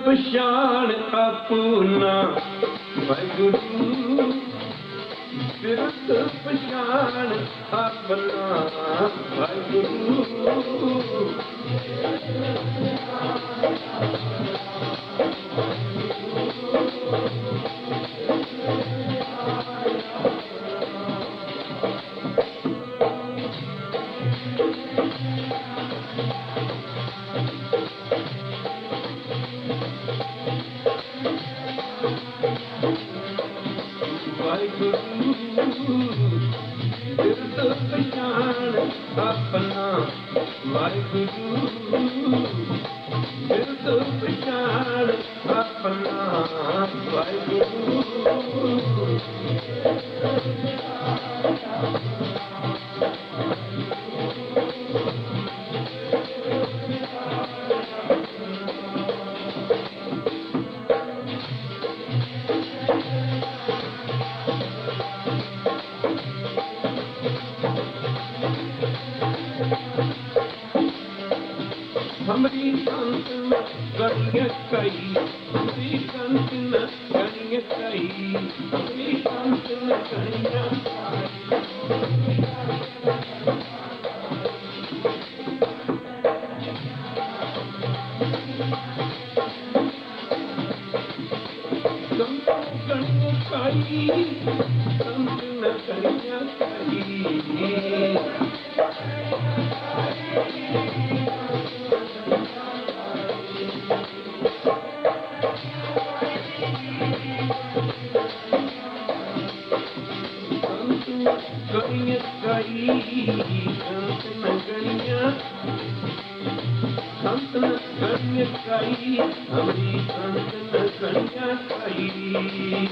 पछाण अपना वाहिगुरु बिरद पछाण अपना वाहिगुरु अपना वाहिगुरु बिरद पछाण अपना वाहिगुरु हमरी संत न करिय कई हमरी संत न करिय कई हमरी संत न करिय संत करिय कई संत न करिय कई करिय कई संत न करिय संत न करिय कई हमरी संत न करिय कई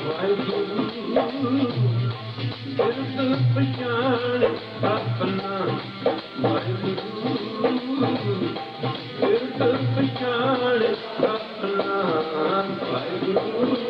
ਵਾਹਿਗੁਰੂ ਬਿਰਦ ਪਛਾਣ ਆਪਣਾ ਵਾਹਿਗੁਰੂ ਬਿਰਦ ਪਛਾਣ ਆਪਣਾ ਵਾਹਿਗੁਰੂ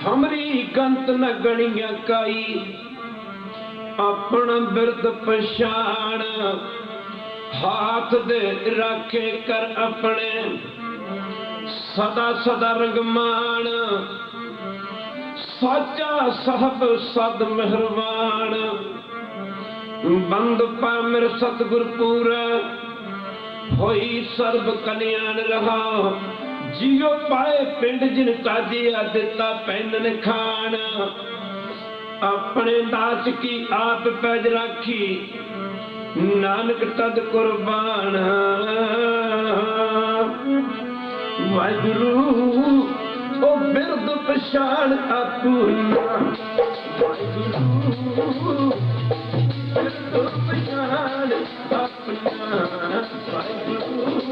हमरी गंत न गणिया काई अपना बिरद पछाण हाथ दे राखे कर अपने सदा सदा रंगमान साचा साहब सद मेहरबान बंद पा मेरे सतगुर पूरा होई सर्ब कल्याण रहा जियो पाए पिंड जिन ताजिया दिता पैनन खान अपने दास की आप पैज राखी नानक तद कुर्बान वाहिगुरू ओ बिरद पछाण अपना वाहिगुरू बिरद पछाण अपना वाहिगुरू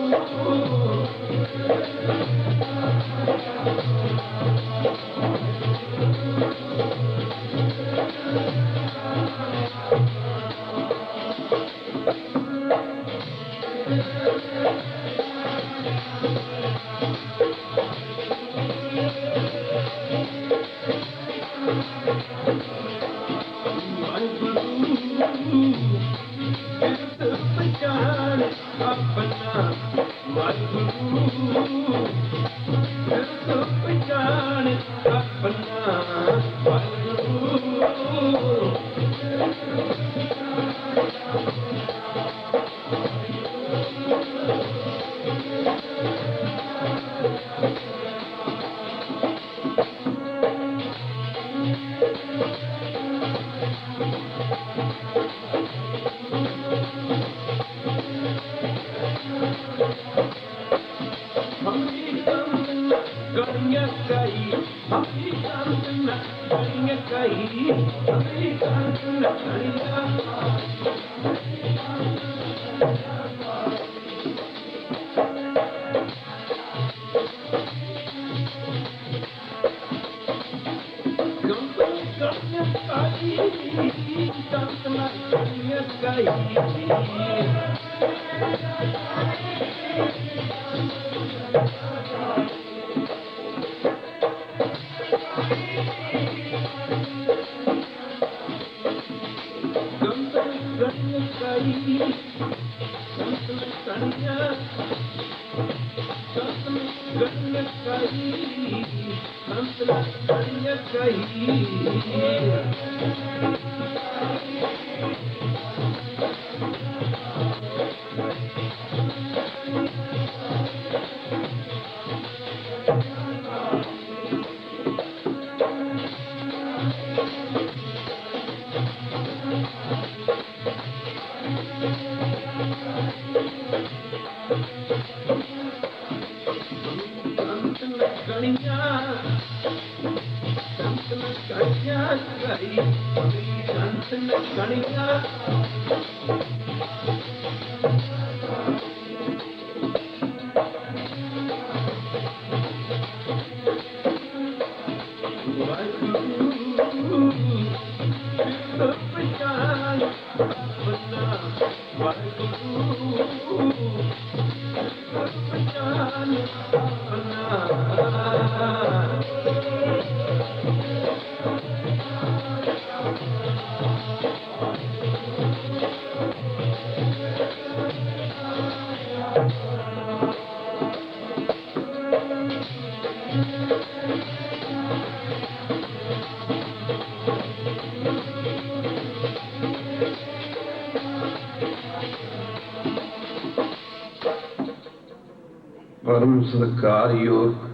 परम सत्कारयोग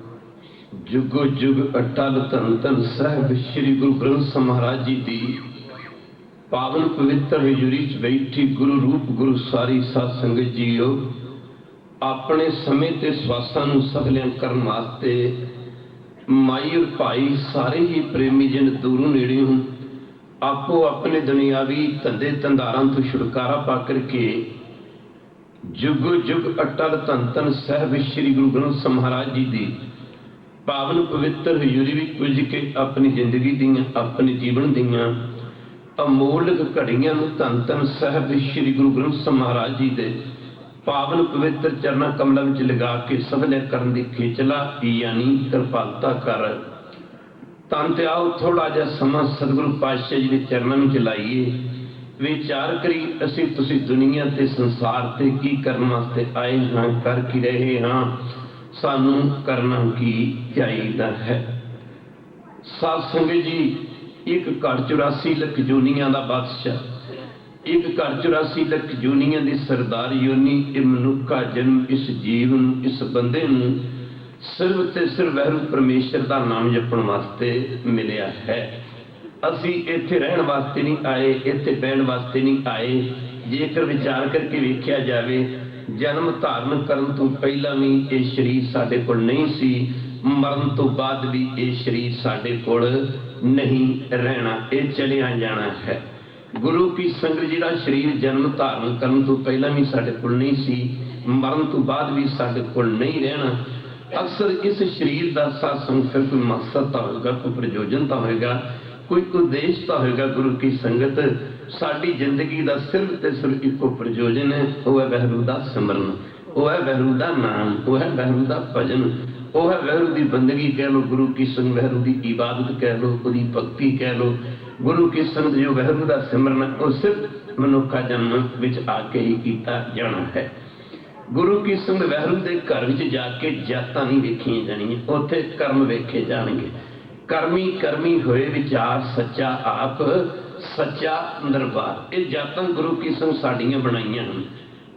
जुगो जुग अटल धन धन साहिब श्री गुरु ग्रंथ साहिब महाराज जी दी पावन पवित्र हजूरी च बैठी गुरु रूप गुरु सारी साध संगत जीओ, अपने समय ते स्वासां नूं सफलियां करन वास्ते माई और भाई सारे ही प्रेमी जन दूरों नेड़ियों आपो अपने दुनियावी धंधे धंधारां तो छुटकारा पा करके जुगो जुग अटल धन धन साहब श्री गुरु ग्रंथ साहिब महाराज जी दी पावन पवित्र हजूरी भी पुज के अपनी जिंदगी दियां अपने जीवन दियां अमोलक घड़ियां नूं धन धन साहब श्री गुरु ग्रंथ साहिब महाराज जी दे पावन पवित्र चरणा कमलों में लगा के सफल करन दी खेचला यानी कृपालता कर। तन ते आओ थोड़ा जा समा सतगुरु पातशाह जी के चरणों में लाइए, विचार करी असी तुसी दुनिया ते संसार ते की करन वास्ते आए हाँ, कर की रहे हाँ, सानू करना की चाहिदा है। साध संगत जी, एक घट 84 लख जोनियां दा बादशाह, एक घर 84 लख जोनियां दी सरदार योनी ये मनुखा जन्म इस जीव इस बंदे नूं सिर्फ ते सिर्फ वैरू परमेश्वर का नाम जपण वास्ते मिलिया है। असी इत्थे रहण वास्ते नहीं आए, इत्थे बहण वास्ते नहीं आए। जेकर विचार करके वेख्या जाए जन्म धारण करन तो पहला भी ये शरीर साडे कोल नहीं सी, मरण तो बाद भी ये शरीर साडे कोल नहीं रहना, ये चलिया जाना है। गुरु की संगत जिहड़ा शरीर जन्म धारण करन तो पहला भी साडे कोल नहीं सी, मरण तो बाद भी साडे कोल नहीं रहना। अक्सर इस शरीर का साथ संग फिर कोई मकसद तो होगा, कोई प्रयोजन तो होगा, कोई उद्देश्य तो होगा। गुरु की संगत साडी जिंदगी का सिर्फ ते सिर्फ इको प्रयोजन है, वह है वैरू दा सिमरन, वह है वैरू दा नाम, वह है वैरू दा भजन, वह है वैरू दी बंदगी कह लो, गुरु की संग वैरू दी इबादत कह लो, उसकी भक्ति कह लो। गुरु की संगत जो वैरू दा सिमरन वो सिर्फ मनुखा जन्म विच आके ही कीता जाना है। गुरु की संगत वैरू दे घर विच जाके जातां नहीं वेखियां जाणियां, उत्थे कर्म वेखे जाणगे। कर्मी कर्मी होए विचार सच्चा आप सच्चा दरबार। ये जातां गुरु की संगत साडियां बनाईयां हन।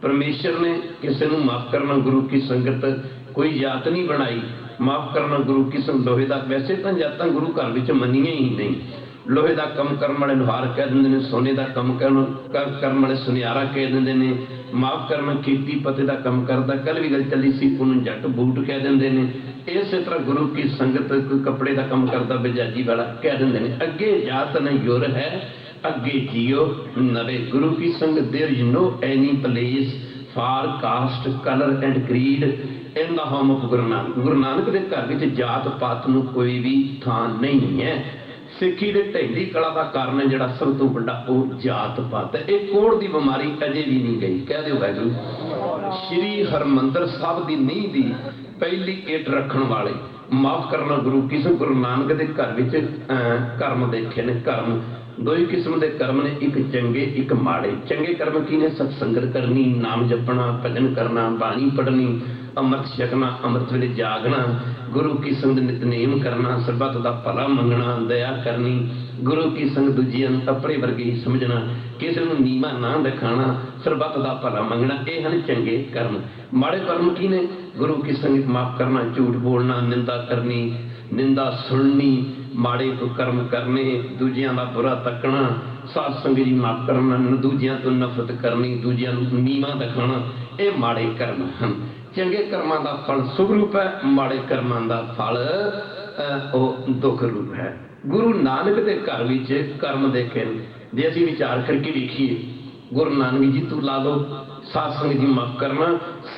परमेश्वर ने किसी नूं माफ करना, गुरु की संगत कोई जात नहीं बनाई। माफ करना गुरु की संगत लोहे दा, वैसे तो जातां गुरु घर विच मन्नियां ही नहीं। लोहे का कम करने वाले लुहार कह देंगे ने, सोने का कम करने वाले सुनियारा कह देंगे ने, माफ करना खेती पते का कम करता, कल भी गल चली सी उन्होंने जट बूट कह देंगे ने। इस तरह गुरु की संगत कोई कपड़े का कम करता बजाजी वाला कह देंगे ने। अगे जात न युर है अगे जियो नवे। गुरु की संगत there is no any place for caste colour and creed in the home of Guru Nanak. Guru Nanak के घर में जात पात नूं कोई भी थान नहीं है। सिक्खी के ढैली कला का कारण है जिहड़ा सब तो बड़ा वो जात पात है। एक कोड़ की बीमारी अजे भी नहीं गई, कह दो वाहिगुरू। श्री हरमंदर साहब की नींह की पहली इट रखण वाले, माफ करना गुरु किस्म गुरु नानक के घर विच कर्म देखे ने। कर्म दो ही किस्म के कर्म ने, एक चंगे एक माड़े। चंगे कर्म की ने सत्संगत करनी, नाम जपना, भजन करना, बाणी पढ़नी, अमृत छकना, अमृत वेले जागना, गुरु की संगत नितनेम करना, सरबत का भला मंगना, दया करनी, गुरु की संगत दूजियां अपने वर्गे ही समझना, किसी को नीवा ना दिखाना, सरबत का भला मंगना, ये हैं चंगे कर्म। माड़े कर्म की ने, गुरु की संगत माफ करना, झूठ बोलना, निंदा करनी, निंदा सुननी, माड़े को कर्म करने, दूजियां का बुरा तकना, साध संगत जी माफ करना, दूजियां तो नफरत करनी, दूजियां नीवा दिखाना, ये माड़े कर्म हैं। चंगे कर्मां का फल सुख रूप है, माड़े कर्मां का फल दुख रूप है। गुरु नानक के घर में कर्म देखे जे असीं विचार करके देखिए, गुरु नानक जी तू ला लो, साध संगत जी माफ करना,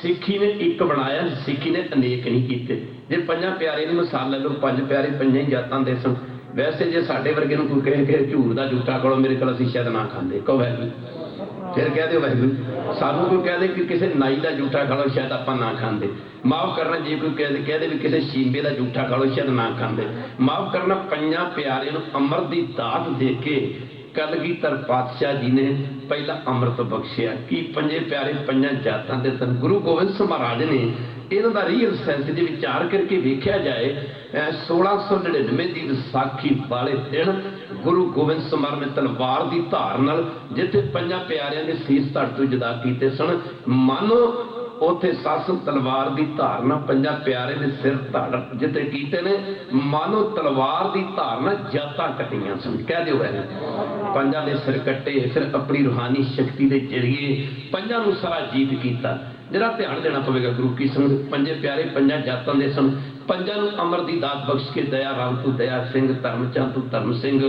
सिक्खी ने एक बनाया, सिक्खी ने अनेक नहीं किए। जे पंजा प्यारे की मिसाल ले लो, पंज प्यारे पंजा ही जातां दे सन। वैसे जे साडे वर्गे नूं कोई कहे कि झूठ का जूठा करो मेरे को, असीं शायद ना खांदे, कहो वाहिगुरू, फिर कह दो वाहिगुरू। सानू कोई कह दे कि किसी नाई का जूठा खा लो, शायद आप ना खांदे, माफ करना। जे कोई कह दे भी किसी शींबे का जूठा खा लो, शायद ना खांदे, माफ करना। पंजा प्यारे नूं अमृत की दात दे के कलगीधर पातशाह जी ने पहला अमृत बख्शिया। कि पंजे प्यारे पंजा जातां दे सन। गुरु गोबिंद सिंह महाराज ने इन्हां दा रियल सेंस जे विचार करके वेख्या जाए, 1699 की विसाखी वाले दिन गुरु गोबिंद सिंह महाराज ने तलवार की धार नाल जिथे पंजा प्यारियां के सीस धड़ तो जुदा कीते सन, मानो ਉੱਥੇ ਸੱਸ ਤਲਵਾਰ ਦੀ ਧਾਰਨਾ ਪੰਜਾਂ ਪਿਆਰੇ ਦੇ ਸਿਰ ਧੜ ਜਿੱਤੇ ਕੀਤੇ ਨੇ, ਮਾਨੋ ਤਲਵਾਰ ਦੀ ਧਾਰਨਾ ਜਾਤਾਂ ਕੱਟੀਆਂ ਸਨ। ਕਹਿ ਦਿਓ ਵੈਸੇ ਪੰਜਾਂ ਦੇ ਸਿਰ ਕੱਟੇ, ਫਿਰ ਆਪਣੀ ਰੂਹਾਨੀ ਸ਼ਕਤੀ ਦੇ ਜ਼ਰੀਏ ਪੰਜਾਂ ਨੂੰ ਸਾਰਾ ਜੀਤ ਕੀਤਾ। ਜਿਹੜਾ ਧਿਆਨ ਦੇਣਾ ਪਵੇਗਾ ਗੁਰੂ ਕੀ ਸੰਗਤ, ਪੰਜੇ ਪਿਆਰੇ ਪੰਜਾਂ ਜਾਤਾਂ ਦੇ ਸਨ। ਪੰਜਾਂ ਨੂੰ ਅਮਰ ਦੀ ਦਾਤ ਬਖਸ਼ ਕੇ ਦਇਆ ਰਾਮ ਤੂੰ ਦਇਆ ਸਿੰਘ, ਧਰਮਚੰਦ ਤੂੰ ਧਰਮ ਸਿੰਘ,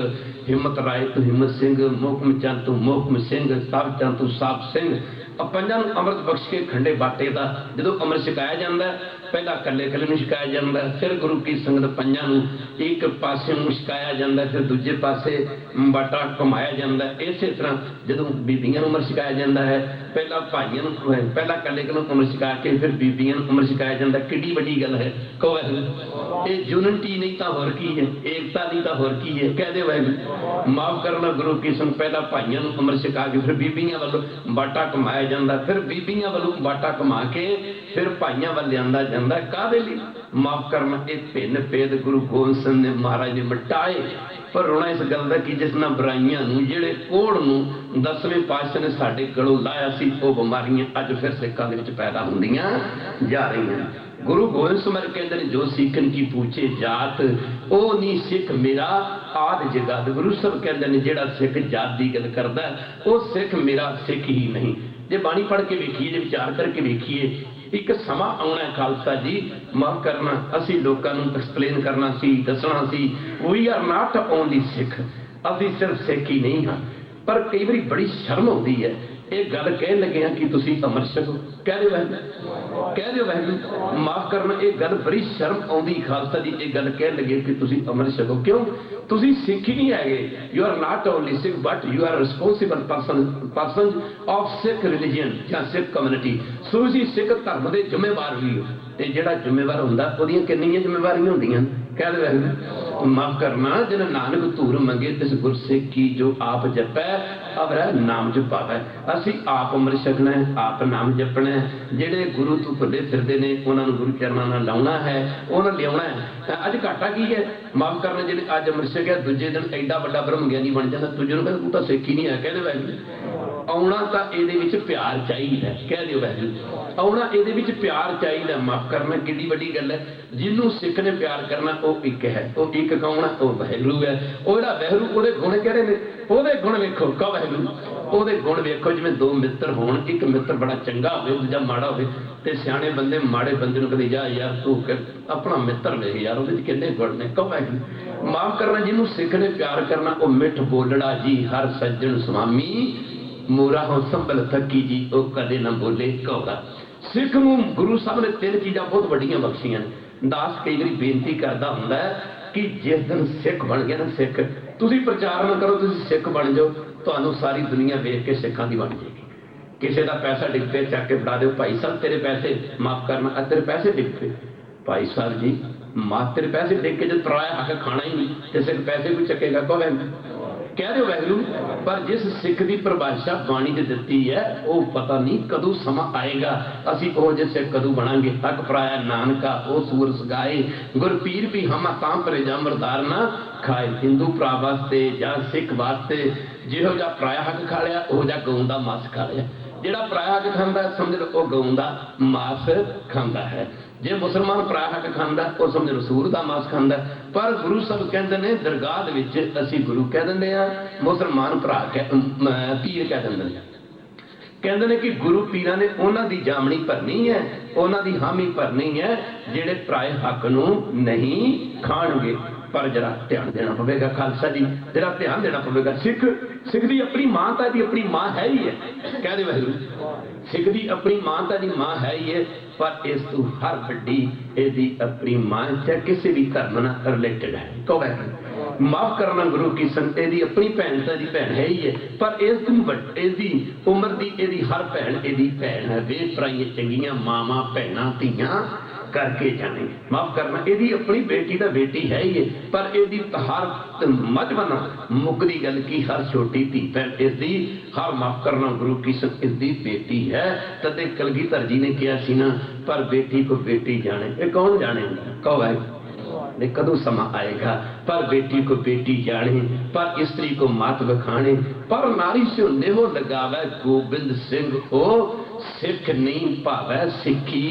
ਹਿੰਮਤ ਰਾਏ ਤੂੰ ਹਿੰਮਤ ਸਿੰਘ, ਮੋਹਕਮ ਚੰਦ ਤੂੰ ਮੋਹਕਮ ਸਿੰਘ, ਸਾਹਿਬ ਚੰਦ ਤੂੰ ਸਾਹਿਬ ਸਿੰਘ। ਪੰਜਾਂ ਨੂੰ ਅੰਮ੍ਰਿਤ ਬਖਸ਼ ਕੇ ਖੰਡੇ ਬਾਟੇ ਦਾ ਜਦੋਂ ਅੰਮ੍ਰਿਤ ਛਕਾਇਆ ਜਾਂਦਾ, ਪਹਿਲਾਂ ਇਕੱਲੇ ਇਕੱਲੇ ਨੂੰ ਛਕਾਇਆ ਜਾਂਦਾ, ਫਿਰ ਗੁਰੂ ਕੀ ਸੰਗਤ ਪੰਜਾਂ ਨੂੰ ਇੱਕ ਪਾਸੇ ਨੂੰ ਛਕਾਇਆ ਜਾਂਦਾ, ਫਿਰ ਦੂਜੇ ਪਾਸੇ ਬਾਟਾ ਘੁਮਾਇਆ ਜਾਂਦਾ। ਇਸੇ ਤਰ੍ਹਾਂ ਜਦੋਂ ਬੀਬੀਆਂ ਨੂੰ ਅੰਮ੍ਰਿਤ ਛਕਾਇਆ ਜਾਂਦਾ ਹੈ, ਪਹਿਲਾਂ ਭਾਈਆਂ ਨੂੰ, ਪਹਿਲਾਂ ਇਕੱਲੇ ਇਕੱਲੇ ਨੂੰ ਅੰਮ੍ਰਿਤ ਛਕਾ ਕੇ ਫਿਰ ਬੀਬੀਆਂ ਨੂੰ ਅੰਮ੍ਰਿਤ ਛਕਾਇਆ ਜਾਂਦਾ। ਕਿੱਡੀ ਵੱਡੀ ਗੱਲ ਹੈ, ਕਹੋ ਇਹ ਯੂਨਿਟੀ ਨਹੀਂ ਤਾਂ ਹੋਰ ਕੀ ਹੈ, ਏਕਤਾ ਨਹੀਂ ਤਾਂ ਹੋਰ ਕੀ ਹੈ। ਕਹਿ ਦੇ ਵਾਹਿਗੁਰੂ ਮਾਫ ਕਰਨਾ ਗੁਰੂ ਕੀ ਸੰਗਤ, ਪਹਿਲਾਂ ਭਾਈਆਂ ਨੂੰ ਅੰਮ੍ਰਿਤ ਛਕਾ ਕੇ ਫਿਰ ਬੀਬੀਆਂ ਵੱਲੋਂ ਬਾਟਾ ਘੁਮਾਇਆ ਜਾਂਦਾ, ਫਿਰ ਬੀਬੀਆਂ ਵੱਲੋਂ ਬਾਟਾ ਘੁਮਾ ਕੇ ਫਿਰ ਭਾਈਆਂ ਵੱਲ ਲਿਆਂਦਾ ਜਾਂਦਾ। ਕਾਹਦੇ ਲਈ? ਮਾਫ ਕਰਨਾ ਇਹ ਭਿੰਨ ਭੇਦ ਗੁਰੂ ਗੋਬਿੰਦ ਸਿੰਘ ਨੇ ਮਹਾਰਾਜ ਨੇ ਮਿਟਾਏ। ਪਰ ਰੋਣਾ ਇਸ ਗੱਲ ਦਾ ਕਿ ਜਿਸ ਨਾਲ ਬੁਰਾਈਆਂ ਨੂੰ, ਜਿਹੜੇ ਕੋੜ ਨੂੰ 10ਵੇਂ ਪਾਤਸ਼ਾਹ ਨੇ ਸਾਡੇ ਗਲੋਂ ਲਾਇਆ ਸੀ, ਉਹ ਬਿਮਾਰੀਆਂ ਅੱਜ ਫਿਰ ਸਿੱਖਾਂ ਦੇ ਵਿੱਚ ਪੈਦਾ ਹੁੰਦੀਆਂ ਜਾ ਰਹੀਆਂ। ਗੁਰੂ ਗੋਬਿੰਦ ਸਿੰਘ ਕਹਿੰਦੇ ਨੇ ਜੋ ਸਿੱਖਨ ਕੀ ਪੂਛੇ ਜਾਤ, ਉਹ ਨਹੀਂ ਸਿੱਖ ਮੇਰਾ ਆਦ ਜਗਤ। ਗੁਰੂ ਸਾਹਿਬ ਕਹਿੰਦੇ ਨੇ ਜਿਹੜਾ ਸਿੱਖ ਜਾਤ ਦੀ ਗੱਲ ਕਰਦਾ ਉਹ ਸਿੱਖ ਮੇਰਾ ਸਿੱਖ ਹੀ ਨਹੀਂ। ਜੇ ਬਾਣੀ ਪੜ੍ਹ ਕੇ ਵੇਖੀਏ, ਜੇ ਵਿਚਾਰ ਕਰਕੇ ਵੇਖੀਏ, ਇੱਕ ਸਮਾਂ ਆਉਣਾ ਖਾਲਸਾ ਜੀ, ਮਾਫ ਕਰਨਾ ਅਸੀਂ ਲੋਕਾਂ ਨੂੰ ਐਕਸਪਲੇਨ ਕਰਨਾ ਸੀ, ਦੱਸਣਾ ਸੀ, ਵੀ ਆਰ ਨਾਟ ਓਨਲੀ ਸਿੱਖ, ਅਸੀਂ ਸਿਰਫ ਸਿੱਖ ਹੀ ਨਹੀਂ ਹਾਂ। ਪਰ ਕਈ ਵਾਰੀ ਬੜੀ ਸ਼ਰਮ ਆਉਂਦੀ ਹੈ ਇਹ ਗੱਲ ਕਹਿਣ ਲੱਗੇ ਕਿ ਤੁਸੀਂ ਅੰਮ੍ਰਿਤ ਛਕੋ। ਕਹਿ ਦਿਓ ਵਾਹਿਗੁਰੂ, ਕਹਿ ਦਿਓ ਵਾਹਿਗੁਰੂ ਮਾਫ ਕਰਨਾ ਇਹ ਗੱਲ ਬੜੀ ਸ਼ਰਮ ਆਉਂਦੀ ਖਾਲਸਾ ਜੀ, ਇਹ ਗੱਲ ਕਹਿਣ ਲੱਗੇ ਕਿ ਤੁਸੀਂ ਅੰਮ੍ਰਿਤ ਛਕੋ। ਕਿਉਂ? ਤੁਸੀਂ ਸਿੱਖ ਹੀ ਨਹੀਂ ਹੈਗੇ। You are not only Sikh but you are responsible person of Sikh religion ਜਾਂ ਸਿੱਖ ਕਮਿਊਨਿਟੀ। ਸੋ ਤੁਸੀਂ ਸਿੱਖ ਧਰਮ ਦੇ ਜ਼ਿੰਮੇਵਾਰ ਵੀ ਹੋ, ਤੇ ਜਿਹੜਾ ਜ਼ਿੰਮੇਵਾਰ ਹੁੰਦਾ ਉਹਦੀਆਂ ਕਿੰਨੀਆਂ ਜ਼ਿੰਮੇਵਾਰੀਆਂ ਹੁੰਦੀਆਂ। ਕਹਿ ਦਿਓ ਵਾਹਿਗੁਰੂ ਮਾਫ ਕਰਨਾ ਜਿਨ ਨਾਨਕ ਧੂਰ ਮੰਗੇ ਤਿਸ ਗੁਰਸਿੱਖੀ ਜੋ ਆਪ ਜਪੈ ਅਵਰੈ ਨਾਮ ਜਪਾਵੈ। ਅਸੀਂ ਆਪ ਅੰਮ੍ਰਿਤ ਛਕਣਾ ਹੈ, ਆਪ ਨਾਮ ਜਪਣਾ ਹੈ। ਜਿਹੜੇ ਗੁਰੂ ਤੋਂ ਭੁੱਲੇ ਫਿਰਦੇ ਨੇ ਉਹਨਾਂ ਨੂੰ ਗੁਰੂ ਚਰਨਾਂ ਨਾਲ ਲਾਉਣਾ ਹੈ, ਉਹਨਾਂ ਲਿਆਉਣਾ ਹੈ। ਅੱਜ ਘਾਟਾ ਕੀ ਹੈ? ਮਾਫ ਕਰਨਾ ਜਿਹੜੇ ਅੱਜ ਅੰਮ੍ਰਿਤ ਛਕਿਆ ਦੂਜੇ ਦਿਨ ਐਡਾ ਵੱਡਾ ਬ੍ਰਹਮ ਗਿਆਨੀ ਬਣ ਜਾਂਦਾ, ਦੂਜੇ ਨੂੰ ਕਹਿੰਦਾ ਤੂੰ ਤਾਂ ਸਿੱਖ ਹੀ ਨਹੀਂ ਹੈ। ਕਹਿੰਦੇ ਵਾਹਿਗੁਰੂ ਆਉਣਾ ਤਾਂ ਇਹਦੇ ਵਿੱਚ ਪਿਆਰ ਚਾਹੀਦਾ। ਕਹਿ ਦਿਓ ਵਾਹਿਗੁਰੂ ਆਉਣਾ ਇਹਦੇ ਵਿੱਚ ਪਿਆਰ ਚਾਹੀਦਾ। ਮਾਫ ਕਰਨਾ ਕਿੰਨੀ ਵੱਡੀ ਗੱਲ ਹੈ। ਜਿਹਨੂੰ ਸਿੱਖ ਨੇ ਪਿਆਰ ਕਰਨਾ ਉਹ ਇੱਕ ਹੈ, ਉਹ ਇੱਕ ਕੌਣ ਹੈ? ਉਹ ਵਾਹਿਗੁਰੂ ਹੈ। ਉਹ ਜਿਹੜਾ ਵਾਹਿਗੁਰੂ ਉਹਦੇ ਗੁਣ ਕਿਹੜੇ ਨੇ? ਉਹਦੇ ਗੁਣ ਵੇਖੋ। ਕਹੋ ਵਾਹਿਗੁਰੂ ਉਹਦੇ ਗੁਣ ਵੇਖੋ। ਜਿਵੇਂ ਦੋ ਮਿੱਤਰ ਹੋਣ, ਇੱਕ ਮਿੱਤਰ ਬੜਾ ਚੰਗਾ ਹੋਵੇ, ਦੂਜਾ ਮਾੜਾ ਹੋਵੇ, ਤੇ ਸਿਆਣੇ ਬੰਦੇ ਮਾੜੇ ਬੰਦੇ ਨੂੰ ਕਦੇ ਜਾ ਯਾਰ ਤੂੰ ਆਪਣਾ ਮਿੱਤਰ ਵੇਖ ਯਾਰ ਉਹਦੇ 'ਚ ਕਿੰਨੇ ਗੁਣ ਨੇ। ਕਹੋ ਵਾਹਿਗੁਰੂ ਮਾਫ ਕਰਨਾ ਜਿਹਨੂੰ ਸਿੱਖ ਨੇ ਪਿਆਰ ਕਰਨਾ ਉਹ ਮਿੱਠ ਬੋਲੜਾ ਜੀ ਹਰ ਸੱਜਣ ਸੁਆਮੀ ਮੋਰਾ ਹੋ ਸੰਭਲ ਥੱਕੀ ਜੀ ਉਹ ਕਦੇ ਨਾ ਬੋਲੇ ਕਹੋਗਾ। ਸਿੱਖ ਨੂੰ ਗੁਰੂ ਸਾਹਿਬ ਨੇ ਤਿੰਨ ਚੀਜ਼ਾਂ ਬਹੁਤ ਵੱਡੀਆਂ ਬਖਸ਼ੀਆਂ ਨੇ। ਦਾਸ ਕਈ ਵਾਰੀ ਬੇਨਤੀ ਕਰਦਾ ਹੁੰਦਾ ਕਿ ਜਿਸ ਦਿਨ ਸਿੱਖ ਬਣ ਗਿਆ ਨਾ, ਸਿੱਖ ਤੁਸੀਂ ਪ੍ਰਚਾਰ ਨਾ ਕਰੋ, ਤੁਸੀਂ ਸਿੱਖ ਬਣ ਜਾਓ, ਤੁਹਾਨੂੰ ਸਾਰੀ ਦੁਨੀਆ ਵੇਖ ਕੇ ਸਿੱਖਾਂ ਦੀ ਬਣ ਜਾਏਗੀ। ਕਿਸੇ ਦਾ ਪੈਸਾ ਡਿੱਗ ਪਏ ਚੱਕ ਕੇ ਫੜਾ ਦਿਓ, ਭਾਈ ਸਾਹਿਬ ਤੇਰੇ ਪੈਸੇ ਮਾਫ ਕਰਨਾ ਤੇਰੇ ਪੈਸੇ ਡਿੱਗ ਪਏ। ਭਾਈ ਸਾਹਿਬ ਜੀ ਮਾਫ ਤੇਰੇ ਪੈਸੇ ਡਿੱਗ ਕੇ ਜਦ ਪਰਾਇਆ ਹੱਕ ਖਾਣਾ ਹੀ ਨਹੀਂ ਤੇ ਸਿੱਖ ਪੈਸੇ ਕੋਈ ਚੱਕੇਗਾ। ਕਹੋ ਕਹਿ ਦਿਓ ਵਾਹਿਗੁਰੂ। ਪਰ ਜਿਸ ਸਿੱਖ ਦੀ ਪਰਿਭਾਸ਼ਾ ਬਾਣੀ ਨੇ ਦਿੱਤੀ ਹੈ ਉਹ ਪਤਾ ਨਹੀਂ ਕਦੋਂ ਸਮਾਂ ਆਏਗਾ, ਅਸੀਂ ਉਹ ਜਿਹੇ ਸਿੱਖ ਕਦੋਂ ਬਣਾਂਗੇ। ਹੱਕ ਪਰਾਇਆ ਨਾਨਕਾ ਉਹ ਸੂਰ ਸਗਾਏ, ਗੁਰ ਪੀਰ ਵੀ ਹਮਾ ਤਾਂ ਪਰੇ ਜਾ ਮਰਦਾਰ ਨਾ ਖਾਏ। ਹਿੰਦੂ ਭਰਾ ਵਾਸਤੇ ਜਾਂ ਸਿੱਖ ਵਾਸਤੇ ਜਿਹੋ ਜਿਹਾ ਪਰਾਇਆ ਹੱਕ ਖਾ ਲਿਆ ਉਹ ਜਿਹਾ ਗਊ ਦਾ ਮਾਸ ਖਾ ਲਿਆ। ਜਿਹੜਾ ਪਰਾਇਆ ਹੱਕ ਖਾਂਦਾ ਸਮਝ ਲਓ ਉਹ ਗਊ ਦਾ ਮਾਸ ਖਾਂਦਾ ਹੈ। ਜੇ ਮੁਸਲਮਾਨ ਪਰਾਇਆ ਹੱਕ ਖਾਂਦਾ ਉਹ ਸਮਝ ਲਓ ਸੂਰ ਦਾ ਮਾਸ ਖਾਂਦਾ। ਪਰ ਗੁਰੂ ਸਾਹਿਬ ਕਹਿੰਦੇ ਨੇ ਦਰਗਾਹ ਦੇ ਵਿੱਚ ਅਸੀਂ ਗੁਰੂ ਕਹਿ ਦਿੰਦੇ ਆ, ਮੁਸਲਮਾਨ ਭਰਾ ਪੀਰ ਕਹਿ ਦਿੰਦੇ ਨੇ। ਕਹਿੰਦੇ ਨੇ ਕਿ ਗੁਰੂ ਪੀਰਾਂ ਨੇ ਉਹਨਾਂ ਦੀ ਜਾਮਣੀ ਭਰਨੀ ਹੈ, ਉਹਨਾਂ ਦੀ ਹਾਮੀ ਭਰਨੀ ਹੈ ਜਿਹੜੇ ਪਰਾਏ ਹੱਕ ਨੂੰ ਨਹੀਂ ਖਾਣਗੇ। ਪਰ ਜਰਾ ਧਿਆਨ ਦੇਣਾ ਪਵੇਗਾ ਖਾਲਸਾ ਜੀ, ਜਰਾ ਧਿਆਨ ਦੇਣਾ ਪਵੇਗਾ। ਸਿੱਖ ਦੀ ਆਪਣੀ ਮਾਂ ਤਾਂ ਇਹਦੀ ਆਪਣੀ ਮਾਂ ਹੈ ਹੀ ਹੈ। ਕਹਿ ਦੇ ਵਾਹਿਗੁਰੂ ਸਿੱਖ ਦੀ ਆਪਣੀ ਮਾਂ ਤਾਂ ਇਹਦੀ ਮਾਂ ਹੈ ਹੀ ਹੈ, ਪਰ ਇਸ ਤੋਂ ਹਰ ਵੱਡੀ ਇਹਦੀ ਆਪਣੀ ਮਾਂ ਚਾਹੇ ਕਿਸੇ ਵੀ ਧਰਮ ਨਾਲ ਰਿਲੇਟਡ ਹੈ। ਕਹੋ ਵਾਹਿਗੁਰੂ ਮਾਫ ਕਰਨਾ ਗੁਰੂ ਕੀ ਸੰਗਤ ਇਹਦੀ ਆਪਣੀ ਭੈਣ ਤਾਂ ਇਹਦੀ ਭੈਣ ਹੈ ਹੀ ਹੈ, ਪਰ ਇਸ ਤੋਂ ਇਹਦੀ ਉਮਰ ਦੀ ਇਹਦੀ ਹਰ ਭੈਣ ਇਹਦੀ ਭੈਣ ਹੈ। ਵੇ ਭਰਾਈਆਂ ਚੰਗੀਆਂ ਮਾਵਾਂ ਭੈਣਾਂ ਧੀਆਂ ਕਰਕੇ ਜਾਣੇ। ਮਾਫ ਕਰਨਾ ਇਹਦੀ ਆਪਣੀ ਬੇਟੀ ਤਾਂ ਬੇਟੀ ਹੈ ਹੀ ਹੈ, ਪਰ ਇਹਦੀ ਹਰ ਮਜਬਨਾ ਮੁੱਕਦੀ ਗੱਲ ਕੀ ਹਰ ਛੋਟੀ ਧੀ ਭੈਣ ਇਸਦੀ ਹਰ ਮਾਫ ਕਰਨਾ ਗੁਰੂ ਕੀ ਸੰਗਤ ਇਸਦੀ ਬੇਟੀ ਹੈ। ਤਦੇ ਕਲਗੀਧਰ ਜੀ ਨੇ ਕਿਹਾ ਸੀ ਨਾ ਪਰ ਬੇਟੀ ਕੋ ਬੇਟੀ ਜਾਣੇ। ਇਹ ਕੌਣ ਜਾਣੇ? ਕਹੋ ਭਾਈ ने कदों समा आएगा पर बेटी को बेटी जाने पर स्त्री को मात बखाने पर नारी से नेहो लगावे गोबिंद सिंह हो सिख नहीं भावै सिक्खी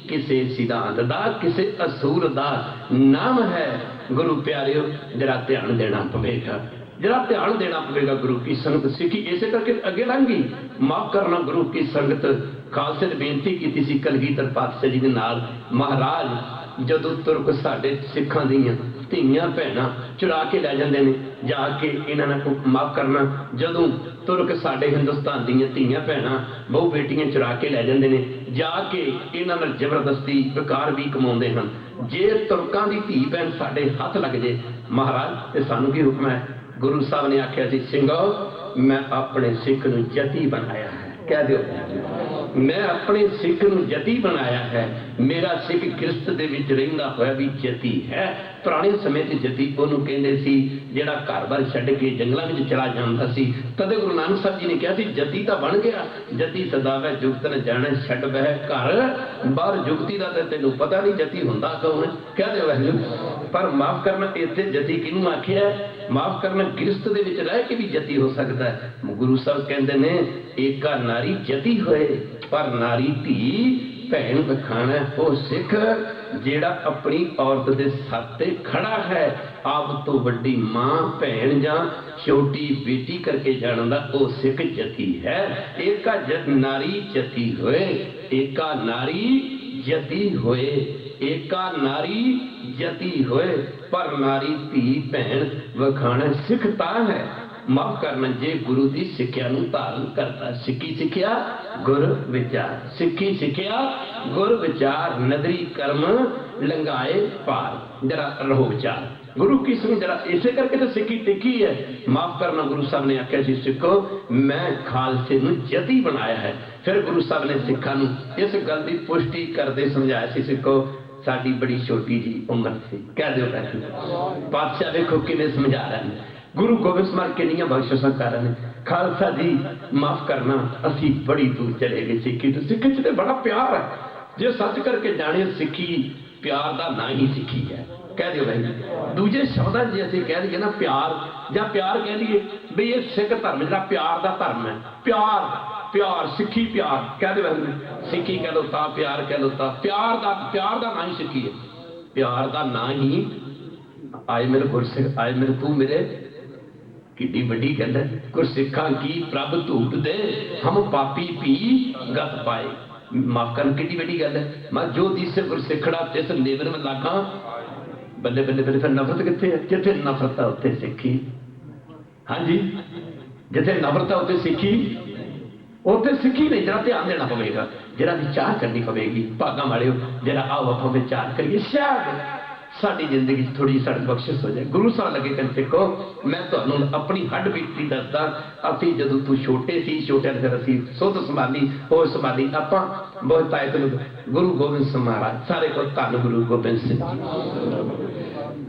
किसे सिद्धांत दा किसे असूल दा नाम है। गुरु प्यारिओ जरा ध्यान देना पवेगा, जरा ध्यान देना पवेगा। गुरु की संगत सिक्खी इसे करके अगे लंघी। माफ करना गुरु की संगत खालसे ने बेनती की सी कलगीधर पातशाह जी दे नाल, महाराज जदों तुरक साडे सिखां दीआं धीआं भैणां चुरा के लै जांदे ने जाके इन्हां को माफ करना, जदों तुरक साडे हिंदुस्तान दीआं धीआं भैणां बहु बेटियां चुरा के लै जांदे ने जाके इन्हां नाल जबरदस्ती विकार भी कमाउंदे हन। जे तुरकां दी धी भैण साडे हथ लग जे महाराज ते सानूं की हुक्म है? गुरु साहब ने आख्या सी सिंघो मैं अपने सिख नूं जती बनाया है। कह दो मैं अपने सिख नूं जती बनाया है। मेरा सिख गिरस्त दे विच रहिंदा होया भी जती है। पुराने समय ते जती ओनू कहंदे सी जिहड़ा घर-बार छड्ड के जंगलां विच चला जांदा सी। तदे गुरु नानक साहब जी ने कहा सी जती तां बन गया, जती सदावे जुगत न जाणे छड्ड बह घर बाहर। जुगती दा ते तैनूं पता नहीं जती हुंदा कौन है। कह दे वाहिगुरू। पर माफ करना इत्थे जती किहनूं आखिआ? माफ करना गिरस्त दे विच रह के भी जती हो सकदा है। गुरु साहब कहंदे ने एका नारी जती होए पर नारी धी भैन वखाना वो सिख जेड़ा अपनी औरत दे सर ते खड़ा है। आप तो वड्डी मां भैन जां छोटी बेटी करके जानदा वो सिख जती है। एका नारी जती होए, एका नारी जती होए, एका नारी जती होए पर नारी धी भैन वखाना सिख तां है। माफ करना जे गुरु की सिक्ख्या नूं धारण करता। सिक्खी सिक्ख्या गुर विचार, सिक्खी सिक्ख्या गुर विचार, नदरी कर्म लंघाए पार। जरा रहो विचार गुरु की संग जरा इसे करके तो सिक्खी टिकी है। माफ करना गुरु साहब ने आख्या सी सिखो मैं खालसे नूं जती बनाया है। फिर गुरु साहब ने सिखां नूं इस गल की पुष्टि करते समझाया सी सिखो साडी बड़ी छोटी जी उम्र सी। कह दो पातशाह देखो किवें समझा रहे हैं। गुरु गोबिंद सिंह किन्नियां बख्शिशां कर रहे हैं। खालसा जी माफ करना असी बड़ी दूर चले गए सिक्खी तो। सिक्खी च तो बड़ा प्यार है। जे सच करके जाने सिक्खी प्यार का ना ही सिक्खी है। कह दो भाई दूजे शब्दां जे असीं कह दईए ना प्यार या प्यार कह दईए भी ये सिख धर्म जिहड़ा प्यार का धर्म है। प्यार प्यार सिक्खी प्यार कह दो सिक्खी कह लो ता प्यार कह लो ता प्यार का ना ही सिक्खी है। प्यार का ना ही आए मेरे गुरसिख आए मेरे तू मेरे किड्डी वड्डी गल है। गुरसिखां की प्रभ धूट दे हम पापी पी गत पाए। माफ कर किड्डी वड्डी गल है। मैं जो दिसे गुरसिखड़ा तिस नेवर में लागा। बल्ले बल्ले बल्ले फिर नफरत कित्थे है? जिथे नफरत है उत्थे सिक्खी। हाँ जी जिथे नफरत है उत्थे सिक्खी, उत्थे सिक्खी नहीं। जरा ध्यान देना पवेगा, जरा विचार करनी पवेगी। भागा वालिओ जरा आओ आपां विचार करिए शायद साडी जिंदगी थोड़ी साडी बख्शिश हो जाए। गुरु साहब लगे कहन सिखो मैं तुहानूं अपनी हड्ड बीती दसदा। असीं जदों तू छोटे सी छोटे फिर असीं सुध संभाली होश संभाली आपां बहुत आए। गुरु गोबिंद सिंह महाराज सारे को धन गुरु गोबिंद सिंह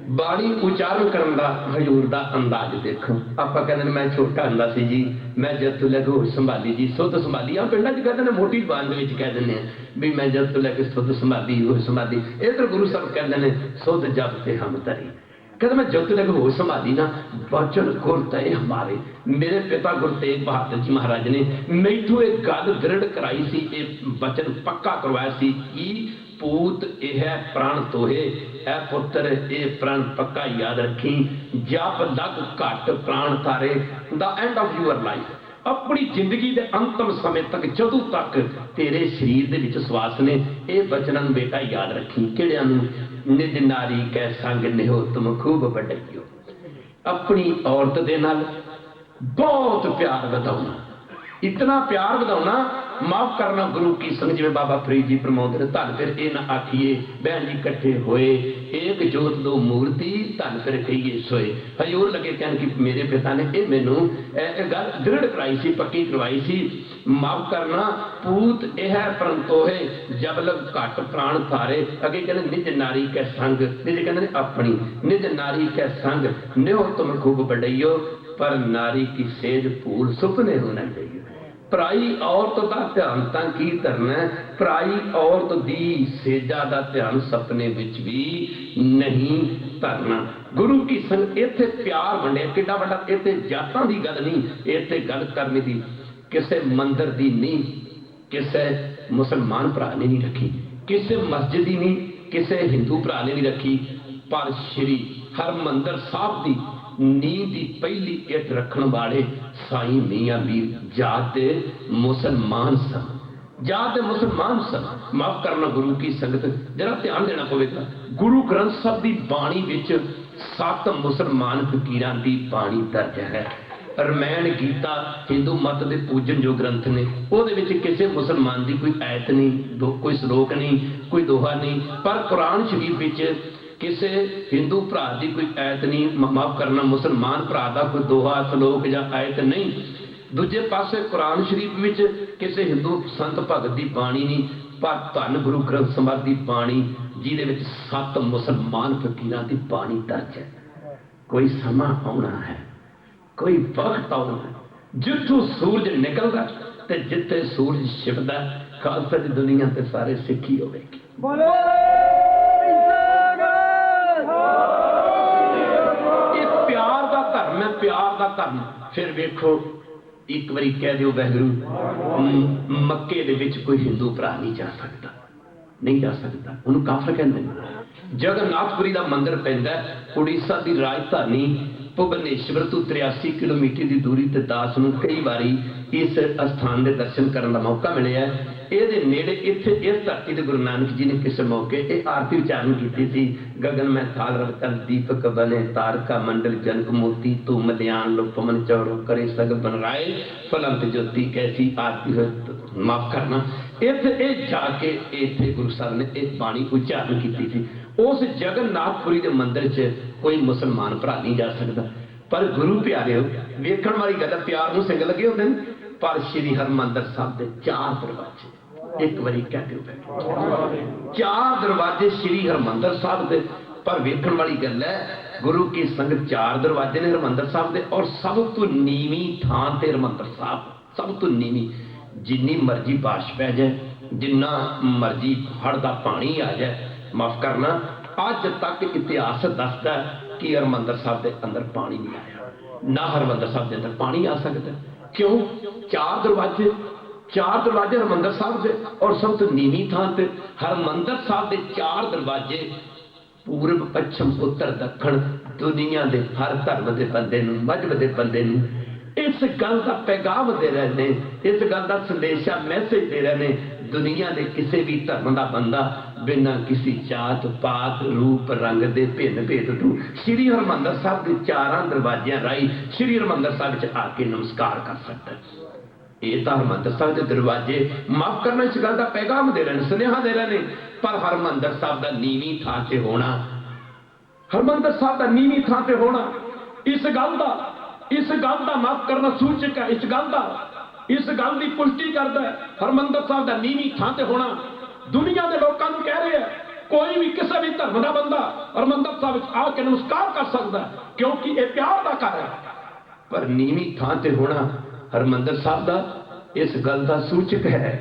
बाणी उचारण करन दा हजूर दा अंदाज देखो। आपां कहंदे मैं छोटा हुंदा सी जी मैं जद तो लैके होश संभाली जी सुध संभाली। आ पिंडां च कहंदे ने मोटी जबान दे विच कह दिंदे भी मैं जद तो लैके सुध संभाली होश संभाली। इधर गुरु साहब कहंदे ने सुध जब ते हम तरी। कहते मैं जब तक होश संभाली ना वचन गुर तय हमारे। मेरे पिता गुरु तेग बहादुर जी महाराज ने मैथों एक गल दृढ़ कराई सी, एक वचन पक्का करवाया सी कि पूत यह प्राण तोहे ए पुत्र ए प्राण पक्का याद रखी। जब लग घट प्राण तारे the end of your life. अपनी जिंदगी के अंतिम समय तक जदों तक तेरे शरीर दे विच श्वास ने ये वचनां बेटा याद रखी। किहड़ियां नूं? निज नारी कै संग नेहो तुम खूब वडइयो। अपनी औरत दे नाल बहुत प्यार वधाउणा, इतना प्यार वधाउणा। माफ करना गुरु की संग जिवें बाबा फरीद जी फरमाउंदे धन फिर ये ना आखिए बहन जी कट्ठे होए एक जोत दो मूर्ति धन फिर कहिए सोए। हजूर लगे कहन कि मेरे पिता ने ये मैनू गल दृढ़ कराई सी, पक्की करवाई सी। माफ करना पूत यह परंतोहे जब लग घट प्राण थारे। अगे कहते निज नारी कै संग, निज कहते अपनी निज नारी कै संग न्यो तुम खूब बडइयो पर नारी की सेज भूल सुपने होना चाहिए। पराई औरत का ध्यान तां की धरना, पराई औरत दी सेजा का ध्यान सपने विच भी नहीं धरना। गुरु की संग इत्थे प्यार वंडे किड्डा वड्डा, इत्थे जातां दी गल नहीं, इत्थे गल करने दी किसे मंदिर दी नहीं, ਕਿਸੇ ਮੁਸਲਮਾਨ ਭਰਾ ਨੇ ਨਹੀਂ ਰੱਖੀ, ਕਿਸੇ ਮਸਜਿਦ ਹੀ ਨਹੀਂ, ਕਿਸੇ ਹਿੰਦੂ ਭਰਾ ਨੇ ਨਹੀਂ ਰੱਖੀ, ਪਰ ਸ਼੍ਰੀ ਹਰਮੰਦਰ ਸਾਹਿਬ ਦੀ ਨੀਂਹ ਦੀ ਪਹਿਲੀ ਇੱਟ ਰੱਖਣ ਵਾਲੇ ਸਾਈਂ ਮੀਆਂ ਮੀਰ ਜਾਤ ਦੇ ਮੁਸਲਮਾਨ ਸਨ, ਜਾਤ ਦੇ ਮੁਸਲਮਾਨ ਸਨ। ਮਾਫ ਕਰਨਾ ਗੁਰੂ ਕੀ ਸੰਗਤ, ਜਰਾ ਧਿਆਨ ਦੇਣਾ ਪਵੇਗਾ। ਗੁਰੂ ਗ੍ਰੰਥ ਸਾਹਿਬ ਦੀ ਬਾਣੀ ਵਿੱਚ 7 ਮੁਸਲਮਾਨ ਫਕੀਰਾਂ ਦੀ ਬਾਣੀ ਦਰਜ ਹੈ। ਰਮੈਣ ਗੀਤਾ ਹਿੰਦੂ ਮਤ ਦੇ ਪੂਜਨਯੋਗ ਗ੍ਰੰਥ ਨੇ, ਉਹਦੇ ਵਿੱਚ ਕਿਸੇ ਮੁਸਲਮਾਨ ਦੀ ਕੋਈ ਐਤ ਨਹੀਂ, ਕੋਈ ਸ਼ਲੋਕ ਨਹੀਂ, ਕੋਈ ਦੋਹਾ ਨਹੀਂ, ਪਰ ਕੁਰਾਨ ਸ਼ਰੀਫ ਵਿੱਚ ਕਿਸੇ ਹਿੰਦੂ ਭਰਾ ਦੀ ਕੋਈ ਐਤ ਨਹੀਂ, ਮਾਫ ਕਰਨਾ ਮੁਸਲਮਾਨ ਭਰਾ ਦਾ ਕੋਈ ਦੋਹਾ ਸ਼ਲੋਕ ਜਾਂ ਐਤ ਨਹੀਂ। ਦੂਜੇ ਪਾਸੇ ਕੁਰਾਨ ਸ਼ਰੀਫ ਵਿੱਚ ਕਿਸੇ ਹਿੰਦੂ ਸੰਤ ਭਗਤ ਦੀ ਬਾਣੀ ਨਹੀਂ, ਪਰ ਧੰਨ ਗੁਰੂ ਗ੍ਰੰਥ ਸਾਹਿਬ ਦੀ ਬਾਣੀ ਜਿਹਦੇ ਵਿੱਚ 7 ਮੁਸਲਮਾਨ ਫਕੀਰਾਂ ਦੀ ਬਾਣੀ ਦਰਜ ਹੈ। ਕੋਈ ਸਮਾਂ ਆਉਣਾ ਹੈ, ਕੋਈ ਵਕਤ ਆਉਣਾ ਹੈ, ਜਿੱਥੋਂ ਸੂਰਜ ਨਿਕਲਦਾ ਤੇ ਜਿੱਥੇ ਸੂਰਜ ਛਿਪਦਾ, ਖਾਲਸਾ ਦੀ ਦੁਨੀਆ ਤੇ ਸਾਰੇ ਸਿੱਖੀ ਹੋਵੇਗੀ। ਇਹ ਪਿਆਰ ਦਾ ਧਰਮ ਹੈ, ਪਿਆਰ ਦਾ ਧਰਮ। ਫਿਰ ਵੇਖੋ, ਇੱਕ ਵਾਰੀ ਕਹਿ ਦਿਓ ਵਾਹਿਗੁਰੂ, ਮੱਕੇ ਦੇ ਵਿੱਚ ਕੋਈ ਹਿੰਦੂ ਭਰਾ ਨਹੀਂ ਜਾ ਸਕਦਾ, ਨਹੀਂ ਜਾ ਸਕਦਾ, ਉਹਨੂੰ ਕਾਫਰ ਕਹਿੰਦੇ ਨੇ। ਜਗਨਨਾਥਪੁਰੀ ਦਾ ਮੰਦਿਰ ਪੈਂਦਾ ਉੜੀਸਾ ਦੀ ਰਾਜਧਾਨੀ ਭੁਵਨੇਸ਼ਵਰ ਤੋਂ 83 ਕਿਲੋਮੀਟਰ ਦੀ ਦੂਰੀ ਤੇ। ਦਾਸ ਨੂੰ ਕਈ ਵਾਰੀ ਇਸ ਅਸਥਾਨ ਦੇ ਦਰਸ਼ਨ ਕਰਨ ਦਾ ਮੌਕਾ ਮਿਲਿਆ। ਇਹਦੇ ਨੇੜੇ ਇੱਥੇ ਇਸ ਧਰਤੀ ਤੇ ਗੁਰੂ ਨਾਨਕ ਜੀ ਨੇ ਕਿਸੇ ਮੌਕੇ ਇਹ ਆਰਤੀ ਉਚਾਰਨ ਕੀਤੀ ਸੀ, ਗगन में थाल रतन दीपक बने तारका मंडल जनक मोती तू मध्यान लो पवन चौरो करे सग बन राय फलंत ज्योति कैसी आरती हो। माफ करना, ਇੱਥੇ ਜਾ ਕੇ ਇੱਥੇ ਗੁਰੂ ਸਾਹਿਬ ਨੇ ਇਹ ਬਾਣੀ ਉਚਾਰਨ ਕੀਤੀ ਸੀ। ਉਸ ਜਗਨਨਾਥਪੁਰੀ ਦੇ ਮੰਦਿਰ 'ਚ ਕੋਈ ਮੁਸਲਮਾਨ ਭਰਾ ਨਹੀਂ ਜਾ ਸਕਦਾ। ਪਰ ਗੁਰੂ ਪਿਆਰਿਓ, ਵੇਖਣ ਵਾਲੀ ਗੱਲ, ਪਿਆਰ ਨੂੰ ਸਿੰਘ ਲੱਗੇ ਹੁੰਦੇ ਨੇ, ਪਰ ਸ਼੍ਰੀ ਹਰਮੰਦਰ ਸਾਹਿਬ ਦੇ 4 ਦਰਵਾਜ਼ੇ, ਇੱਕ ਵਾਰੀ ਕਹਿ ਦਿਓ, 4 ਦਰਵਾਜ਼ੇ ਸ਼੍ਰੀ ਹਰਮੰਦਰ ਸਾਹਿਬ ਦੇ। ਪਰ ਵੇਖਣ ਵਾਲੀ ਗੱਲ ਹੈ, ਗੁਰੂ ਕੀ ਸੰਗਤ 4 ਦਰਵਾਜ਼ੇ ਨੇ ਹਰਮੰਦਰ ਸਾਹਿਬ ਦੇ, ਔਰ ਸਭ ਤੋਂ ਨੀਵੀਂ ਥਾਂ ਤੇ ਹਰਮੰਦਰ ਸਾਹਿਬ, ਸਭ ਤੋਂ ਨੀਵੀਂ। ਜਿੰਨੀ ਮਰਜ਼ੀ ਬਾਰਿਸ਼ ਪੈ ਜਾਏ, ਜਿੰਨਾ ਮਰਜ਼ੀ ਹੜ੍ਹ ਦਾ ਪਾਣੀ ਆ ਜਾਏ, ਮਾਫ ਕਰਨਾ, ਅੱਜ ਤੱਕ ਇਤਿਹਾਸ ਦੱਸਦਾ ਕਿ ਹਰਮੰਦਰ ਸਾਹਿਬ ਦੇ ਅੰਦਰ ਪਾਣੀ ਨਹੀਂ ਆਇਆ, ਨਾ ਹਰਮੰਦਰ ਸਾਹਿਬ ਦੇ ਅੰਦਰ ਪਾਣੀ ਆ ਸਕਦਾ। ਕਿਉਂ? 4 ਦਰਵਾਜ਼ੇ, 4 ਦਰਵਾਜ਼ੇ ਹਰਮੰਦਰ ਸਾਹਿਬ ਦੇ, ਔਰ ਸਭ ਤੋਂ ਨੀਵੀਂ ਥਾਂ ਤੇ ਹਰਮੰਦਰ ਸਾਹਿਬ ਦੇ 4 ਦਰਵਾਜ਼ੇ। ਪੂਰਬ, ਪੱਛਮ, ਉੱਤਰ, ਦੱਖਣ, ਦੁਨੀਆ ਦੇ ਹਰ ਧਰਮ ਦੇ ਬੰਦੇ ਨੂੰ, ਮਜ਼ਹਬ ਦੇ ਬੰਦੇ ਨੂੰ ਇਸ ਗੱਲ ਦਾ ਪੈਗਾਮ ਦੇ ਰਹੇ ਨੇ, ਇਸ ਗੱਲ ਦਾ ਸੰਦੇਸ਼ਾ, ਮੈਸੇਜ ਦੇ ਰਹੇ ਨੇ। ਦੁਨੀਆ ਦੇ ਕਿਸੇ ਵੀ ਧਰਮ ਦਾ ਬੰਦਾ ਬਿਨਾਂ ਕਿਸੇ ਜਾਤ ਪਾਤ ਰੂਪ ਰੰਗ ਦੇ ਭਿੰਨ ਭੇਦ ਤੋਂ ਸ਼੍ਰੀ ਹਰਮੰਦਰ ਸਾਹਿਬ ਦੇ 4 ਦਰਵਾਜ਼ਿਆਂ ਰਾਹੀਂ ਸ਼੍ਰੀ ਹਰਮੰਦਰ ਸਾਹਿਬ 'ਚ ਆ ਕੇ ਨਮਸਕਾਰ ਕਰ ਸਕਦਾ। ਇਹ ਤਾਂ ਹਰਮੰਦਰ ਸਾਹਿਬ ਦੇ ਦਰਵਾਜ਼ੇ, ਮਾਫ ਕਰਨਾ, ਇਸ ਗੱਲ ਦਾ ਪੈਗਾਮ ਦੇ ਰਹੇ ਨੇ, ਸੁਨੇਹਾ ਦੇ ਰਹੇ ਨੇ। ਪਰ ਹਰਮੰਦਰ ਸਾਹਿਬ ਦਾ ਨੀਵੀਂ ਥਾਂ ਤੇ ਹੋਣਾ, ਹਰਮੰਦਰ ਸਾਹਿਬ ਦਾ ਨੀਵੀਂ ਥਾਂ ਤੇ ਹੋਣਾ ਇਸ ਗੱਲ ਦਾ ਮਾਫ ਕਰਨਾ ਸੂਚਕ ਹੈ, ਇਸ ਗੱਲ ਦੀ ਪੁਸ਼ਟੀ ਕਰਦਾ ਹੈ। ਹਰਮੰਦਰ ਸਾਹਿਬ ਦਾ ਨੀਵੀਂ ਥਾਂ ਤੇ ਹੋਣਾ ਦੁਨੀਆ ਦੇ ਲੋਕਾਂ ਨੂੰ ਕਹਿ ਰਿਹਾ, ਕੋਈ ਵੀ ਕਿਸੇ ਵੀ ਧਰਮ ਦਾ ਬੰਦਾ ਹਰਮੰਦਰ ਸਾਹਿਬ ਵਿੱਚ ਆ ਕੇ ਨਮਸਕਾਰ ਕਰ ਸਕਦਾ, ਕਿਉਂਕਿ ਇਹ ਪਿਆਰ ਦਾ ਘਰ ਹੈ। ਪਰ ਨੀਵੀਂ ਥਾਂ ਤੇ ਹੋਣਾ ਹਰਮੰਦਰ ਸਾਹਿਬ ਦਾ ਇਸ ਗੱਲ ਦਾ ਸੂਚਕ ਹੈ,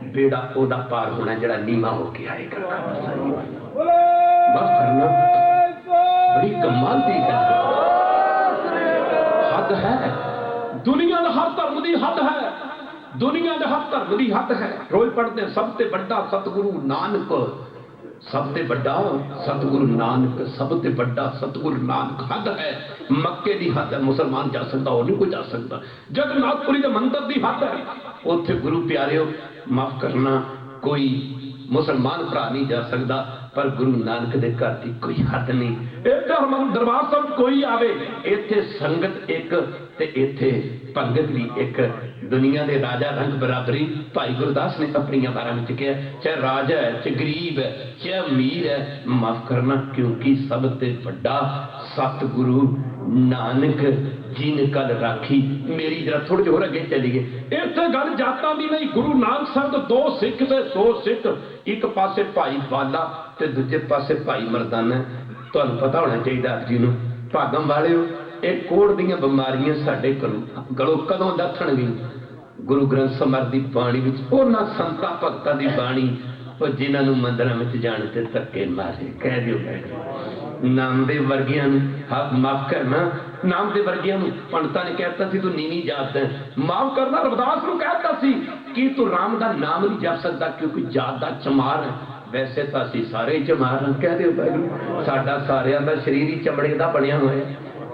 ਬੇੜਾ ਉਹਦਾ ਪਾਰ ਹੋਣਾ ਜਿਹੜਾ ਨੀਵਾਂ ਹੋ ਕੇ ਆਏਗਾ। ਮਾਫ ਕਰਨਾ, ਬੜੀ ਕਮਾਲ ਦੀ ਹੱਦ ਹੈ। ਦੁਨੀਆ ਦੇ ਹਰ ਧਰਮ ਦੀ ਹੱਦ ਹੈ, ਦੁਨੀਆ ਦੇ ਹਰ ਧਰਮ ਦੀ ਹੱਦ ਹੈ। ਰੋਜ਼ ਪੜ੍ਹਦੇ ਸਭ ਤੋਂ ਵੱਡਾ ਸਤਿਗੁਰੂ ਨਾਨਕ, ਸਭ ਤੋਂ ਵੱਡਾ ਸਤਿਗੁਰੂ ਨਾਨਕ, ਸਭ ਤੋਂ ਵੱਡਾ ਸਤਿਗੁਰੂ ਨਾਨਕ ਹੱਦ ਹੈ। ਮੱਕੇ ਦੀ ਹੱਦ ਹੈ, ਮੁਸਲਮਾਨ ਜਾ ਸਕਦਾ, ਹੋਰ ਨਹੀਂ ਕੋਈ ਜਾ ਸਕਦਾ। ਜਗਨਨਾਥਪੁਰੀ ਦੇ ਮੰਦਿਰ ਦੀ ਹੱਦ ਹੈ, ਉੱਥੇ ਗੁਰੂ ਪਿਆਰਿਓ, ਮਾਫ ਕਰਨਾ, ਕੋਈ ਮੁਸਲਮਾਨ ਭਰਾ ਨਹੀਂ ਜਾ ਸਕਦਾ। ਪਰ ਗੁਰੂ ਨਾਨਕ ਦੇ ਘਰ ਦੀ ਕੋਈ ਹੱਦ ਨਹੀਂ। ਇੱਥੇ ਹਰਮੰਦਰ ਦਰਬਾਰ ਸਾਹਿਬ ਕੋਈ ਆਵੇ, ਇੱਥੇ ਸੰਗਤ ਇੱਕ ਤੇ ਇੱਥੇ ਭੰਗਤ ਵੀ ਇੱਕ। ਦੁਨੀਆ ਦੇ ਰਾਜਾ ਰੰਗ ਬਰਾਬਰੀ, ਭਾਈ ਗੁਰਦਾਸ ਨੇ ਆਪਣੀਆਂ ਬਾਰਾਂ ਵਿੱਚ ਕਿਹਾ, ਚਾਹੇ ਰਾਜਾ ਹੈ, ਚਾਹੇ ਗਰੀਬ ਹੈ, ਚਾਹੇ ਅਮੀਰ ਹੈ, ਮਾਫ ਕਰਨਾ, ਕਿਉਂਕਿ ਸਭ ਤੋਂ ਵੱਡਾ ਸਤਿਗੁਰੂ ਨਾਨਕ ਜੀ ਨੇ ਕੱਲ ਰਾਖੀ। ਮੇਰੀ ਜਰਾ ਥੋੜੇ ਜਿਹੇ ਹੋਰ ਅੱਗੇ ਚਲੀਏ। ਇੱਥੇ ਗੱਲ ਜਾਤਾਂ ਦੀ ਨਹੀਂ, ਗੁਰੂ ਨਾਨਕ ਸਾਹਿਬ ਦੇ 2 ਸਿੱਖ ਤੇ 2 ਸਿੱਖ, ਇੱਕ ਪਾਸੇ ਭਾਈ ਬਾਲਾ ਤੇ ਦੂਜੇ ਪਾਸੇ ਭਾਈ ਮਰਦਾਨਾ। ਤੁਹਾਨੂੰ ਪਤਾ ਹੋਣਾ ਚਾਹੀਦਾ ਆਪ ਜੀ ਨੂੰ, ਭਾਗਮ ਵਾਲਿਓ, ਇਹ ਕੋੜ ਦੀਆਂ ਬਿਮਾਰੀਆਂ ਸਾਡੇ ਗਲੋਂ ਕਦੋਂ ਦੱਥਣਗੀਆਂ? ਗੁਰੂ ਗ੍ਰੰਥ ਸਾਹਿਬ ਦੀ ਬਾਣੀ ਵਿੱਚ ਉਹਨਾਂ ਸੰਤਾਂ ਭਗਤਾਂ ਦੀ ਬਾਣੀ, ਉਹ ਜਿਨ੍ਹਾਂ ਨੂੰ ਮੰਦਿਰਾਂ ਵਿੱਚ ਜਾਣ ਤੇ ਧੱਕੇ ਮਾਰੇ। ਕਹਿ ਦਿਓ ਨਾਮਦੇਵ ਵਰਗਿਆਂ ਨੂੰ, ਮਾਫ ਕਰਨਾ, ਨਾਮਦੇਵ ਵਰਗਿਆਂ ਨੂੰ ਪੰਡਤਾਂ ਨੇ ਕਹਿਤਾ ਸੀ ਤੂੰ ਨੀਵੀਂ ਜਾਤ ਹੈ। ਮਾਫ ਕਰਨਾ, ਰਵਿਦਾਸ ਨੂੰ ਕਹਿਤਾ ਸੀ कि तू राम का नाम नहीं जप सकता क्योंकि जात का चमार है। वैसे तो असी सारे ही चमार हैं, कह दो भाई साडा सारिਆਂ ਦਾ शरीर ही चमड़े का बनया हुआ है।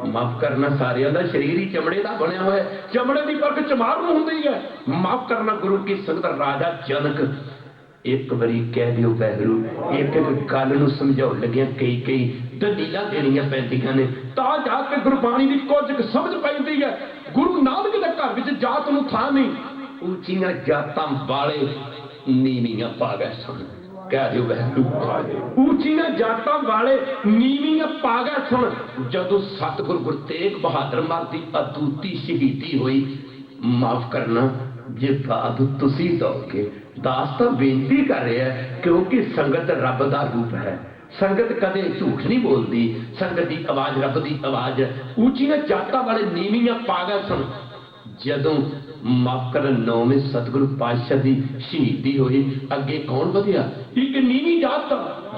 माफ करना, सारिਆਂ ਦਾ शरीर ही चमड़े का बनया हुआ है। चमड़े की परख चमार में होंदी है। माफ करना, गुरु की संगत राजा जनक एक बारी कह दियो वाहिगुरू, एक एक गल नूं समझाउण लगिया कई कई दलीलां देणियां पैंदियां ने तां जाके गुरबाणी दी कुछ समझ पैंदी है। गुरु नानक दे घर विच जात नूं थां नहीं, ऊंचियां जातां वाले नीवीआं पा गए सन। कह दियो वाहिगुरू, ऊंचियां जातां वाले नीवीआं पा गए सन। जदों सतगुरु गुरु तेग बहादुर महाराज दी अदूती शहीदी हुई, माफ करना जे बात तुसी दोगे, दास तो बेनती कर रहे हैं क्योंकि संगत रब का रूप है। संगत कदे झूठ नहीं बोलती, संगत की आवाज रब की आवाज है। ऊंचियां जातां वाले नीवीआं पा गए सन। जदों माफ कर 9वें सतगुरु पातशाह की शहीदी हुई, अगे कौन वधिया? एक नीवी जात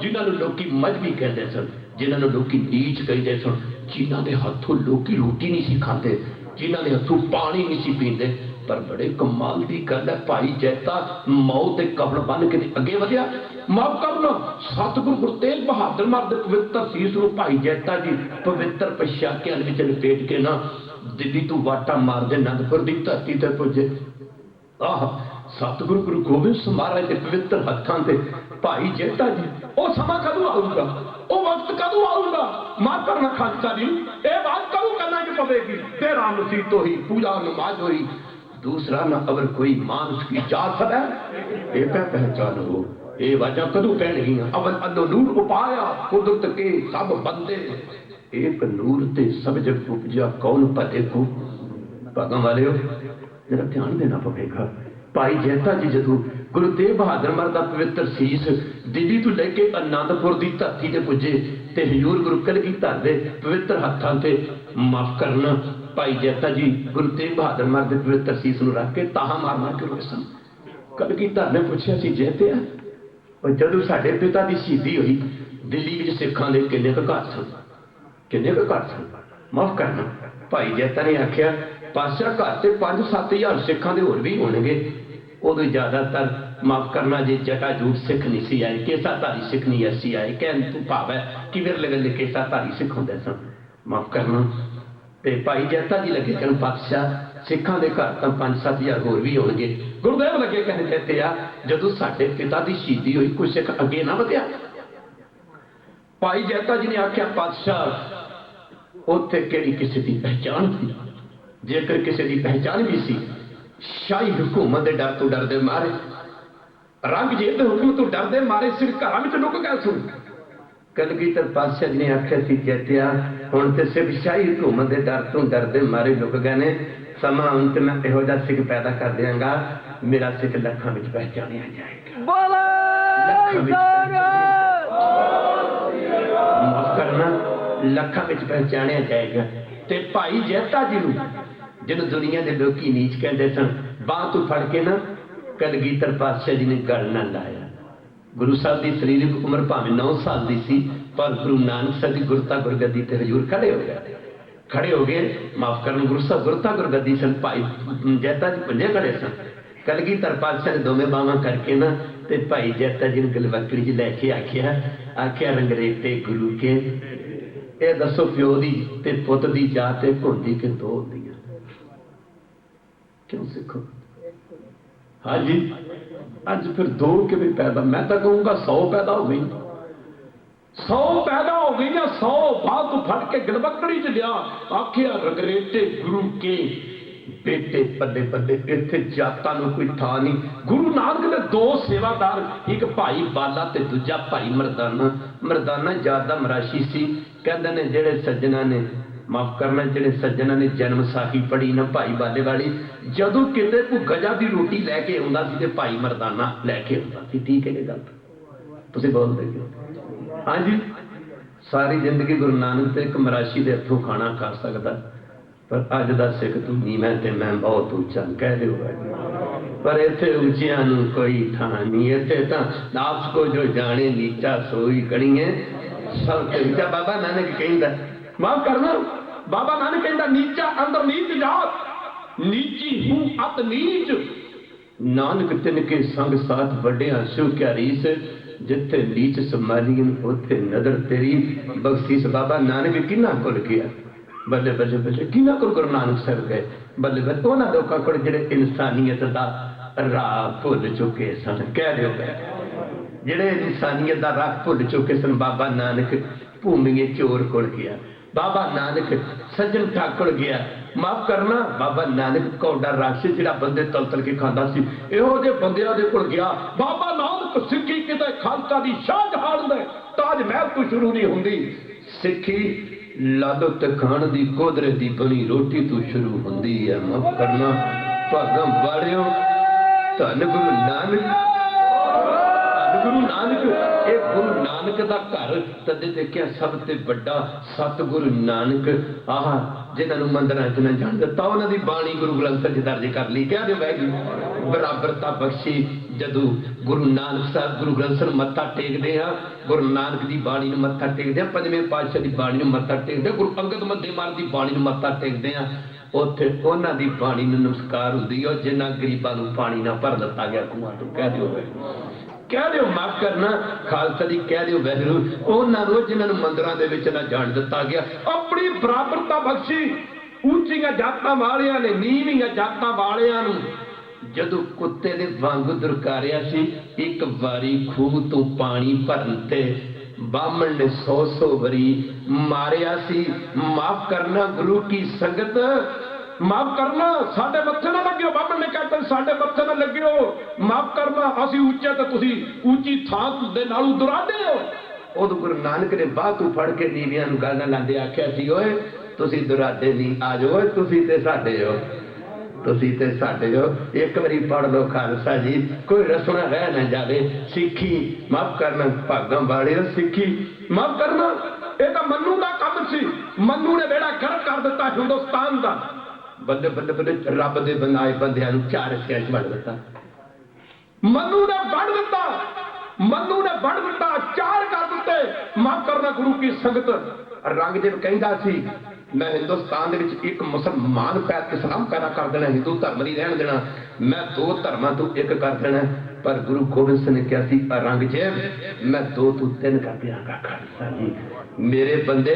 जिन्होंने लोग मजहबी कहते सन, जिन्होंने लोग नीच कहते सन, जिन्हों के हथों लोग रोटी नहीं सी खाते, जिन्हों के हथों पानी नहीं सी पीते। पर बड़े कमाल की गल है, भाई जैता मौत के कपड़ बन के अगे वधिया। माफ करना, सतगुरु गुरु तेग बहादुर महाराज के पवित्र सीस नूं भाई जैता जी पवित्र पशाकियां विच लपेट के ना दिल्ली तू वाटा मार दे आनंदपुर की धरती ते पुजे। आह सतगुरु गुरु गोबिंद सिंह महाराज के पवित्र हत्थां ते भाई जैता जी, वो समा कदों आऊगा, वो वक्त कदों आऊगा? माफ करना खालसा जी, ये बात कदों करना कि पवेगी? तेरा मसीत हुई, पूजा नमाज हुई, दूसरा न अवर कोई मानुष की जात सब है एक पहचान हो। ये वजह कदों पैणगी? अवल अदो नूर उपाया कुदरत के सब बंदे, एक नूर ते सब जग उपजा कौन पते को। भागों वाले हो, जरा ध्यान देना पवेगा। भाई जैता जी जदों गुरु तेग बहादुर महाराज का पवित्र सीस दिल्ली तो लेके आनंदपुर की धरती से पुजे ते हजूर गुरु कलगीधर दे पवित्र हत्थां ते माफ करना भाई जैता जी गुरु तेग बहादुर महाराज के पवित्र सीस नूं रख के ताहा मार मार के रोए सन। कलगीधर ने पूछा सी जैतिया, और जदों साडे पिता की शहीदी हुई दिल्ली विच सिखां दे किन्ने क घर सन, किन्ने क घर सन? माफ करना, भाई जैता ने आख्या पातशाह घर से 5-7 हज़ार सिखां दे होर भी होणगे। उदों ज्यादातर माफ करना जी जटाजूट सिख नहीं सी आए, केसाधारी सिख नहीं ऐसी आए, कहन तू भाव है कि विरले वेले केसाधारी सिख होंदे सन। माफ करना, ते भाई जैता जी लगे कहन पातशाह सिखां दे घर तां 5-7 हज़ार होर भी होणगे। गुरुदेव लगे कहन कहते आ जदों साडे पिता की शहीदी हुई कोई सिख अगे ना वधिया? भाई जैता जी ने आख्या पातशाह उत्थे किहड़ी किसी की पहचान थी? जेकर किसी की पहचान भी सी, शाही हुकूमत के डर तो डरते मारे, रंगजेब के हुक्म तो डरते मारे सिर घर में लुक गए सुन। कलगीधर पातशाह जी ने आख्या सी जैतिया हुण ते सिर्फ शाही हुकूमत के डर तो डरते मारे लुक गए ने, समा हुण ते मैं इहो जिहा सिख पैदा कर देंगा मेरा सिख लखां विच पहचानिया जाएगा। माफ करना, लखां विच पहचानिया जाएगा। ते भाई जैता जी नूं जिन्हों दुनिया के लोग नीच कहते सन, बांह तो फड़ के ना कलगीधर पातशाह जी ने गल न लाया। गुरु साहब की शरीरक उम्र भावें 9 साल की सी, पर गुरु नानक साहब की गुरता गुरगद्दी ते हजूर खड़े हो गए, खड़े हो गए। माफ करना, गुरु साहब गुरता गुरगद्दी सन, भाई जैता जी भुंजे खड़े सन। कलगीधर पातशाह ने दोवें बावां करके ना ते भाई जैता जी ने गलवकड़ी च लैके आख्या आख्या रंगरेटे गुरु के ये दसो प्यो दी ते पुत दी जात होंदी कि दो होंदियां? क्यों सिखो? हाँ जी, अज फिर 2 के भी पैदा, मैं तो कहूंगा 100 पैदा हो गई, 100 पैदा हो गई या 100 बात फट के गलबकड़ी च लिया। आखिया रगरेटे गुरु के बेटे पल्ले पल्ले, इत्थे जातां नूं कोई थां नहीं। गुरु नानक दे 2 सेवादार, एक भाई बाला ते दूजा भाई मरदाना। मरदाना ज्यादा मराशी सी, कहंदे ने जेड़े सज्जना ने माफ करना जेड़े सज्जना ने जन्म साखी पढ़ी ना भाई बाले वाली, जदों किते कोई गजा की रोटी लैके आउंदा सी ते भाई मरदाना लैके आउंदा सी। ठीक है गल तुसीं बोलदे हो? हाँ जी, सारी जिंदगी गुरु नानक ते एक मराशी दे हथों खाना खा सकदा, पर अज दा सिख तू नीवां ते मैं बहुत ऊंचा कह दिओ। पर इत्थे ऊंचियां नूं कोई थां नहीं, इत्थे तां आपस को जो जाने नीचा सोई कणीए सब ते ऊंचा। बाबा नानक कहंदा, माफ करना, बाबा नानक कहंदा नीचा अंदर नीच जात, नीची हूं अत नीच, नानक तिनके संग साथ वड्डिया सो क्या रीस, जिथे नीच समालीन उथे नदर तेरी। बख्शीश बाबा नानक किन्ना कुल गया, बल्ले बल्ले बल्ले किन्ना कुल गुरु नानक साहब गए, बल्ले बल्ले उन्होंने लोगों को जिहड़े इंसानियत का राह भुल चुके सन। कह दो जिहड़े इंसानियत का राह भुल चुके सन, बाबा नानक भूमिए चोर कोल गया, बाबा नानक सज्जन ठाकुर गया, माफ करना बाबा नानक कौडा राक्षस जिहड़ा बंदे तल तल के खांदा सी, इहो जे बंदियां दे कोल गया। बाबा नानक सिੱਖੀ किते खालसा दी शाहजहां दे ताज महल तो शुरू नहीं हुंदी, सिੱਖੀ लादत खान दी कोदरे दी बनी रोटी तो शुरू हुंदी है। माफ करना भागम वालियो, धन गुरु नानक, गुरु नानक, ये गुरु नानक का घर तदे देखिया सब ते बड़ा सतगुरु नानक। आह जिन्होंने मंदिर च मैं जान दिता, उन्होंने बाणी गुरु ग्रंथ च दर्ज कर ली। क्या जो वैगुरु बराबरता बख्शी। जदों गुरु नानक साहब गुरु ग्रंथ साहब मत्था टेकते हैं, गुरु नानक की बाणी में मत्था टेकते हैं, पंजवें पातशाह की बाणी में मत्था टेकते हैं, गुरु अंगद मध्यमार की बाणी में मत्था टेकते हैं, उत्थे उन्हां दी बाणी में नमस्कार हुंदी है। जिन्हां गरीबां नूं पानी ना भर दिता गया कुआं तो, कह दिओ कह दो माफ करना खालसा दी, कह दो वैगुरु उन्होंने जिन्होंने मंदिरों के विच ना जान दिता गया। अपनी बराबरता बख्शी ऊंचियां जातां वालियां ने नीवीआं जातां वालियां नूं जदों कुत्ते दे वांगू दुरकारिया सी, एक वारी खूह तो पानी भरन ते बामण ने 100 वरी मारिया सी। माफ करना गुरु की संगत, माफ करना साडे मत्थे ना लगियो, बाबा ने कहते साडे मत्थे ना लगियो, माफ करना असी ऊंचे ते तुसी ऊंची थां दे नालों दुराडे हो। उदों गुरु नानक ने बाह तों फड़ के नीवियां नूं गल लांदे आख्या सी, ओए तुसी दुराडे नहीं, आ जाओ तुसी ते साडे हो, तुसी ते साडे हो। एक बारी पढ़ लो खालसा जी, कोई रसना रह ना जाए। सिੱਖੀ माफ करना भागों वाले, सिੱਖੀ माफ करना यह तो मन्नू का कम सी, मन्नू ने बेड़ा गर्क कर दिता हिंदुस्तान का। बल्ले बल्ले बल्ले रब दे बनाए बंदियां नूं 4 हिस्सियां च वंड दिता, मन्नू ने वंड दिता, मन्नू ने वंड दिता, 4 कर दिते। माफ करना गुरु की संगत। औरंगजेब कहंदा सी मैं हिंदुस्तान दे विच एक मुसलमान इस्लाम पैदा कर देना, हिंदू धर्म नहीं रहन देना, मैं 2 धर्मां तो एक कर देना। पर गुरु गोबिंद सिंह ने कहा सी औरंगजेब मैं 2 तो 3 कर दियांगा। खालसा जी मेरे बंदे ओ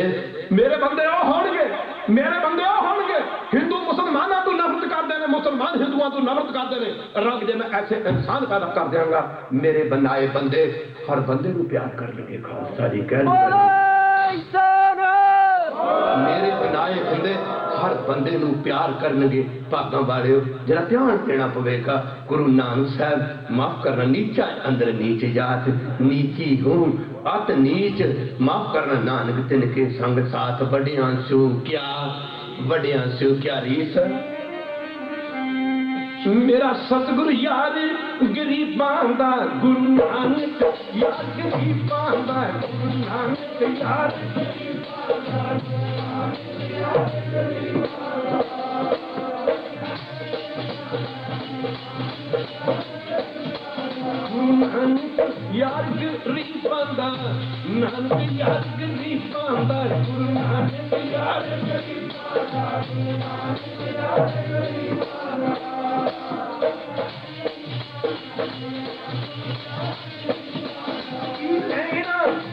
होणगे, मेरे बंदे ओ होणगे। हिंदू मुसलमानों तो नफरत करते हैं, मुसलमान हिंदुओं तो नफरत करते हैं, औरंगजेब मैं ऐसे इंसान पैदा कर देंगा। मेरे बनाए बंदे हर बंदे को प्यार कर लगे। खालसा जी कह मेरे बनाए बंदे हर बंदे नूं प्यार करनगे। भागां वालिओ जरा ध्यान देना पवेगा। गुरु नानक साहब माफ करना नीचा अंदर नीच जात, नीची हूं अत नीच। माफ करना नानक तिनके संग साथ, वड्डियां सो क्या, वड्डियां सो क्या रीस। मेरा सतगुरु यार गरीबां दा, गुरु नानक यार गरीबां दा, गुरु नानक यार यार गरीबां दा, नानक यार गरीबां दा, गुरु नानक यार गरीबां दा, गुरु नानक यार गरीबां दा।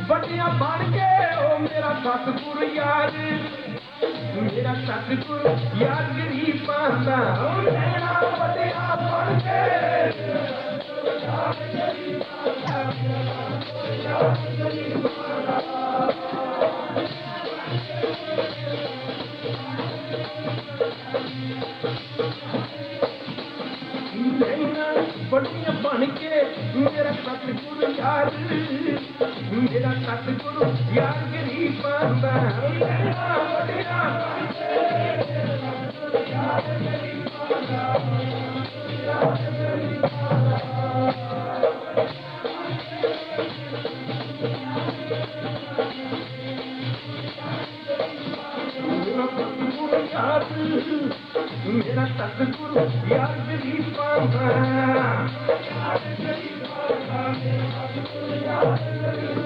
बड़िया बन के ओ मेरा सतगुरु यार, मेरा सतगुरु यार गरीबां दा, मेरा बड़िया बन के बड़िया बन के मेरा सतगुरु यार, मेरा सतगुरु यार गरीबां दा, मेरा बड़िया बन के यार गरीबां दा, यार गरीबां दा। मेरा सतगुरु यार गरीबां दा, यार गरीबां दा, मेरा सतगुरु यार गरीबां दा।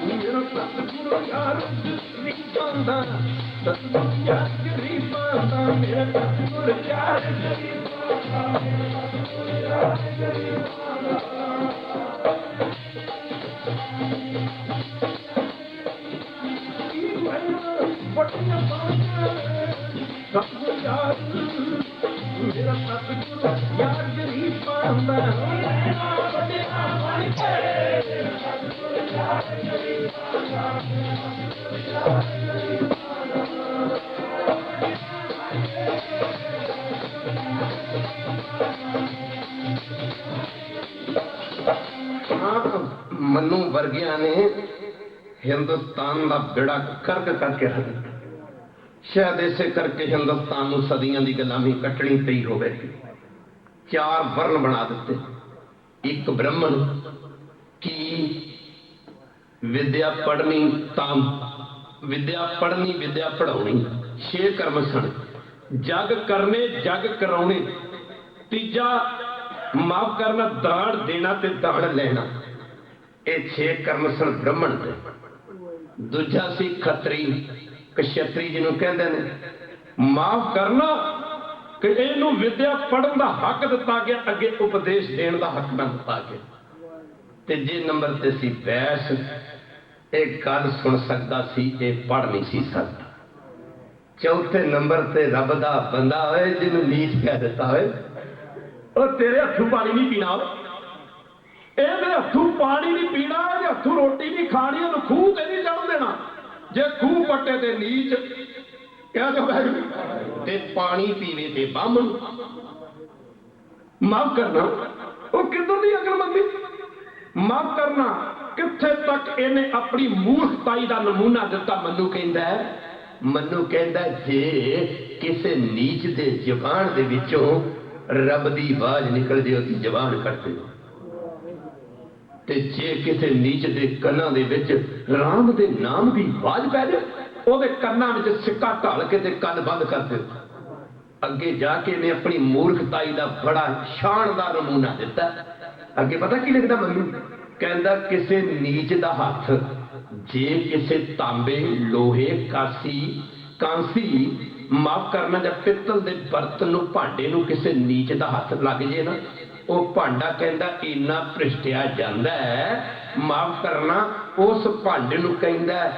मेरा सतगुरु यार गरीबां दा, यार गरीबा दा मेरा सतगुर यार गरीबा दा मेरा सतगुर यार गरीबा दा बड़िया बात सतगुर यार मेरा सतगुर यार गरीबा दा बड़िया बात सतगुर यार गरीबा दा सतगुर यार मनु वर्गिया ने हिंदुस्तान का बेड़ा गर्क करके रख दिता। शायद इसे करके हिंदुस्तान को सदियों की गुलामी कटनी पई होवे। चार वर्ण बना दिते, एक ब्राह्मण की विद्या पढ़नी ताम विद्या पढ़नी विद्या पढ़ाउनी, 6 कर्म सन, जग करने जग कराने, तीजा माफ करना दान देना ते दान लेना, ये 6 कर्म सन ब्राह्मण दे। दूजा सी खत्री क्षत्री जिन्हों कहते हैं, माफ करना कि इनू विद्या पढ़न का हक दिता गया, अगे उपदेश देने का हक ना दिता गया। तीजे नंबर ते सी बैस, एक गल सुन सकता सी, ये पढ़ नहीं सी सकता। चौथे नंबर ते रब दा बंदा होए जिन्हों नीच कह दिता होए, और तेरे हथों पानी नहीं पीना, ਇਹਦੇ ਹੱਥੋਂ ਪਾਣੀ ਨਹੀਂ ਪੀਣਾ, ਇਹਦੇ ਹੱਥੋਂ ਰੋਟੀ ਨਹੀਂ ਖਾਣੀ, ਉਹਨੂੰ ਖੂਹ ਤੇ ਨਹੀਂ ਚੜ੍ਹਨ ਦੇਣਾ। ਜੇ ਖੂਹ ਪੱਟੇ ਤੇ ਨੀਚ ਕਿਹਾ ਜਾਵੇ ਤੇ ਪਾਣੀ ਪੀਵੇ ਤੇ ਬਾਹਮਣ। ਮਾਫ ਕਰਨਾ ਉਹ ਕਿੱਧਰ ਦੀ ਅਕਲਮੰਦੀ। ਮਾਫ ਕਰਨਾ ਕਿੱਥੇ ਤੱਕ ਇਹਨੇ ਆਪਣੀ ਮੂਰਖਤਾਈ ਦਾ ਨਮੂਨਾ ਦਿੱਤਾ। ਮੈਨੂੰ ਕਹਿੰਦਾ ਜੇ ਕਿਸੇ ਨੀਚ ਦੇ ਜ਼ੁਬਾਨ ਦੇ ਵਿੱਚੋਂ ਰੱਬ ਦੀ ਆਵਾਜ਼ ਨਿਕਲ ਜੇ ਉਹਦੀ ਜ਼ੁਬਾਨ ਕੱਟ ਦੇ, ਤੇ ਜੇ ਕਿਸੇ ਨੀਚ ਦੇ ਕੰਨਾਂ ਦੇ ਵਿੱਚ ਰਾਮ ਦੇ ਨਾਮ ਦੀ ਆਵਾਜ਼ ਪੈ ਜਾਏ, ਉਹਦੇ ਕੰਨਾਂ ਵਿੱਚ ਸਿੱਕਾ ਢਾਲ ਕੇ ਤੇ ਕੰਨ ਬੰਦ ਕਰ ਦਿਓ। ਅੱਗੇ ਜਾ ਕੇ ਇਹਨੇ ਆਪਣੀ ਮੂਰਖਤਾਈ ਦਾ ਬੜਾ ਸ਼ਾਨਦਾਰ ਨਮੂਨਾ ਦਿੱਤਾ। ਅੱਗੇ ਪਤਾ ਕੀ ਲਿਖਦਾ ਮੈਨੂੰ? ਕਹਿੰਦਾ ਕਿਸੇ ਨੀਚ ਦਾ ਹੱਥ ਜੇ ਕਿਸੇ ਤਾਂਬੇ, ਲੋਹੇ, ਕਾਂਸੀ ਮਾਫ ਕਰਨਾ ਜਾਂ ਪਿੱਤਲ ਦੇ ਬਰਤਨ ਨੂੰ, ਭਾਂਡੇ ਨੂੰ ਕਿਸੇ ਨੀਚ ਦਾ ਹੱਥ ਲੱਗ ਜੇ ਨਾ, ਉਹ ਭਾਂਡਾ ਕਹਿੰਦਾ ਇੰਨਾ ਭ੍ਰਿਸ਼ਟਿਆ ਜਾਂਦਾ ਹੈ। ਮਾਫ ਕਰਨਾ ਉਸ ਭਾਂਡੇ ਨੂੰ ਕਹਿੰਦਾ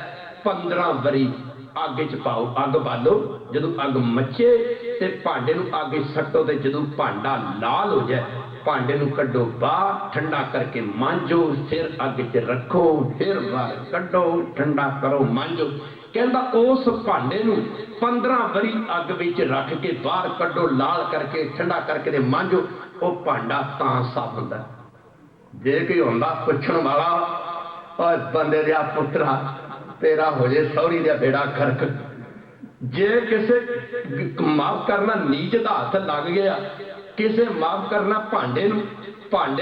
15 ਵਰੀ ਅੱਗ 'ਚ ਪਾਓ, ਅੱਗ ਬਾਲੋ, ਜਦੋਂ ਅੱਗ ਮੱਚੇ ਤੇ ਭਾਂਡੇ ਨੂੰ ਅੱਗ 'ਚ ਸੱਟੋ, ਤੇ ਜਦੋਂ ਭਾਂਡਾ ਲਾਲ ਹੋ ਜਾਏ ਭਾਂਡੇ ਨੂੰ ਕੱਢੋ ਬਾਹਰ, ਠੰਡਾ ਕਰਕੇ ਮਾਂਜੋ, ਫਿਰ ਅੱਗ 'ਚ ਰੱਖੋ, ਫਿਰ ਬਾਹਰ ਕੱਢੋ, ਠੰਡਾ ਕਰੋ, ਮਾਂਜੋ। ਕਹਿੰਦਾ ਉਸ ਭਾਂਡੇ ਨੂੰ 15 ਵਰੀ ਅੱਗ ਵਿੱਚ ਰੱਖ ਕੇ ਬਾਹਰ ਕੱਢੋ, ਲਾਲ ਕਰਕੇ ਠੰਡਾ ਕਰਕੇ ਤੇ ਮਾਂਜੋ, ਉਹ ਭਾਂਡਾ ਤਾਂ ਸਾਫ਼ ਹੁੰਦਾ। ਜੇ ਕੋਈ ਹੁੰਦਾ ਪੁੱਛਣ ਵਾਲਾ, ਔਰ ਬੰਦੇ ਦਿਆ ਪੁੱਤਰਾ ਤੇਰਾ ਹੋ ਜੇ ਸਹੁਰੀ ਦਾ ਬੇੜਾ ਖਰਕ। ਜੇ ਕਿਸੇ ਮਾਫ ਕਰਨਾ ਨੀਚ ਦਾ ਹੱਥ ਲੱਗ ਗਿਆ, ਕਿਸੇ ਮਾਫ ਕਰਨਾ ਭਾਂਡੇ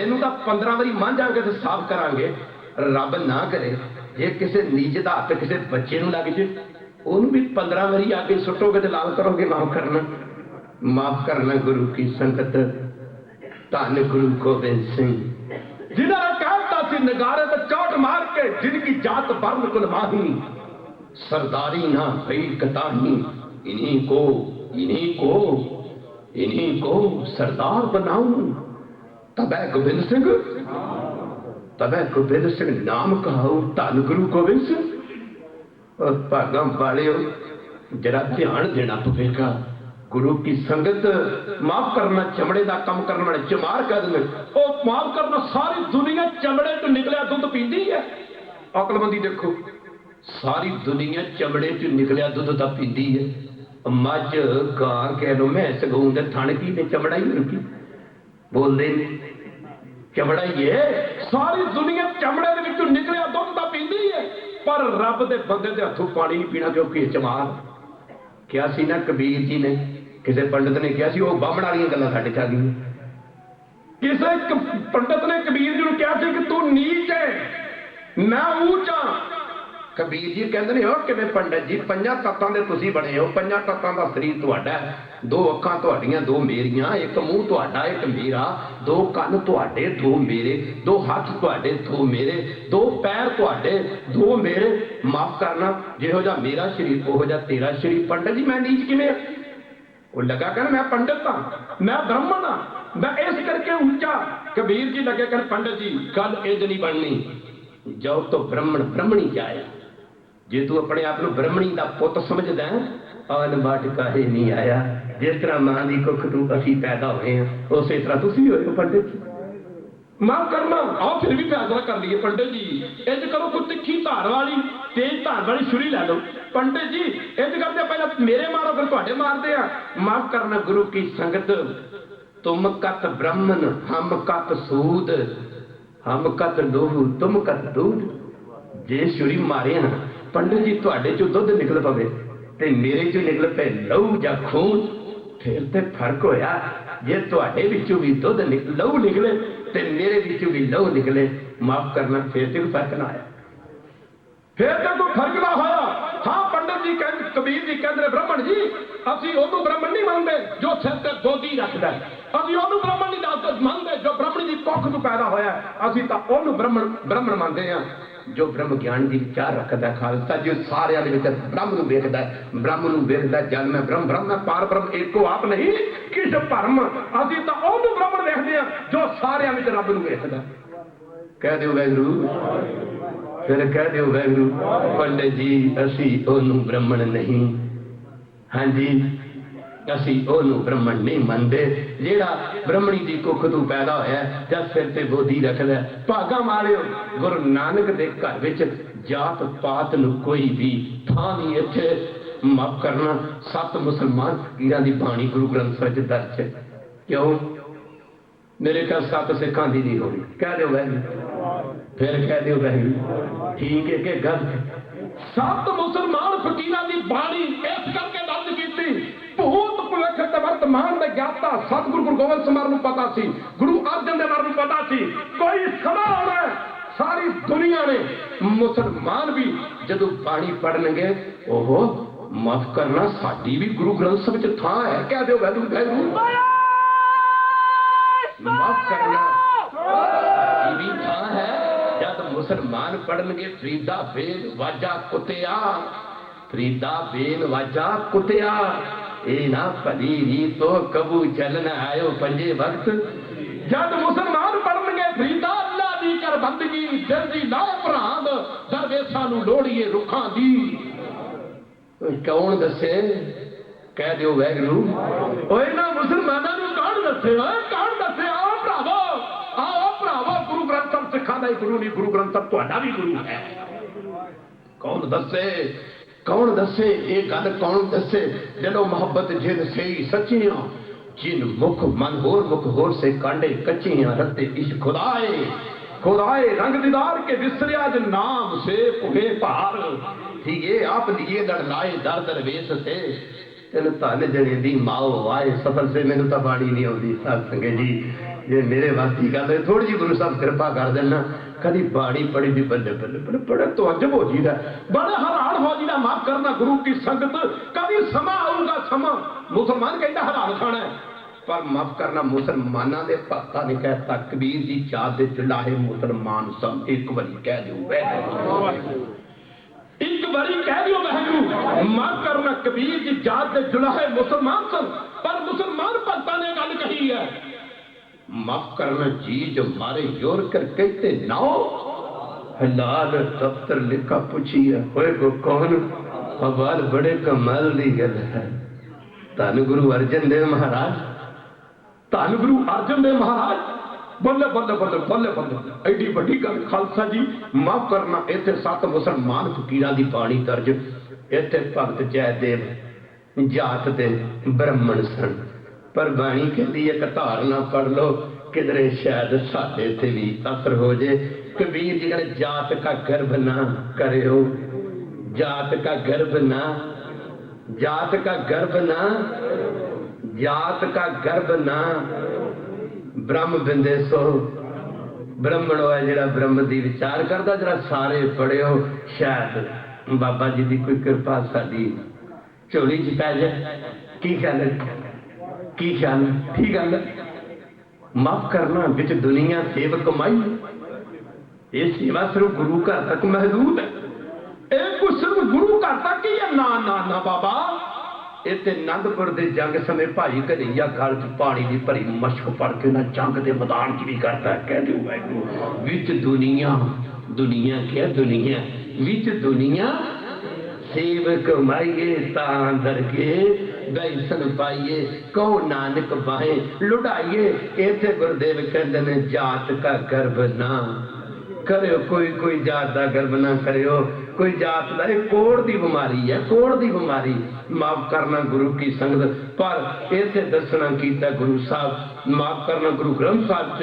ਨੂੰ ਤਾਂ 15 ਵਾਰੀ ਮਾਂਜਾਂਗੇ ਤੇ ਸਾਫ਼ ਕਰਾਂਗੇ। ਰੱਬ ਨਾ ਕਰੇ ਜੇ ਕਿਸੇ ਨੀਚ ਦਾ ਹੱਥ ਕਿਸੇ ਬੱਚੇ ਨੂੰ ਲੱਗ ਜੇ, ਉਹਨੂੰ ਵੀ 15 ਵਾਰੀ ਆ ਕੇ ਸੁੱਟੋਗੇ ਤੇ ਲਾਲ ਕਰੋਗੇ। ਮਾਫ ਕਰਨਾ ਗੁਰੂ ਕੀ ਸੰਗਤ, ਧੰਨ ਗੁਰੂ ਗੋਬਿੰਦ ਸਿੰਘ, जिन्होंने कहता सी नगारे में चोट मार के जिनकी जात वर्ण कुल माही, सरदारी ना भई कताही, इन्हीं को सरदार बनाऊं। तबै गोबिंद सिंह नाम कहाऊ, धन गुरु गोबिंद सिंह। और भागा वाले जरा ध्यान देना पवेगा। गुरु की संगत माफ करना चमड़े का काम करने वाले चमार कह देंगे, माफ करना सारी दुनिया चमड़े चो निकलिया दुध पींदी है। अकलमंदी देखो, सारी दुनिया चमड़े चो निकलिया दुध तो पींदी है। मझ गां कह लो, भैंस गऊ दे थण की ते चमड़ा ही उनकी बोलते चमड़ा ही है। सारी दुनिया चमड़े दे विचों निकलिया दुध तो पींदी है, पर रब दे बंदे दे हथों पानी नहीं पीना, क्योंकि चमार क्या सी ना कबीर जी ने, किसी पंडित ने कहा सी, वो बामण वाली गल्लां साडे च आ गई। किसी पंडित ने कबीर जी को कहा कि तू नीच है मैं ऊंच हाँ, कबीर जी कहते ने हो किवें पंडित जी पंजां तत्तां दे तुसीं बने हो, पंजां तत्तां दा शरीर तुहाडा है, दो अखां तुहाडीआं दो मेरियां, एक मूँह तुहाडा एक मेरा, दो कन्न तुहाडे दो मेरे, दो हाथ तुहाडे दो मेरे, दो पैर तुहाडे दो मेरे। माफ करना जिहो जिहा मेरा शरीर उहो जिहा तेरा शरीर। पंडित जी मैं नीच किवें? वो लगा कर मैं पंडित हाँ, मैं ब्राह्मण हाँ, मैं इस करके ऊंचा। कबीर जी लगे कर पंडित जी गल इंज नहीं बननी, जो तो ब्राह्मण ब्राह्मणी जाए। जे तू अपने आप को ब्राह्मणी का पुत समझदा है, आन बाट काहे नहीं आया। जिस तरह मां की कुख तू असी पैदा हुए हैं, उस तरह तुसी होए हो पंडित जी। माफ करना आओ फिर भी फैसला कर लिए पंडित जी, इंज करो कोई तिखी धार वाली तेज धार वाली छुरी लै लो। पंडित जी इंज करते पहले मेरे मारो फिर तुहाडे मारदे आ। माफ करना गुरु की संगत, तुम कत ब्राह्मण हम कत सूद, हम कत लोहू तुम कत दूध। जे छुरी मारे ना पंडित जी तुहाडे चों दुध निकल पवे ते मेरे चों निकल पे लहू जां खून, फिर ते फर्क होया। जे तुहाडे विचों भी दुध लहू निकले ते मेरे विचों भी लहू निकले, माफ करना फिर ते कोई फर्क ना आया, फिर तो कोई फर्क ना होया। हाँ पंडित जी कहते, कबीर जी कहते ब्राह्मण जी असी ओनू ब्राह्मण नहीं मानते जो सिर ते गोदी रखदा है, असी ओनू ब्राह्मण नहीं मानते जो ब्राह्मणी दी कुख तो पैदा होया, असी तां ओनू ब्राह्मण मानते हैं जो ब्रह्म ज्ञान की विचार रखता है। खालसा जो सारे ब्रह्म नूं वेखदा है, ब्रह्म नूं वेखदा है, जल में ब्रह्म, ब्रह्म में पार ब्रह्म एको आप नहीं किस भरम। असी तां ओनू ब्राह्मण देखदे हां जो सारे विच रब नूं वेखदा है। कह दिओ वाहिगुरू, फिर कह दिओ वाहिगुरू। पंडित जी असी ओनू ब्राह्मण नहीं, हाँ जी असी ओनू ब्राह्मण नहीं मनते जेड़ा ब्राह्मणी की कुख तू पैदा होया जब सिर ते गोदी रखदा। भागा मारियो गुरु नानक दे घर विच जात पात नूं कोई भी थां नहीं इत्थे। माफ करना 7 मुसलमान फकीरां दी बाणी गुरु ग्रंथ ਸਾਹਿਬ च दर्ज है। क्यों? मेरे ख्याल 7 सिखां दी नहीं होनी। कह दो वाहिगुरू, फिर कह दो वाहिगुरू, ठीक है कि गलत? 7 मुसलमान फकीरां दी बाणी इस करके दर्ज कीती, भूत भुलख ते वर्तमान दे ज्ञाता सतगुरु गुरु गोबिंद सिंह नूं पता सी, गुरु अर्जन देव नूं पता सी कोई समा आउणा है। सारी दुनिया ने मुसलमान भी जदों बाणी पढ़नगे, ओहो माफ करना साडी भी गुरु ग्रंथ ਸਾਹਿਬ च थां है। कह दो वाहिगुरू वाहिगुरू, माफ करना साडी भी थां है। जब मुसलमान पढ़नगे फरीदा बेल वाजा कुतिया, फरीदा बेल वाजा कुतिया, ए ना भली री तो कबू चलन आयो पंजे वक्त। जब मुसलमान पढ़नगे फरीदा अल्लाह दी कर बंदगी, जल्दी लाओ भरांद दरवेशां नूं लोड़ीए रुखां दी। कौन दसे? कह दिओ वाहिगुरू। ओए ना मुसलमानां नूं कौन दसे? कौन दसे? आओ भरावो, आओ भरावो, गुरु ग्रंथ ਸਾਹਿਬ सिखां दा गुरु नहीं, गुरु ग्रंथ ਸਾਹਿਬ तुहाडा भी गुरु है। कौन दसे? कौन दसे? ये गल कौन दसे? जदों मोहब्बत जिन से सच्चियां, जिन मुख मन होर से कांडे कच्चियां, रत्ते इश्क खुदाए खुदाए रंग दीदार के विसरिया ज नाम से पुगे भार। ठीक है आप लिए लड़ लाए दर दरवेश से, तेन धन जने दी माओ आए सफल से। मैनू तो बाणी नहीं आती साध संगत जी, जे मेरे वास्ती गल थोड़ी जी गुरु साहब कृपा कर देना। कभी बाणी पढ़ी भी बल्ले बल्ले बल्ले बड़े तो अजब हो जीदा, बड़ा हैरान हो जीदा। माफ करना गुरु की संगत, कभी समा आऊगा समा। मुसलमान कहता हैरान खाना है, पर माफ करना मुसलमाना दे भक्ता ने कहता कबीर जी चाद दे चुलाहे मुसलमान सब। एक बारी कह दो वाहिगुरू, एक बारी कह दियो वाहिगुरू। माफ करना कबीर जी जात दे जुलाहे मुसलमान सन, पर मुसलमान भक्ता ने गल कही है। माफ करना जी जो मारे योर कर कहते नाओ हलाल दफ्तर लिखा पूछी है होए को कौन हवाल बड़े कमाल दी गल है। धन गुरु अर्जन देव महाराज, धन गुरु अर्जन देव महाराज, बल्ले बल्ले बल्ले बल्ले बल्ले एडी बड़ी गल। खालसा जी माफ करना इत्थे 7 मुसलमान फकीरां दी बाणी दर्ज। इत्थे भगत जयदेव जात दे ब्राह्मण सन, पर बाणी कहती एक धारना पढ़ लो किधरे शायद साडे ते भी असर हो जाए। कबीर जी कहते जात का गर्भ ना करो, जात का गर्भ ना, जात का गर्भ ना, जात का गर्भ ना। ब्रह्म बिंदे सो ब्राह्मण होया जिहड़ा ब्रह्म दी विचार करदा, जरा सारे पढ़ियो शायद बाबा जी की कोई कृपा साडी झोली च पै जाए की ख्याल है? की ख्याल है? ठीक गल है। माफ करना बिच दुनिया सेव कमाई, ये सेवा सिर्फ गुरु घर तक महदूद है। ये कुछ सिर्फ गुरु घर तक ही है? ना ना ना बाबा, इतने आनंदपुर के जंग समय भाई घरिया गल च पानी की भरी मशक पड़ के ना जंग के मैदान च भी करता है, कह दो वाहिगुरू विच दुनिया, दुनिया क्या दुनिया विच दुनिया सेव कमाइए तां दरके बैसन पाइए कहो नानक बाहे लुढ़ाइए। इथे गुरुदेव कहते ने जात का गर्भ ना करो, कोई जात का गर्भ ना करो, कोई जात का कोड़ की बीमारी है, कोड़ की बीमारी। माफ करना गुरु की संगत, पर इसे दसना कीता गुरु साहब, माफ करना गुरु ग्रंथ साहब च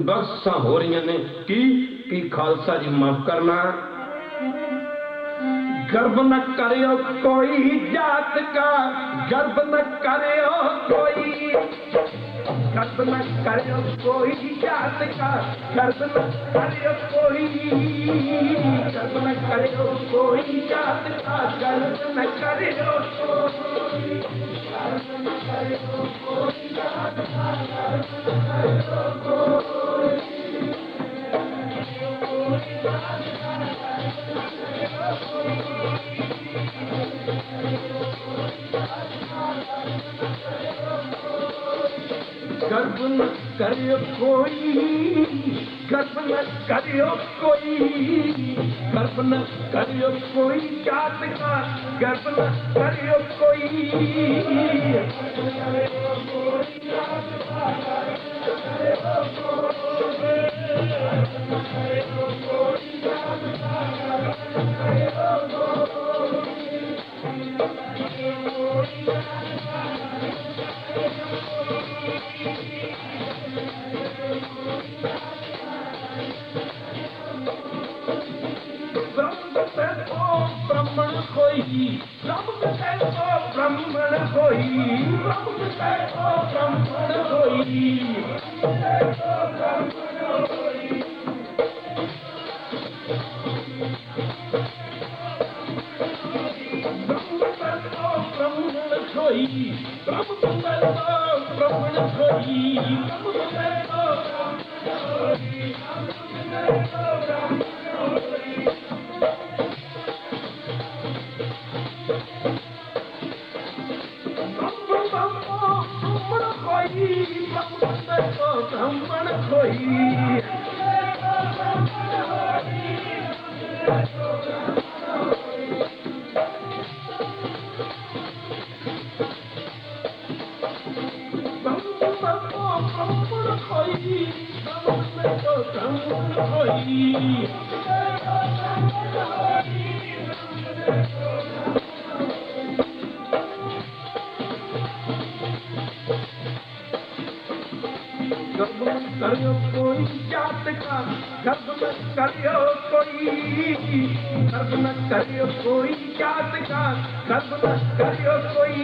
बख्शा हो रही ने कि खालसा जी माफ करना गर्भ न करियो कोई जात का, गर्भ न करियो कोई, गर्भ न करियो कोई जात का, गर्भ न करियो कोई, गर्भ न करियो कोई जात का, गर्भ न करियो कोई, गर्भ न करियो कोई जात का, गर्भ न करियो कोई, गर्भ न करियो कोई, गर्भ न करियो कोई, गर्भ न करियो कोई जात का, गर्भ न करियो कोई, ब्राह्मण होई, ब्राह्मण होई, ब्राह्मण होई, करियो कोई जात का, गर्भ न करियो कोई, गर्भ न करियो कोई जात का, गर्भ न करियो कोई,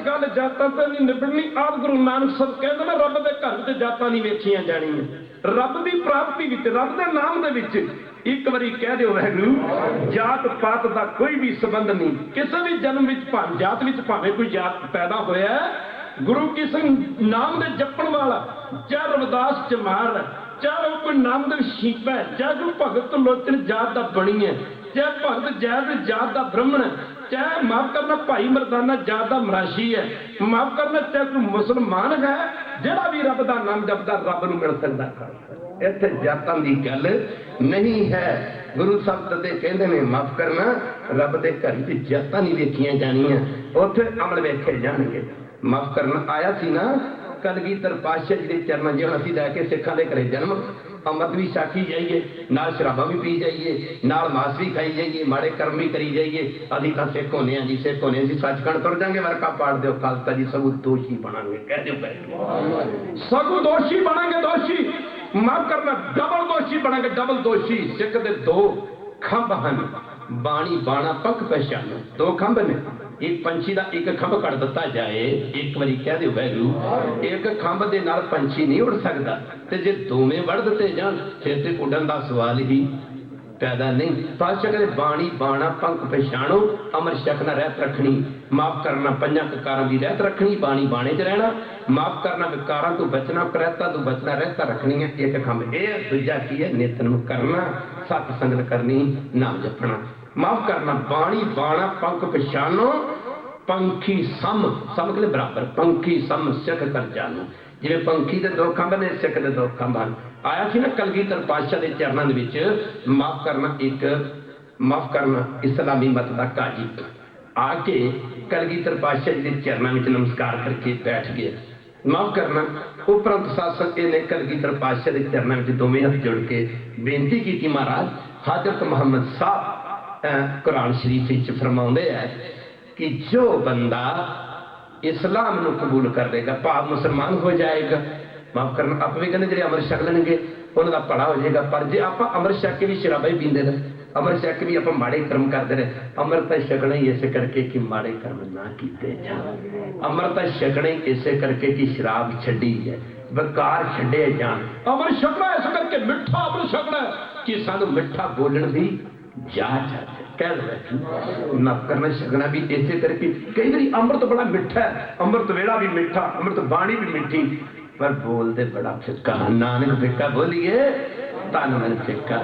गल जातां ते नहीं निबड़नी। आद गुरु नानक साहब कहते ने रब दे घर विच जातां नहीं वेखियां जाणियां, रब दी प्राप्ति विच, रब दे नाम दे विच एक बारी कह दिओ वाहिगुरू, जात पात दा कोई भी संबंध नहीं। किसी भी जन्म विच भावें जात विच भावें कोई जात पैदा होया, गुरु की संग नाम दे जपण वाला, चाहे रविदास चमार, चाहे वो कोई नामदेव शीपा है, चाहे कोई भगत लोचन जात दा बणी है, चाहे भगत जैद जात दा ब्राह्मण है, चाहे माफ करना भाई मरदाना जात दा मराशी है, माफ करना चाहे कोई मुसलमान है, जेड़ा भी रब दा नाम जपदा रब नूं मिल सकदा है। इत्थे जातां दी गल नहीं है। गुरु साहब ते कहंदे ने माफ करना रब दे घर विच जातां नहीं वेखियां जाणियां, उत्थे अमल वेखे जाणगे। माफ करना आया सी ना कलगीधर पातशाह जी दे चरनां 'ਚ ਅਸੀਂ ਲੈ ਕੇ ਸਿੱਖਾਂ ਦੇ ਘਰੇ जन्म अमृत भी छकी जाइए, नाल शराबा भी पी जाइए, नाल मास भी खाई जाइए, माड़े कर्म भी करी जाइए। अभी तो सिख होने जी, सिख होने जी, सचखंड तुर जाएंगे, वर्का पाड़ दो खालसा जी, सगु दोषी बनाएंगे, कह दो सगु दोषी बनाएंगे, दोषी माफ करना डबल दोषी बनाएंगे, डबल दोषी। सिख दे दो खंभ हैं, बाणी बाणा पंख पहचानो, दो खंभ ने। एक पंछी का एक खंभ कट दिता जाए, एक बारी कह दो वैगू, एक खंभ के नाल पंछी नहीं उड़ सकता, ते जे दोवें वड़ दिते जान फिर ते उड़न का सवाल ही पैदा नहीं। पातशाह कहते बाणी बाणा पंख पहचानो, अमर छकना रहत रखनी, माफ करना पंजा ककारां की रहत रखनी, बाणी बाणे च रहना, माफ करना विकारां तो बचना, करैता तो बचना, रहता रखनी है। एक खंभ ये, दूजा की है नितनम करना, सत संगत करनी, नाम जपना। माफ करना बाणी बाणा पंख पहचानो, पंखी सम सम के बराबर, पंखी सम सिख कर जानो। जिवें पंखी के दो खंभ ने, सिख के दो खंभ हैं। आया सी ना कलगीधर पातशाह के चरणों के माफ करना, एक माफ करना इस्लामी मत का काजी आके कलगीधर पातशाह जी के चरणों में नमस्कार करके बैठ गए। माफ करना उपरंत शासक ने कलगीधर पातशाह के चरणों में दोवें हाथ जोड़ के बेनती की, महाराज हजरत मुहम्मद साहब कुरान शरीफ फरमाते हैं कि जो बंदा इस्लाम को कबूल कर देगा भाव मुसलमान हो जाएगा। माफ करना आप भी कहते जो अमृत छक लेंगे उन्होंने भला हो जाएगा, पर जे आप अमृत छक के भी शराबा ही पीते रहे, अमृत छक के भी आप माड़े कर्म करते रहे, अमृत छकना ही इसे करके कि माड़े कर्म ना किए जान, अमृत छकना ही इसे करके कि शराब छड़ी है, बेकार छड़े जान। अमृत छकना इस करके मिठा अमृत छकना कि सानू मिठा बोलण दी जाच कह रहे माफ करना छकना भी इसे करके। कई बार अमृत बड़ा मिठा है, अमृत वेला भी मिठा, अमृत बाणी भी मिठी, पर बोलते बड़ा फिक्का। नानक फिक्का बोलिए तन मन फिक्का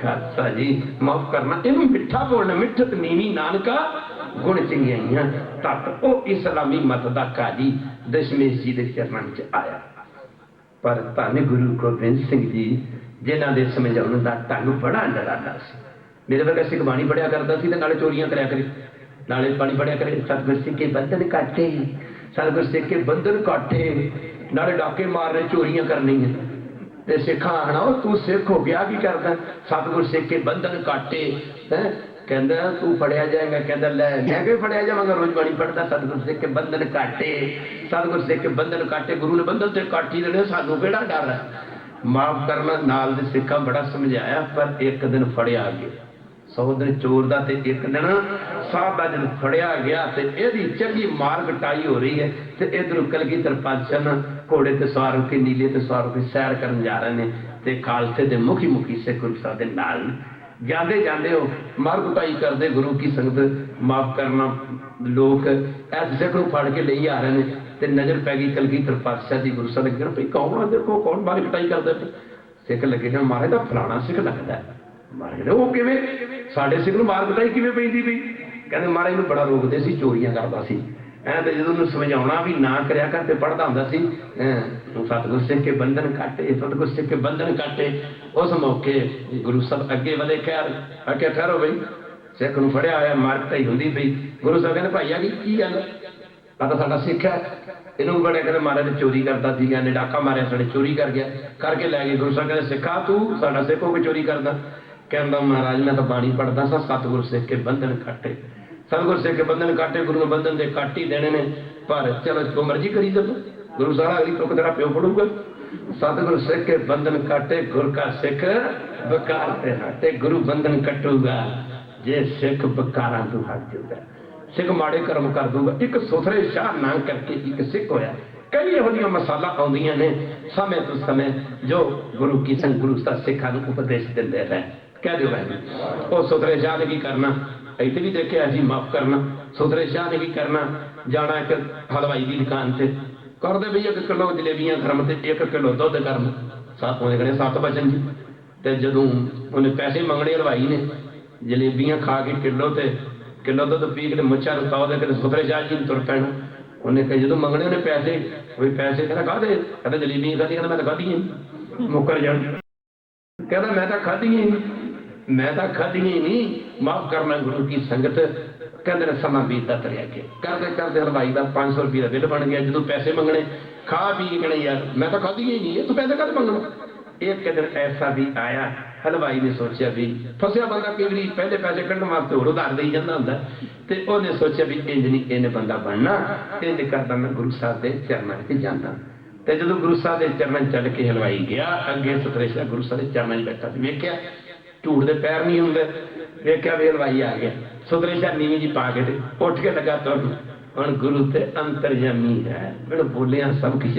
खासा जी। माफ करना इन मिठा बोलना, मिठत नीवी नानका गुण चंगियाइयां तक ओ इस्लामी मत का काजी दशमेश जी के चरणों में आया। पर धन गुरु गोबिंद सिंह जी जिन्हों के समझाने का ढंग बड़ा निराला सी। मेरे वर्गा सिख बाणी पढ़िया करता सी, नाले चोरियां करया करे, नाले बाणी पढ़िया करे। सतगुर सिख के बंधन काटे, सतगुर सिख के बंधन काटे, नाले डाके मारने चोरियां करनी है। ते सिखा आना तू सिख हो गया की करदा, सतगुर सिख के बंधन काटे है, कहंदा तू फड़िया जाएगा, कहंदा लै मैं क्यों फड़िया जावांगा, रोज बाणी पढ़दा। सतगुर सिख के बंधन काटे, सतगुर सिख के बंधन काटे, गुरु ने बंधन ते काटी देने, सानू केड़ा डर है। माफ करना नाल दे सिखा बड़ा समझाया, पर एक दिन फड़िया गया। 100 दिन चोर का एक दिन साहब का जब फड़िया गया तो यदी चंगी मार कटाई हो रही है, तो इधर कलगीधर पातशाह घोड़े ते सवार होकर नीले ते सवार होकर सैर कर जा रहे हैं, तो खालसे के मुखी मुखी सिख गुरु साहब के नाल जाते जाते हो मार कुटाई करते गुरु की संगत। माफ करना लोग इस सिख को फड़ के ले आ रहे हैं, तो नजर पै गई कलगीधर पातशाह की गुरु साहब ने, भाई कौन आ, देखो कौन मार कुटाई करता पे। सिख लगे ना मारे तो फलाना सिख लगता है, मारे वो किवें साडे सिख नूं मार कुटाई किवें पैंदी पई, कहंदे महाराज इहनूं बड़ा रोकदे सी, चोरियां करदा सी। ऐ ते जदों उहनूं समझाउणा भी ना करिया कर ते पढ़दा हुंदा सी, सतगुर सिख के बंधन काटे, सतगुर सिख के बंधन काटे। उस मौके गुरु साहब अगे वधे, खैर अगे ठहरो बई, सिख नूं फड़िया होया मार कुटाई हुंदी पई। गुरु साहब कहंदे भाई आ की गल आ, तां साडा सिख है, इहनूं बड़े कहंदे महाराज चोरी करदा सी, कहंदे डाका मारिया साडे चोरी कर गया, करके लै गए। गुरु साहब कहंदे सिखा तू साडा सिख हो के चोरी करदा, कहंदा महाराज मैं तो बाणी पढ़दा सा, सतगुर सिख के बंधन काटे, सतगुर सिख के बंधन काटे, गुरु ने बंधन दे काट ही देने ने, पर चलो जो मर्जी करी जब गुरु साहब अगली तुक तेरा प्यो पढ़ूगा। सतगुर सिख के बंधन काटे, गुरु का सिख बकार ते हटे, गुरु बंधन कटूगा जे सिख बकारा तू हट जाऊगा, सिख माड़े कर्म कर दूंगा। एक सुथरे शाह ना करके एक सिख होया। कई यहोजियां मसाला आउंदियां ने समय तो समय जो गुरु की संग गुरु दा सिखां नूं उपदेश दिंदे रहे। कह दो भाई वो सुथरे शाह ने की करना, इतने भी देखे जी माफ करना, सुथरे शाह ने की करना, जाना एक हलवाई की दुकान से कर दे भई 1 किलो जलेबियां गर्म ते 1 किलो दुध गर्म, 7 बचन जी। तो जदों उन्हें पैसे मंगने हलवाई ने, जलेबियां खा के किलो दुध पी के मुच्छा रुकाओ दे के सुथरे शाह जी तुर पैना। उन्हें कहा जो मंगने उन्हें पैसे, कोई पैसे कहना खा दे, कहता जलेबियां खाधी, कहता मैं तो खाधी ही मुकर जान, कहता मैं तो खाधी ही मैं तो खाधी ही नहीं। माफ करना गुरु की संगत, कहते ने समा बीतता तरिया के करते करते हलवाई का 500 रुपये का बिल बन गया। जो पैसे मंगने खा पी के कहने यार मैं तो खाधी ही नहीं, तू पैसे कद मंगना, एक दिन ऐसा भी आया, हलवाई ने सोचा भी फसिया बंदा कई बार पहले पैसे कढ़ने वास्ते होर उधार दे जाता होंगे, तो उन्हें सोचा भी इंज नहीं इन्हें बंदा बनना, इंज करता मैं गुरु साहब के चरणों में जाता। तो जो गुरु साहब के चरणों चल के हलवाई गया अगे सुथरेशा गुरु साहब के चरणों में बैठा, वेख्या झूठ के पैर नहीं होंगे, वेख्या भी हलवाई आ गया, सुथरेशा नीवी जी पा के उठ के लगा तुर। हम गुरु ते अंतरजामी है, मैंने बोलिया सब कुछ।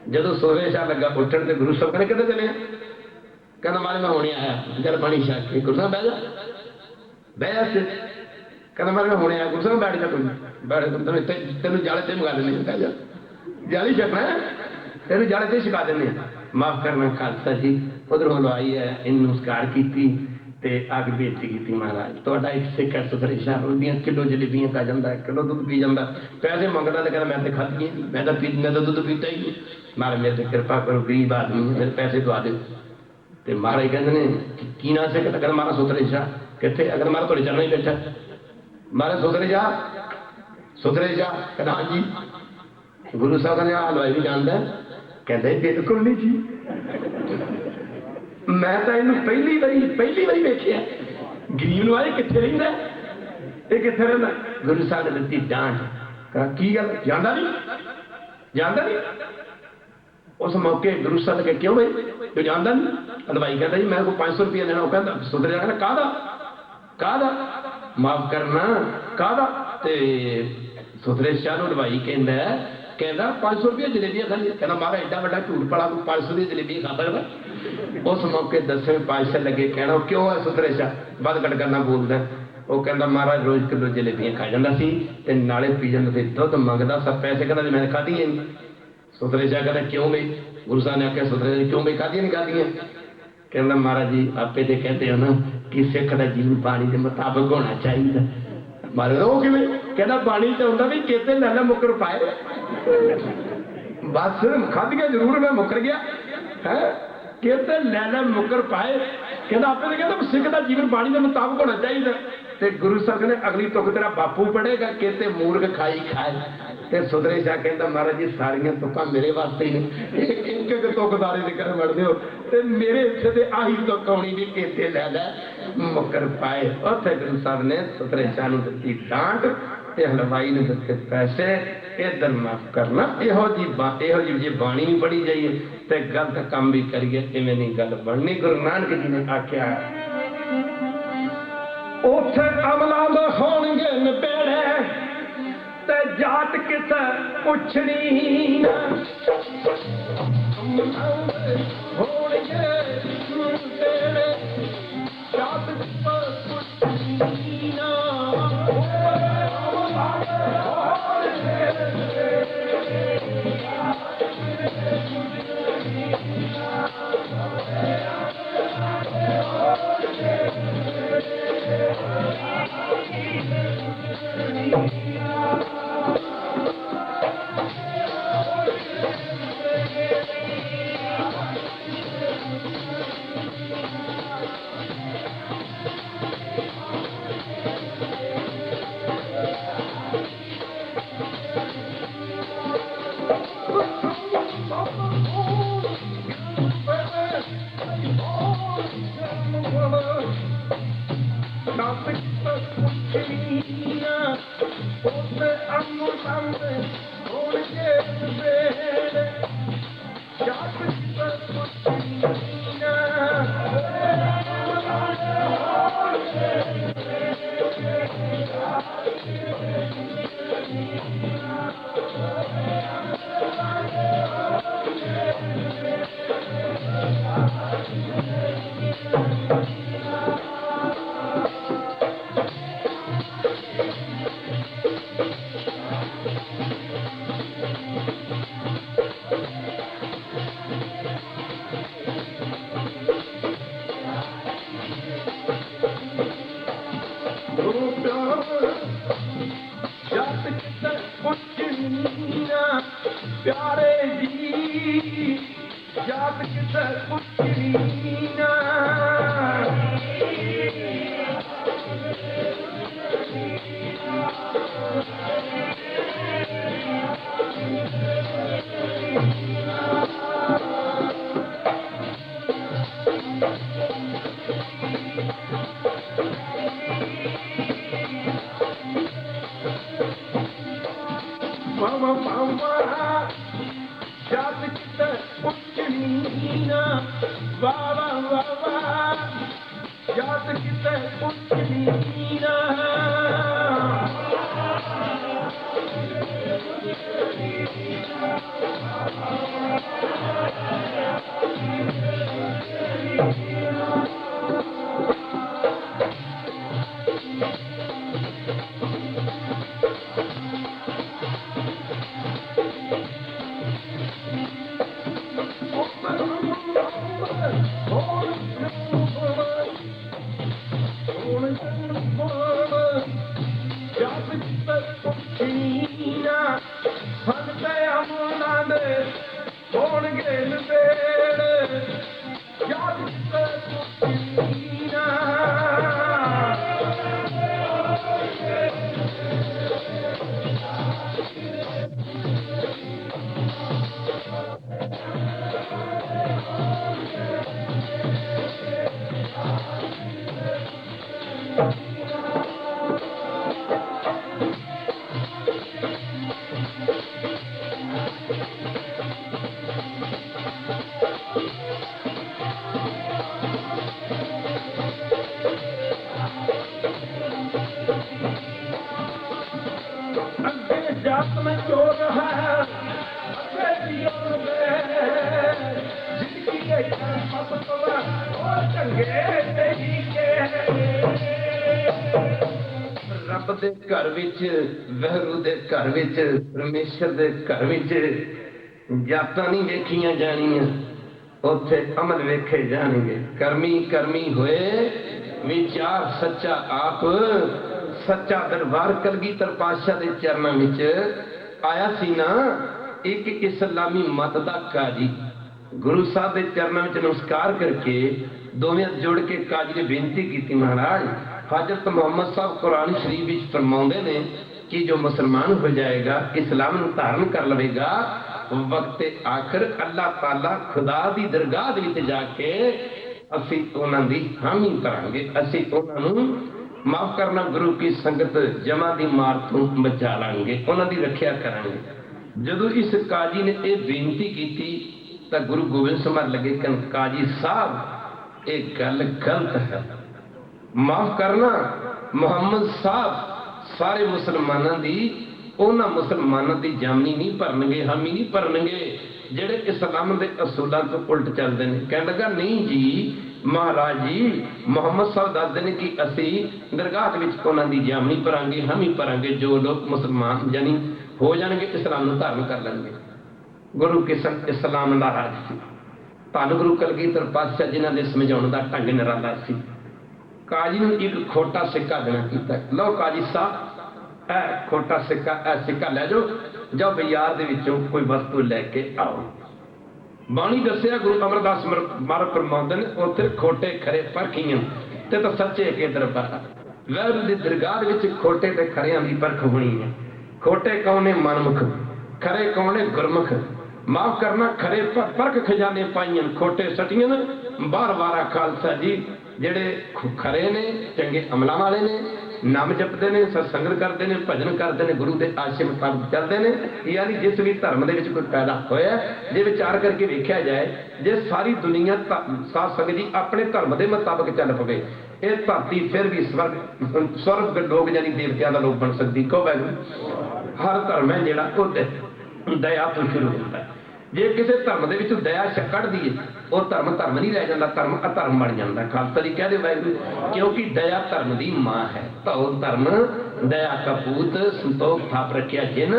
जो सुथरेशा लगा उठन तो गुरु साहब कहने कितने चले, कहना मारे मैं होने आया, जल पानी छक के गुरु साहब बह जा बह जा, कहना मारे मैं होने आया, गुरु साहब बैठ जा, कोई बैठ तेन जाले ते मंगा देने, बह जा जाली छकना तेन जाले ते छका देने। माफ करना खालसा जी, उधर हलवाई है इन नमस्कार की अग बेनती की महाराज थोड़ा एक सिख है सुथरेशा, उन्दियां किलो जलेबियां खा जाता है, किलो दुध पी जाता, पैसे मंगता तो कहना मैं तो खाधी मैं तो दुध पीता ही नहीं, महाराज मेरे से कृपा करो गरीब आदमी मेरे पैसे दवा दो। तो महाराज कहते ने की ना से कहता महाराज सुथरेशा कितने, अगर महाराज थोड़े चरणों ही बैठा, महाराज सुथरेशा सुथरेशा कहना हाँ जी। गुरु साहब ने हलवाई भी जानता है, कहते बिल्कुल नहीं जी, मैं तो इन पहली बारी वेखिया, गरीब नवाए कितने रहिंदा ये कितने रहिंदा। गुरु साहब ने दी डांट, कहा की गल जानदा नहीं। उस मौके गुरु साहब ने क्यों भाई तू जानदा नहीं। हलवाई कहता जी मैं को 500 रुपया देना, वो कहता सुधर कहना कादा माफ करना कादा। ते सुथरेशा नूं हलवाई कहता 500 रुपया जलेबियां खाली, कहना मारा एडा बड़ा झूठ पड़ा 500 दी जलेबी खा सकदा। उस मौके 10वें पातशाह लगे कहना क्यों है सुथरेशा बद कट करना बोलदा, वो कहता महाराज रोज किलो जलेबियां खा जाता सी ते नाले पी जाता सी, दुध मंगदा सब पैसे कहता मैंने खाधियां नहीं। सुथरेशा कहता क्यों बई, गुरु साहब ने आख्या सुथरेशा क्यों बई खाधियां नहीं खाधियां, कहता महाराज जी आपे तो कहते हो ना कि सिख का जीवन बाणी के मुताबिक होना चाहिए। महाराज वो किवें, कहता बाणी च हुंदा भी केते लैला मुकर पाए, बस खाधियां जरूर मैं मुकर गया है, कहते लैला मुकर पाए, कहता आपे तो कहता सिख का जीवन बाणी के मुताबिक होना चाहिए। ते गुरु साहब ने अगली तुक तेरा बापू पढ़ेगा, कहते मूर्ख खाई खाए। ते सुथरेशा कहता महाराज जी सारियां तुकां मेरे वास्ते ही ने, एक एक तुक दारे दे कर मरदे हो, ते मेरे इत्थे ते आही तुक आउणी भी कहते लैला मुकर पाए। उत्थे गुरु साहब ने सुथरेशा नूं दित्ती डांट ते हलवाई ने दित्ते पैसे, इधर माफ करना। इहो जी बाणी भी पढ़ी जाइए ते गलत काम भी करिए, इवें नहीं गल बननी। गुरु नानक जी ने आख्या उथे अमला दा होणगे नपेड़े ते जात किते पुछनी ना, होणगे नपेड़े जात किते पुछनी ना। ਵਾਹ ਵਾਹ ਵਾਹ ਵਾਹ ਯਾਦ ਕਿਤੇ ਪੁੱਛਣੀ ਨਾ ਰੱਬ ਦੇ ਘਰ ਵਿੱਚ ਵਹਿਰੂ ਦੇ ਘਰ ਵਿੱਚ ਪਰਮੇਸ਼ਰ ਦੇ ਘਰ ਵਿੱਚ ਜਾਤਾਂ ਨਹੀਂ ਵੇਖੀਆਂ ਜਾਣੀਆਂ ਉੱਥੇ ਅਮਲ ਵੇਖੇ ਜਾਣਗੇ ਕਰਮੀ ਕਰਮੀ ਹੋਏ ਵਿਚਾਰ ਸੱਚਾ ਆਪ ਸੱਚਾ ਦਰਬਾਰ ਕਲਗੀਧਰ ਪਾਤਸ਼ਾਹ ਦੇ ਚਰਨਾਂ ਵਿੱਚ ਆਇਆ ਸੀ ਨਾ ਇੱਕ ਇਸਲਾਮੀ ਮਤ ਦਾ ਕਾਜੀ ਗੁਰੂ ਸਾਹਿਬ ਦੇ ਚਰਨਾਂ ਵਿੱਚ ਨਮਸਕਾਰ ਕਰਕੇ ਦੋਵੇਂ ਹੱਥ ਜੋੜ ਕੇ ਕਾਜੀ ਨੇ ਬੇਨਤੀ ਕੀਤੀ ਮਹਾਰਾਜ हजरत मोहम्मद साहब कुरान शरीफ विच फरमाउंदे ने कि जो मुसलमान हो जाएगा इस्लाम नूं धारण कर लवेगा वक्त आखिर अल्लाह ताला खुदा दी दरगाह दे विच जाके असीं उन्हां दी हामी करांगे असीं उन्हां नूं माफ करना गुरु की संगत जमा दी मार तों बचा लांगे उन्हां दी रखिया करांगे जदों इस काजी ने यह बेनती की तां गुरु गोबिंद सिंह महाराज लगे कि काजी साहब ये गल गलत है माफ करना मुहम्मद साहब सारे मुसलमानों की उन्हां मुसलमानों की जामनी नहीं भरनगे हामी नहीं भरनगे जेड़े इस्लाम के असूलों तो उल्ट चलते हैं कहने लगा नहीं जी महाराज जी मुहम्मद साहब दसते हैं कि असी दरगाह उन्हां की जामनी भरांगे हामी भरांगे जो लोग मुसलमान यानी हो जाएंगे इस्लाम को धारण कर लेंगे गुरु किसन इस्लाम का राज सी धन गुरु कलगीधर पातशाह जिन्हां दे समझाउण दा ढंग निराला सी काजी ने एक खोटा सिक्का देना किया लो काजी साहब ए खोटा सिक्का ए सिक्का लै जाओ जाओ बाजार दे विचों कोई वस्तु लैके आओ बाणी दसिया गुरु अमरदास महाराज फरमाउंदे ने उत्थे खोटे खरे परखियां ते तां सच्चे किधर पर वैर दी दरगाह विच खोटे ते खरियां दी परख होनी है खोटे कौन ने मनमुख खरे कौन ने गुरमुख माफ करना खरे परख खजाने पाइयां खोटे सटियां बार वारा खालसा जी ਜਿਹੜੇ ਖਰੇ ਨੇ ਚੰਗੇ ਅਮਲਾਂ ਵਾਲੇ ਨੇ ਨਾਮ ਜਪਦੇ ਨੇ ਸਤਸੰਗ ਕਰਦੇ ਨੇ ਭਜਨ ਕਰਦੇ ਨੇ ਗੁਰੂ ਦੇ ਆਸ਼ੇ ਮੁਤਾਬਕ ਚੱਲਦੇ ਨੇ ਯਾਨੀ ਜਿਸ ਵੀ ਧਰਮ ਦੇ ਵਿੱਚ ਕੋਈ ਪੈਦਾ ਹੋਇਆ ਜੇ ਵਿਚਾਰ ਕਰਕੇ ਵੇਖਿਆ ਜਾਏ ਜੇ ਸਾਰੀ ਦੁਨੀਆ ਸਾਧ ਸੰਗਤ ਜੀ ਆਪਣੇ ਧਰਮ ਦੇ ਮੁਤਾਬਕ ਚੱਲ ਪਵੇ ਇਹ ਧਰਤੀ ਫਿਰ ਵੀ ਸਵਰਗ ਲੋਕ ਯਾਨੀ ਦੇਵਤਿਆਂ ਦਾ ਲੋਕ ਬਣ ਸਕਦੀ ਕਹੋ ਵਾਹਿਗੁਰੂ ਹਰ ਧਰਮ ਹੈ ਜਿਹੜਾ ਉਹ ਦਇਆ ਤੋਂ ਸ਼ੁਰੂ ਹੁੰਦਾ ਹੈ ਜੇ ਕਿਸੇ ਧਰਮ ਦੇ ਵਿੱਚ ਦਇਆ ਕੱਢ ਦਈਏ ਉਹ ਧਰਮ ਧਰਮ ਨਹੀਂ ਰਹਿ ਜਾਂਦਾ ਧਰਮ ਅਧਰਮ ਬਣ ਜਾਂਦਾ ਖਾਲਸਾ ਜੀ ਕਹਿ ਦਿਓ ਵਾਹਿਗੁਰੂ ਕਿਉਂਕਿ ਦਇਆ ਧਰਮ ਦੀ ਮਾਂ ਹੈ ਧੌ ਧਰਮ ਦਇਆ ਕਪੂਤ ਸੰਤੋਖ ਥਾਪ ਰੱਖਿਆ ਜਿਨ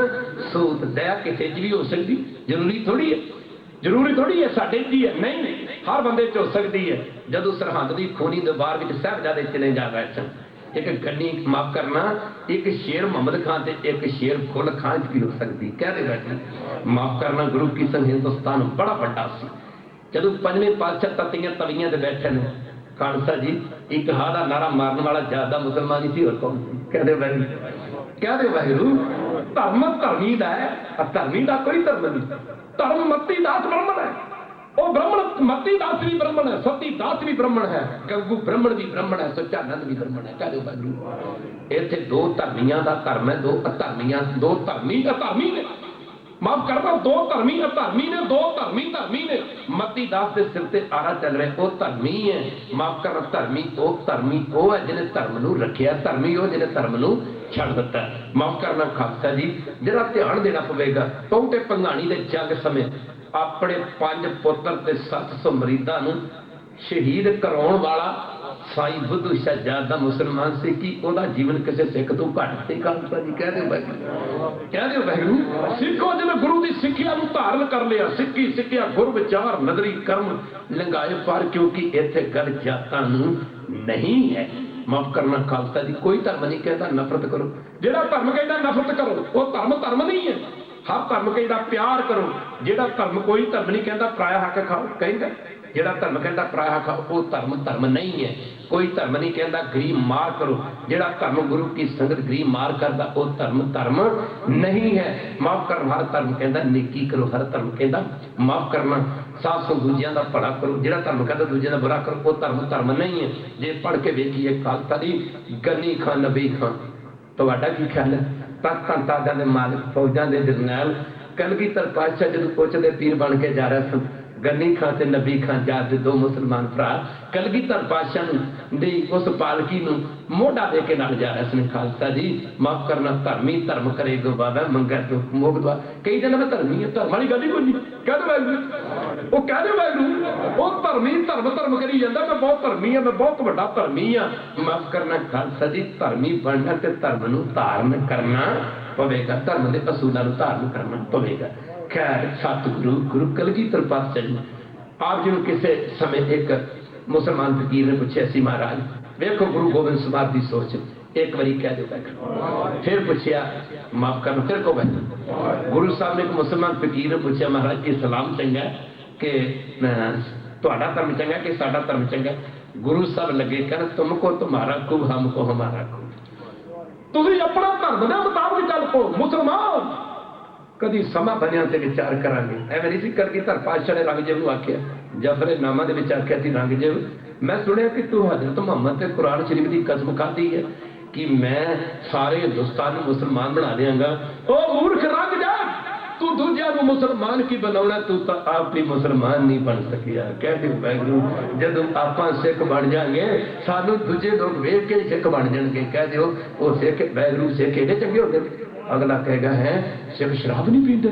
ਸੂਤ ਦਇਆ ਕਿਸੇ 'ਚ ਵੀ ਹੋ ਸਕਦੀ ਜ਼ਰੂਰੀ ਥੋੜੀ ਹੈ ਸਾਡੇ 'ਚ ਹੀ ਹੈ ਨਹੀਂ ਹਰ ਬੰਦੇ 'ਚ ਹੋ ਸਕਦੀ ਹੈ ਜਦੋਂ ਸਰਹੰਦ ਦੀ ਖੂਨੀ ਦਰਬਾਰ ਵਿੱਚ ਸਾਹਿਬਜ਼ਾਦੇ ਚਲੇ ਜਾ ਰਹੇ ਸਨ एक गन्नी माफ करना एक शेर मोहम्मद खान से एक शेर फुल खान की हो सकती कह रहे बैठे माफ करना गुरु की संग हिंदुस्तान बड़ा बड़ा सी जदों पंजवें पातशाह तत्तियां तवियां ते बैठे ने खालसा जी एक हा दा नारा मारन वाला ज्यादा मुसलमान ही सी और कौन कह दे वाहिगुरू धर्म धर्मी दा है धर्मी दा कोई धर्म नहीं धर्म मती दास ब्राह्मण है वो ब्राह्मण मती दास भी ब्राह्मण है सती दास भी ब्राह्मण है गंगू ब्राह्मण भी ब्राह्मण है सच्चानंद भी ब्राह्मण है कह दो वाहिगुरू इत्थे दो धर्मियां दा धर्म है दो अधर्मियां दो धर्मी अधर्मी ने माफ करना, दो धर्मी ने, दो धर्मी ने। मती दास के सिर ते आरा चल रहा, वो धर्मी है। माफ करना, धर्मी वो है जिन्हें धर्म नूं रखिया, धर्मी वो जिन्हें धर्म नूं छड़ दिता। माफ करना खालसा जी, जरा ध्यान देना पवेगा। पौंटे भंगाणी दे जंग समय अपने 5 पुत्र ते 700 मरीदां नूं शहीद कराउण वाला साई बुद्धू शहजाद दा मुसलमान से कि ओदा जीवन किसी सिख तो घट से खालसा जी कह दे वाहिगुरू। सिखो जिन्हें गुरु की सिक्ख्या नूं धारण कर लिया, सिक्खी सिक्ख्या गुर विचार नदरी कर्म लंघाए पर, क्योंकि इत्थे गल जातां नूं नहीं है। माफ करना खालसा जी, कोई धर्म नहीं कहता नफरत करो। जिहड़ा धर्म कहता नफरत करो वो धर्म नहीं है। हर धर्म कहता प्यार करो, जिहड़ा धर्म कोई धर्म नहीं कहता पराया हक खाओ कहेगा। जिहड़ा धर्म कहता पराया हक खाओ वो धर्म नहीं है। कोई धर्म नहीं कहता गरीब मार करो, जिहड़ा धर्म गुरु की संगत गरीब मार करता वो धर्म नहीं है। माफ करना, हर धर्म कहता नेकी करो, हर धर्म कहता माफ करना साफ सौ दूजिया का भला करो। जिहड़ा धर्म कहता दूजिया का बुरा करो वो धर्म नहीं है। जे पढ़ के वेखिए खालसा जी, गनी खान नबी खान तुहाडा की ख्याल है? तादा दे मालिक फौजां दे जरनैल कलगीधर पातशाह जदों पुछदे पीर बन के जा रहे सन, गनी खान ते नबी खान जात दे 2 मुसलमान भरा कलगीधर पातशाह दी उस पालकी नूं मोढ़ा दे के नाल जा रहे सन। खालसा जी माफ करना, धर्मी धर्म करे गो बाबा मंगा तो मोग दवा। कई जन मैं धर्मी है, धर्म वाली गल ही कोई नहीं। कह दे वाहिगुरू, वो कह दे वाहिगुरू, वो धर्मी धर्म करी जांदा, मैं बहुत धर्मी हाँ, मैं बहुत बड़ा धर्मी हाँ। माफ करना खालसा जी, धर्मी बनना ते धर्म नूं धारण करना पवेगा, धर्म के असूलों को धारण करना पवेगा। खैर सतगुरु गुरु कलगीधर पातशाह जी आप जी किसी समय एक मुसलमान फकीर ने पूछा सी, महाराज वेखो गुरु गोबिंद समाज की सोच, एक बारी कह दो बैठ। फिर पूछया माफ करना, फिर को बैठ। गुरु साहब ने एक मुसलमान फकीर ने पूछा, महाराज इस्लाम चंगा कि तुहाडा धर्म चंगा कि साडा धर्म चंगा? गुरु साहब लगे कहना, तुमको तुम्हारा खूब हमको हमारा खूब। तुसीं अपना धर्म दे मुताबिक चल पो मुसलमान। कभी समा बनिया से विचार करांगे, एवं नहीं सी कलगीधर पातशाह ने रंगजेब नूं आख्या, जफरनामा दे विच आख्या सी रंगजेब मैं सुनिया कि तू हजरत मुहम्मद ते कुरान शरीफ की कसम खाधी है कि मैं सारे हिंदुस्तान नूं मुसलमान बना देंगा। ओ मूर्ख रंगजेब, तू दूजिया को मुसलमान की बनाना, तू तो आप भी मुसलमान नहीं बन सकिया। कहते वाहिगुरू जदों आपां सिख बन जाएंगे सानू दूजे लोग वेख के सिख बन जाएंगे। कह दिओ वो सिख वाहिगुरू सिख एडे चंगे होंदे। अगला कहेगा है सिख शराब नहीं पीते,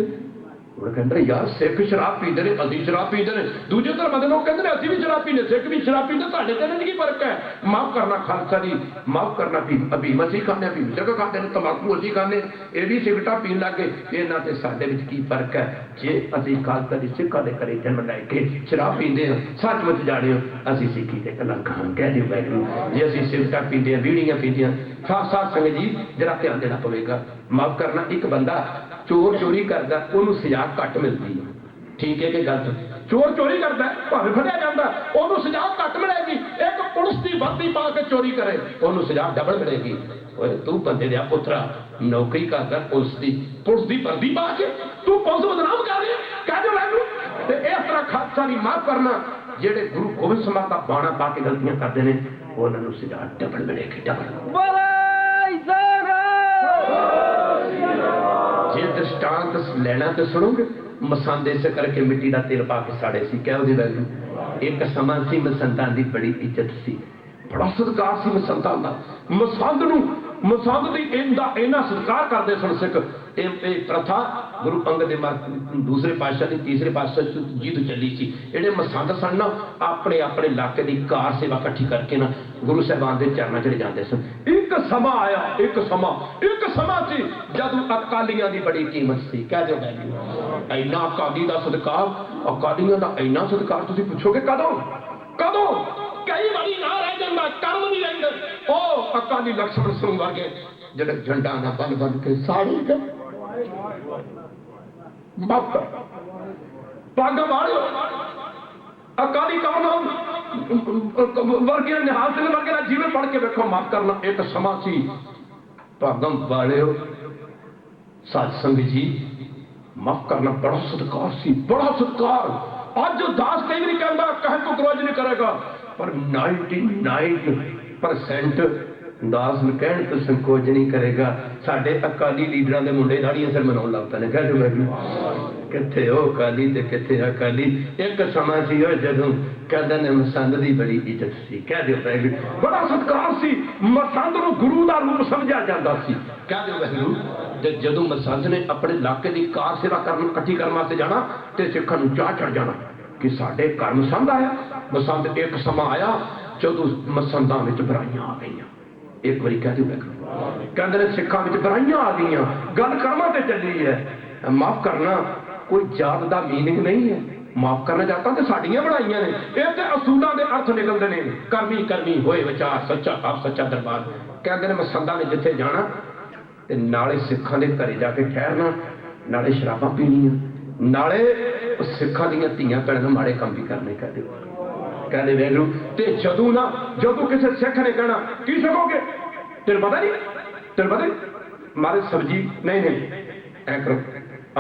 कहते यार सिख शराब पीते ने, असीं शराब पीते ने। दूजे धर्म के लोग कहते असीं भी शराब पीते, सिख भी शराब पीते, साडे ते की फर्क है? माफ करना खालसा जी, माफ करना अभीम असीं खाने, अभीम सिख खाते हैं, तंबाकू असीं खाने, ये भी सिगरटां पीन लग गए। इन्हां ते साडे विच की फर्क है? जे असीं खालसा जी सिखां दे घरे जन्म लैके शराब पींदे हैं, सचमुच जाने असीं सिक्खी ते कलंकान। कह दिओ वाहिगुरू जे असीं सिगरटां पींदे हैं, बीड़ियां पींदे हैं, साथ संगत जी जरा ध्यान देना पवेगा। माफ करना, एक बंदा चोर चोरी करता उन्होंने सजा घट मिलती है, ठीक है कि गलत? चोर चोरी करता भावें फड़िया जाता उन्होंने सजा घट मिलेगी। एक पुलिस की वर्दी पा के चोरी करे उन्होंने सजा डबल मिलेगी। तू बंदे दिया पुत्रा नौकरी करता पुलिस की वर्दी पा के तू पुलिस बदनाम कर रही है, कह दो वाहिगुरू। इस तरह खालसा नहीं माफ करना, जेडे गुरु गोबिंद समाज का बाणा पा के गलतियां करते हैं उन्होंने सजा डबल मिलेगी, डबल। जे दृष्टांत लेना तो सुनोगे, मसांदे से करके मिट्टी का तेल पा के साड़े सी। क्या वाहिगुरू एक समा सी मसंतां दी बड़ी इज्जत सी, बड़ा सत्कार सी मसंतां दा। मसंद दी इन्ना सत्कार करते सन सिख। प्रथा गुरु अंगद दूसरे पातशाह की तीसरे पातशाह जी तो चली सी। जेडे मसंद सन ना अपने अपने इलाके की कार सेवा इकट्ठी करके ना गुरु साहबान के चरणों च जाते सन। एक समा आया, एक समा सी जदों अकालियां की बड़ी कीमत सी। कह दो वाहिगुरू इन्ना अकाली का सत्कार, अकालियां का इन्ना सत्कार तुसीं पुछोगे कदों कदों? कई बारी ना रह जाता, कर्म नहीं रहिंदे। ओ अकाली लक्ष्मण सिंह वर्गे जेडे झंडा ना बन बन के साड़ी गए पग वाले अकाली कौन वर्गे निहाल सिंह वर्गे का जीवन पढ़ के देखो। माफ करना, एक समा सी भागम वाले सत्संग जी, माफ करना बड़ा सत्कार सी, बड़ा सत्कार। अज दास कई नहीं कहता कह को ग्रोज नहीं करेगा, पर 99% ਦਾਸ ਨੂੰ ਕਹਿਣ ਤੋਂ ਸੰਕੋਚ ਨਹੀਂ ਕਰੇਗਾ। ਸਾਡੇ ਅਕਾਲੀ ਲੀਡਰਾਂ ਦੇ ਮੁੰਡੇ ਦਾੜੀਆਂ ਸਿਰ ਮਨਾਉਣ ਲੱਗ ਪਏ ਨੇ। ਕਹਿ ਦਿਓ ਵਾਹਿਗੁਰੂ। ਕਿੱਥੇ ਉਹ ਅਕਾਲੀ ਤੇ ਕਿੱਥੇ ਅਕਾਲੀ। ਇੱਕ ਸਮਾਂ ਸੀ ਉਹ ਜਦੋਂ ਕਹਿੰਦੇ ਨੇ ਮਸੰਦ ਦੀ ਬੜੀ ਇੱਜ਼ਤ ਸੀ। ਕਹਿ ਦਿਓ ਵਾਹਿਗੁਰੂ। ਬੜਾ ਸਤਿਕਾਰ ਸੀ। ਮਸੰਦ ਨੂੰ ਗੁਰੂ ਦਾ ਰੂਪ ਸਮਝਿਆ ਜਾਂਦਾ ਸੀ। ਕਹਿ ਦਿਓ ਵਾਹਿਗੁਰੂ। ਤੇ ਜਦੋਂ ਮਸੰਦ ਨੇ ਆਪਣੇ ਇਲਾਕੇ ਦੀ ਕਾਰ ਸੇਵਾ ਕਰਨ ਇਕੱਠੀ ਕਰਨ ਵਾਸਤੇ ਜਾਣਾ ਤੇ ਸਿੱਖਾਂ ਨੂੰ ਚਾਹ ਚੜ ਜਾਣਾ ਕਿ ਸਾਡੇ ਘਰ ਮਸੰਦ ਆਇਆ। ਮਸੰਦ ਇੱਕ ਸਮਾਂ ਆਇਆ ਜਦੋਂ ਮਸੰਦਾਂ ਵਿੱਚ ਬੁਰਾਈਆਂ ਆ ਗਈਆਂ। ਇੱਕ ਵਾਰੀ ਕਹਿ ਦਿਓ ਵਾਹਿਗੁਰੂ। ਕਹਿੰਦੇ ਨੇ ਸਿੱਖਾਂ ਵਿੱਚ ਬੁਰਾਈਆਂ ਆ ਗਈਆਂ। ਗੱਲ ਕਰਮਾਂ ਤੇ ਚੱਲੀ ਹੈ। ਮਾਫ ਕਰਨਾ ਕੋਈ ਜਾਤ ਦਾ ਮੀਨਿੰਗ ਨਹੀਂ ਹੈ। ਮਾਫ ਕਰਨਾ ਜਾਤਾਂ ਤੇ ਸਾਡੀਆਂ ਬਣਾਈਆਂ ਨੇ। ਇਹ ਤੇ ਅਸੂਲਾਂ ਦੇ ਅਰਥ ਨਿਕਲਦੇ ਨੇ। ਕਰਮੀ ਕਰਮੀ ਹੋਏ ਵਿਚਾਰ ਸੱਚਾ ਆਪ ਸੱਚਾ ਦਰਬਾਰ। ਕਹਿੰਦੇ ਨੇ ਮਸੰਦਾਂ ਨੇ ਜਿੱਥੇ ਜਾਣਾ ਤੇ ਨਾਲੇ ਸਿੱਖਾਂ ਦੇ ਘਰੇ ਜਾ ਕੇ ਠਹਿਰਨਾ, ਨਾਲੇ ਸ਼ਰਾਬਾਂ ਪੀਣੀਆਂ, ਨਾਲੇ ਸਿੱਖਾਂ ਦੀਆਂ ਧੀਆਂ ਭੈਣਾਂ ਨੂੰ ਮਾੜੇ ਕੰਮ ਵੀ ਕਰਨੇ। ਕਹਿੰਦੇ ਕਹਿੰਦੇ ਵੇਖੋ। ਤੇ ਜਦੋਂ ਕਿਸੇ ਸਿੱਖ ਨੇ ਕਹਿਣਾ ਕੀ ਸਕੋਗੇ, ਤੈਨੂੰ ਪਤਾ ਨਹੀਂ, ਤੈਨੂੰ ਪਤਾ ਮਾਰੇ ਸਬਜ਼ੀ ਨਹੀਂ ਐ ਕਰੋ,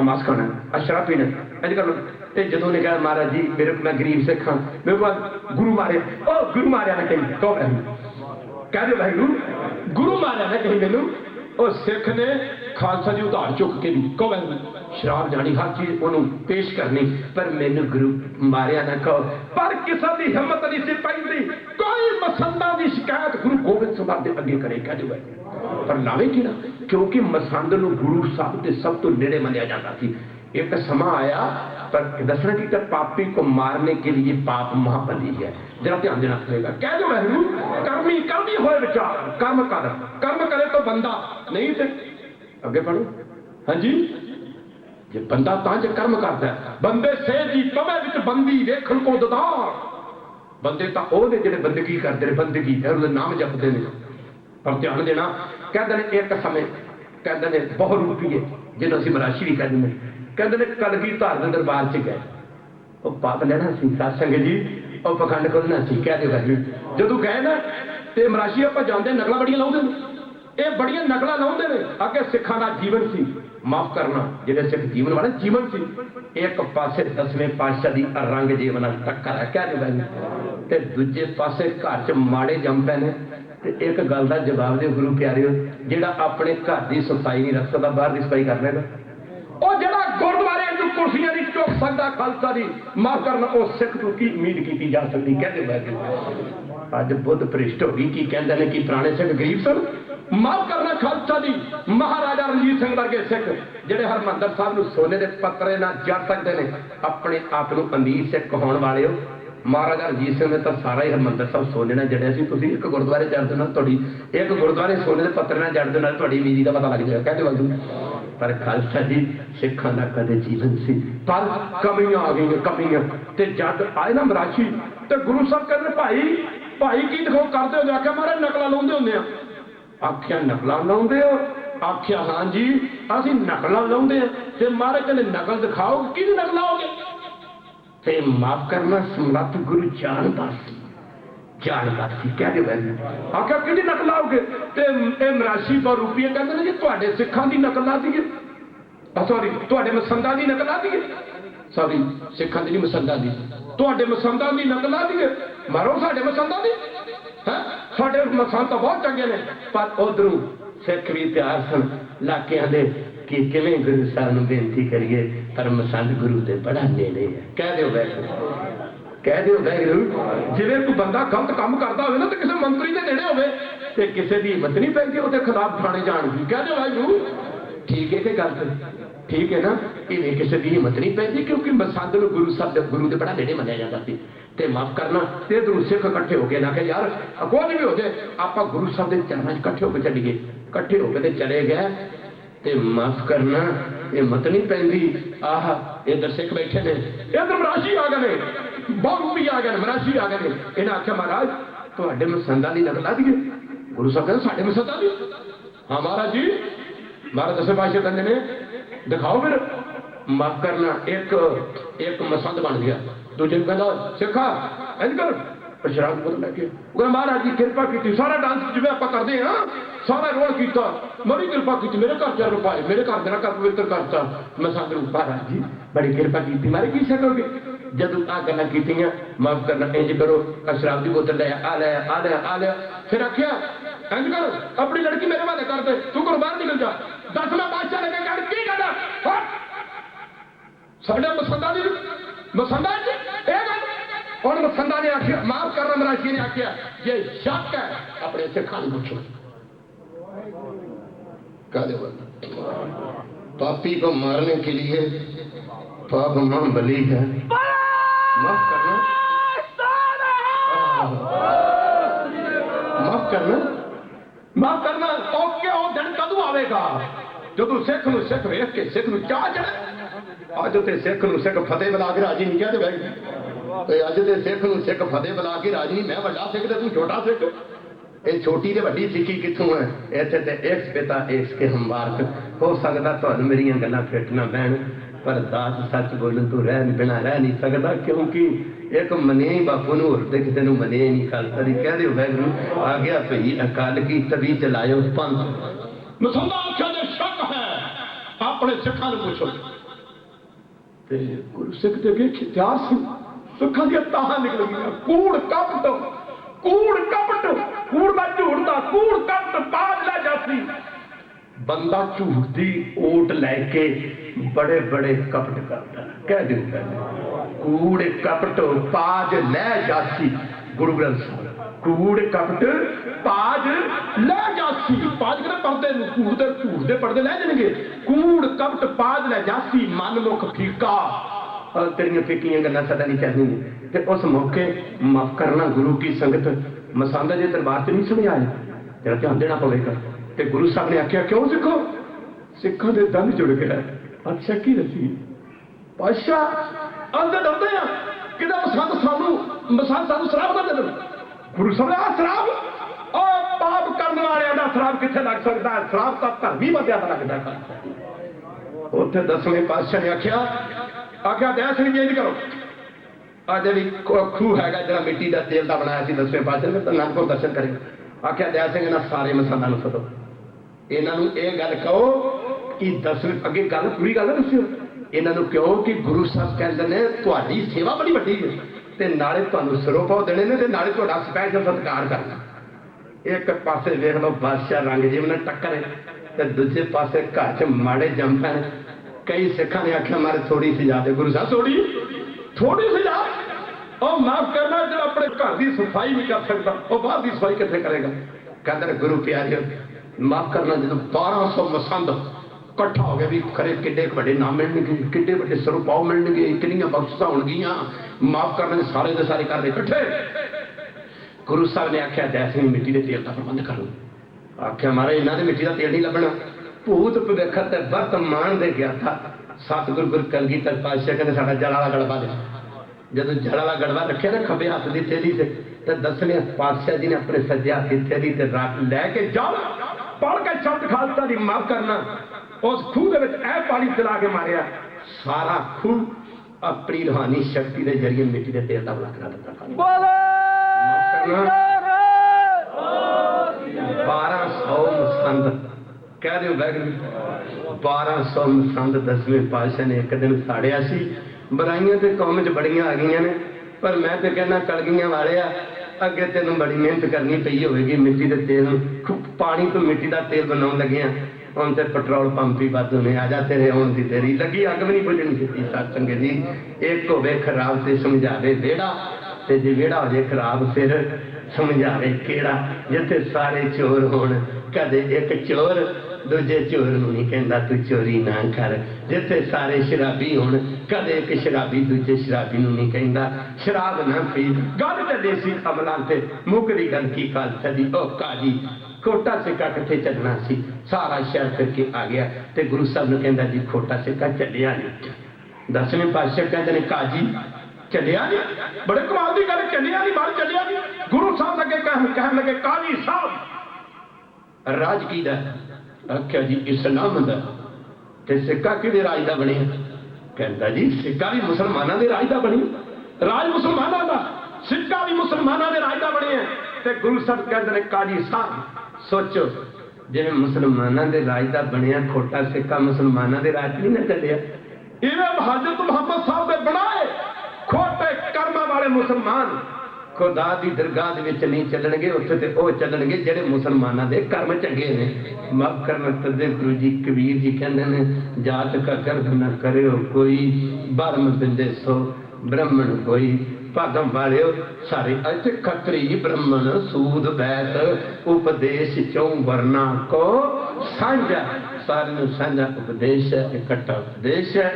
ਮਾਸ ਖਾਣਾ, ਸ਼ਰਾਬ ਪੀਣਾ, ਇੰਝ ਕਰ ਲਓ। ਤੇ ਜਦੋਂ ਨੇ ਕਿਹਾ ਮਹਾਰਾਜ ਜੀ ਮੇਰੇ ਕੋਲ, ਮੈਂ ਗਰੀਬ ਸਿੱਖ ਹਾਂ, ਮੇਰੇ ਕੋਲ ਗੁਰੂ ਮਾਰਿਆ। ਉਹ ਗੁਰੂ ਮਾਰਿਆ ਨਾ ਕਹੀ। ਕਹੋ ਕਹਿ ਦਿਓ ਵਾਹਿਗੁਰੂ। ਗੁਰੂ ਮਾਰਿਆ ਨਾ ਕਹੀ ਮੈਨੂੰ। ਉਹ ਸਿੱਖ ਨੇ ਖਾਲਸਾ ਦੀ ਉਧਾਰ ਚੁੱਕ ਕੇ ਵੀ ਕਹੋ ਵਾਹਿਗੁਰੂ। ਸ਼ਰਾਬ ਜਾਣੀ ਹਰ ਚੀਜ਼ ਉਹਨੂੰ ਪੇਸ਼ ਕਰਨੀ, ਪਰ ਮੈਨੂੰ ਗੁਰੂ ਮਾਰਿਆ ਨਾ ਕਹੋ। ਪਰ ਕਿਸੇ ਦੀ ਹਿੰਮਤ ਨਹੀਂ ਸੀ ਪੈਂਦੀ ਕੋਈ ਮਸੰਦਾਂ ਦੀ ਸ਼ਿਕਾਇਤ ਗੁਰੂ ਗੋਬਿੰਦ ਸਿੰਘ ਦੇ ਅੱਗੇ ਕਰੇ। ਕਹਿ ਦਿਓ ਵਾਹਿਗੁਰੂ। ਪਰ ਲਾਵੇ ਕਿਹੜਾ, ਕਿਉਂਕਿ ਮਸੰਦ ਨੂੰ ਗੁਰੂ ਸਾਹਿਬ ਦੇ ਸਭ ਤੋਂ ਨੇੜੇ ਮੰਨਿਆ ਜਾਂਦਾ ਸੀ। एक समा आया पर दसना की पापी को मारने के लिए पाप महाबली है। जरा ध्यान देना पड़ेगा। कह दो वाहिगुरू। कर्मी कर्मी होए विचार कर्म करे तो बंदा नहीं थे। अगे पढ़ो। हाँ जी। जे बंदा तांज कर्म करता है। बंदे से जी तवे विच बंदी वेखण को ददार। बंदे तां ओह ने जिहड़े बंदगी करदे ने, बंदगी फिर नाम जपदे ने। पर ध्यान देना कहते हैं एक समय कहते हैं बहुरूपी है जिन्हों असीं मराशी भी कहते हैं। कहते हैं कलगीधर दे दरबार च गए। वो पाप लेना सी सत्संग जी, और पखंड खोलना सी। कह दो वाहिगुरू। जदों गए ना तो मराशी आपां जांदे नकलां बड़ियां लाउंदे ने। ये बड़ियां नकलां लाउंदे ने। अगे सिखां दा जीवन सी, माफ करना जिहड़े सिख जीवन वाले जीवन सी। एक पासे 10वें पातशाह दी औरंगजेब नाल टक्कर है। कह दो वाहिगुरू। ते दूजे पासे घर च माड़े जम पए ने। ते एक गल दा जवाब दिओ गुरु प्यारिओ, जिहड़ा अपने घर दी सफाई नहीं रख सकदा बाहर दी सफाई कर लेगा। और जिहड़ा गुरुद्वारे च कुर्सियां नहीं चुक सकदा खालसा दी, माफ करना वो सिख तो की उम्मीद की जा सकती। कहते वाहिगुरू। अज बुद्ध भ्रिष्ट हो गई। की कहंदे ने कि पुराने सिख गरीब सन। माफ करना खालसा दी महाराजा रणजीत सिंह वर्गे सिख जिहड़े हरमंदर साहब नूं सोने दे पत्तरे नाल जड़ सकदे ने, अपने आप नूं अमीर सिख कहाउण वाले हो। महाराजा रणजीत सिंह ने तो सारा ही हरमंदर साहब सोने नाल जड़िया सी। तुसीं एक गुरुद्वारे जड़ दे नाल तुहाडी एक गुरुद्वारे सोने दे पत्तरे नाल जड़ दे नाल तुहाडी अमीरी दा पता लग जाएगा। कहते वाहिगुरू। पर खालसा जी सिखां दा कदे जीवन सी, पर कमियां आ गई कमियां। ते जद आए ना मराशी ते गुरु साहब कहते भाई की दिखाओ करदे हो। आख्या महाराज नकलां लाउंदे हुंदे आ। आख्या नकलां लाउंदे हो? आख्या हाँ जी असीं नकलां लाउंदे आ। ते महाराज कहंदे नकल दिखाओ। किहदी नकल लाओगे? ते माफ करना समर्थ गुरु जानदा सी। कह दे वाहिगुरू। आख्या किहदी नकल लाओगे? ते मराशी बहुरूपी कहंदे ने जी तुहाडे सिखां दी नकल ला दईए। सॉरी तुहाडे मसंदां दी नकल ला दईए। सॉरी सिखां दी नहीं मसंदां दी। तुहाडे मसंदां दी नकल ला दईए। मारो साडे मसंदां दी है। साडे मसंद तो बहुत चंगे ने, पर उधरों सिख भी तैयार सन लाकियां दे कि किवें गुरु साहब नूं बेनती करिए, पर मसंद गुरु दे बड़ा नेड़े है। कह दिओ वाहिगुरू। कह दिओ वाहिगुरू। जिवें कोई बंदा गलत काम करता होवे ना तो किसी मंत्री दे नेड़े होवे ते किसी दी हिम्मत नहीं पैंदी उहदे खिलाफ थाणे जाण दी। कह दिओ वाहिगुरू। ठीक है कि गल ठीक है ना। इवें किसी दी हिम्मत नहीं पैंदी क्योंकि मसंद नूं गुरु साहब दे गुरु दे बड़ा नेड़े मन्निया जांदा सी। ते माफ करना ते इधरों सिख इकट्ठे होके ना कि यार कुछ भी हो जाए आपां गुरु साहब दे चरणां 'च इकट्ठे होके चलीए। इकट्ठे होके ते चले गए। ते माफ करना हिम्मत नहीं पैंदी। आह इधर सिख बैठे ने, इधर मराशी आ गए ने, बहुरूपी आ गए, मराशी आ गए। इन्हें आख्या महाराज तुहाडे मसंदां दी नकल ला दईए। गुरु साहब कहंदे साडे मसंदां दी। हाँ महाराज जी। महाराज दसवें पातशाह कहंदे ने दिखाओ फिर। माफ करना एक मसंद बन गया। दूजे नूं कहंदा सिखा इंज कर। शराब बोतल लैके महाराज जी कृपा की सारा डांस जिवें आपां करदे हां सारा रोल किया, बड़ी कृपा की मेरे घर 4 रुपए मेरे घर देना कर पवित्र करता। मसंद नूं महाराज जी बड़ी कृपा की मारे की सकोगे। जदों आ गल्लां कीतियां माफ करना इंज करो शराब की बोतल ले आ लिया। फिर आख्या इंज कर अपनी लड़की मेरे वाले कर दे, तू घरों बाहर निकल जा। 10वां बादशाह ने कहा की करना साढ़े मसंदा दी मसंदा और मसंदा ने आखिया माफ करना मराशी ने आखिया ये शक है अपने सिखा नहीं पूछो कहते पापी को मारने के लिए पाप मां बली है, माफ करना माफ करना माफ करना। ओके वो दिन कदू आवेगा जो तू सिख नूं सिख वेख के सिख नूं चाह चढ़े। अज ते सिख नूं सिख फतेह बुला के राजी नहीं कहते भाई, अज ते सिख नूं सिख फतेह बुला के राजी नहीं। मैं वड्डा सिख ते तू छोटा सिख। ये छोटी ते वड्डी सिक्की कित्थों है? इत्थे ते एक पिता एक के हम बारक। हो सकदा तुहानूं मेरियां गल्लां फिट ना बैण, पर दास सच बोलण तो बिना रह नहीं सकदा, क्योंकि एक मने ही बापू नूं होर ते किसे नूं मने नहीं। खालसा दी कह दिओ वैगुरू आ गया भई अकाल की तभी चलायो पंथ। मसंदा आख्या दे शक है अपने सिखां नूं पुछो। ते गुरु सिख दे अगे इतिहास सिखां दी ताहां निकल गई। कूड़ कपट कूड़ कपट कूड़ दा झूठ दा कूड़ कपट बाज लै जासी। बंदा झूठ दी ओट लैके बड़े बड़े कपट करता है। कह दो कूड़ कपट पाज लै जासी। गुरु ग्रंथ साहिब कूड़ कपट पाज लै जासी। पाज के पर्दे कूड़ दे झूठ दे पर्दे लै जाएंगे। कूड़ कपट पाज लै जासी मन मुख फीका। तेरियां फिक्कियां गल्लां सदा नहीं चलनियां। ते उस मौके माफ करना गुरु की संगत मसंदा जे दरबार च नहीं समझाए, तेरा ध्यान देना पवेगा। ते गुरु साहब ने आख्या क्यों सिखो? सिखों के दंद जुड़ गया। अच्छा की दसी पातशाह अंदर डरते हैं कि मसंद सानू शराब ना दे। गुरु साहब ने शराब पाप करने वाले का शराब कितने लग सकता है? शराब तो धर्मी बंदियां का लगता है। उत्थे 10वें पातशाह ने आख्या दया सिंह जी इंज करो, आ जी खूह है जरा मिट्टी का तेल का बनाया 10वें पातशाह ने अनंदपुर दर्शन करे। आख्या दया सिंह इन्होंने सारे मसंदा नूं सदो, इन्हों ये गल कहो कि 10वें अगे गल पूरी गल दस्यो इन्हों क्यों कि गुरु साहब कहते हैं तुहाडी सेवा बड़ी वड्डी है ते नाले तुहानूं सिरों पाओ देने ने ते नाले तुहाडा स्पैशल सत्कार करना। एक पासे वेख लो बादशाह रंग जिव ने टक्कर ते दूजे पासे घर च माड़े जम पैण। कई सिखां ने आख्या मारे थोड़ी सजा दे। गुरु साहब थोड़ी सजा और माफ करना जो अपने घर की सफाई नहीं कर सकता वो बाहर की सफाई कितने करेगा? कहते गुरु प्यारे माफ करना जो 1200 मसंद इकट्ठा हो गया भी खरे किड्डे बड़े नाम मिलने किड्डे बड़े सरपाओ मिलने कितनियां बख्शिशां होणगियां। माफ करने सारे के सारे कर इकट्ठे। गुरु साहब ने आख्या जय सिंह मिट्टी के तेल का प्रबंध करो। आख्या महाराज इन्होंने मिट्टी का तेल नहीं लभना। भूत भविखत वर्तमान दे गया था सतगुरु गुरु कलगीधर पातशाह कहते साडा जल वाला गड़बा दे। जब जल वाला गड़बा रखे ना खब्बे हाथ की थैली से तो 10वें पातशाह जी ने अपने सज्जे हाथ की थैली से रख लैके जल पढ़ के शब्द खालसा दी माफ करना उस खूह के पानी चला के मारिया। सारा खूह अपनी रूहानी शक्ति के जरिए मिट्टी के तेल का बना के दिता। 1200 मसंद कह दो वैगुरू 1200 मसंद 10वें पातशाह ने एक दिन साड़िया सी। बुराइयां तो कौम च बड़ियां आ गई ने, पर मैं तो कहना कलगियां वाले अगे तेन बड़ी मेहनत करनी पई होगी मिट्टी के तेल पानी तो मिट्टी का तेल बना लगे हम तो पेट्रोल पंप ही वाधू ने आ जा तेरे आने की देरी लगी अग भी नहीं बुझनी सी। सत्संग जी एक होवे खराब से समझावे वेड़ा ते जे वेड़ा हो जाए खराब फिर समझावे केड़ा। जिथे सारे चोर होण कदे एक चोर दूजे चोर नूं नहीं कहंदा तू चोरी ना कर। जिथे सारे शराबी होण कदे एक शराबी दूजे शराबी नूं नहीं कहंदा शराब ना पी। गल चले सी अमलां ते मुकदी गल की खालसा दी ओ काजी खोटा सिक्का किथे चलना सी। सारा शहर करके आ गया ते गुरु साहब ने कहंदा जी खोटा सिक्का चलिया नहीं। 10वें पातशाह कहंदे ने काजी चलिया नहीं, बड़े कमाल की गल चलिया नहीं बाहर चलिया नहीं। गुरु साहब अगे कहन लगे काजी साहब राज की दा? आख्या जी इस्लाम दा। ते सिक्का किहड़े राज दा बनिया? कहंदा जी सिक्का भी मुसलमानां दे राज दा बनिया। राज मुसलमानां दा सिक्का भी मुसलमानां दे राज दा बनिया। ते गुरु साहब कहंदे ने काजी साहब सोचो जिवें मुसलमानां दे राज दा बनिया खोटा सिक्का मुसलमानां दे राज नहीं ना चलिया। इवें हज़रत मुहम्मद साहब दे बनाए खोटे कर्मां वाले मुसलमान खुदा की दरगाह दे विच नहीं चलणगे, उत्थे ते वो चलणगे ਜਿਹੜੇ मुसलमानां दे कर्म चंगे ने। माफ करना तदे गुरु जी कबीर जी कहंदे ने जात का गर्भ न करियो कोई, बर्म बिंदे सो ब्राह्मण कोई। भागम वालियो सारे अच खतरी ब्राह्मण सूद बैत उपदेश चौं वर्णा को साझा, सारे नूं साझा उपदेश है, इकट्ठा उपदेश है।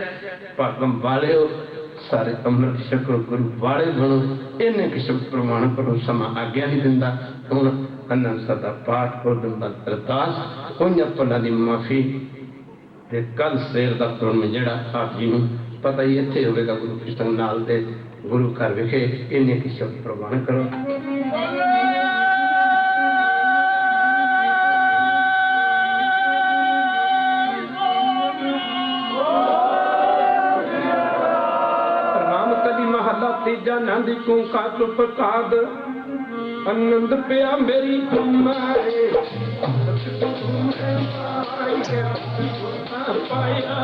भागम वालियो सारे अमृत छको, गुरु वाले बनो। इन्हें किस्म प्रमाण करो, समा आज्ञा नहीं दिंदा। हुण आनंद सदा पाठ हो दिंदा अरदास उन्हें अपना दी माफी ते कल सवेर दा तुरन जिहड़ा आप जी नूं पता ही इत्थे होवेगा गुरु कृष्ण नाल दे गुरु घर विखे। इन्हें किस्म प्रमाण करो। तीजा नंद को काट प्रसाद आनंद पिया मेरी तुम्हारे पाया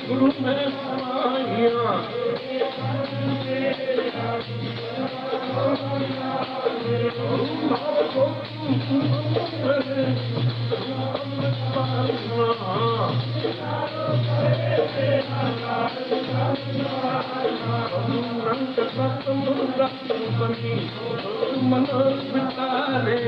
गुरु में आया मन बितारे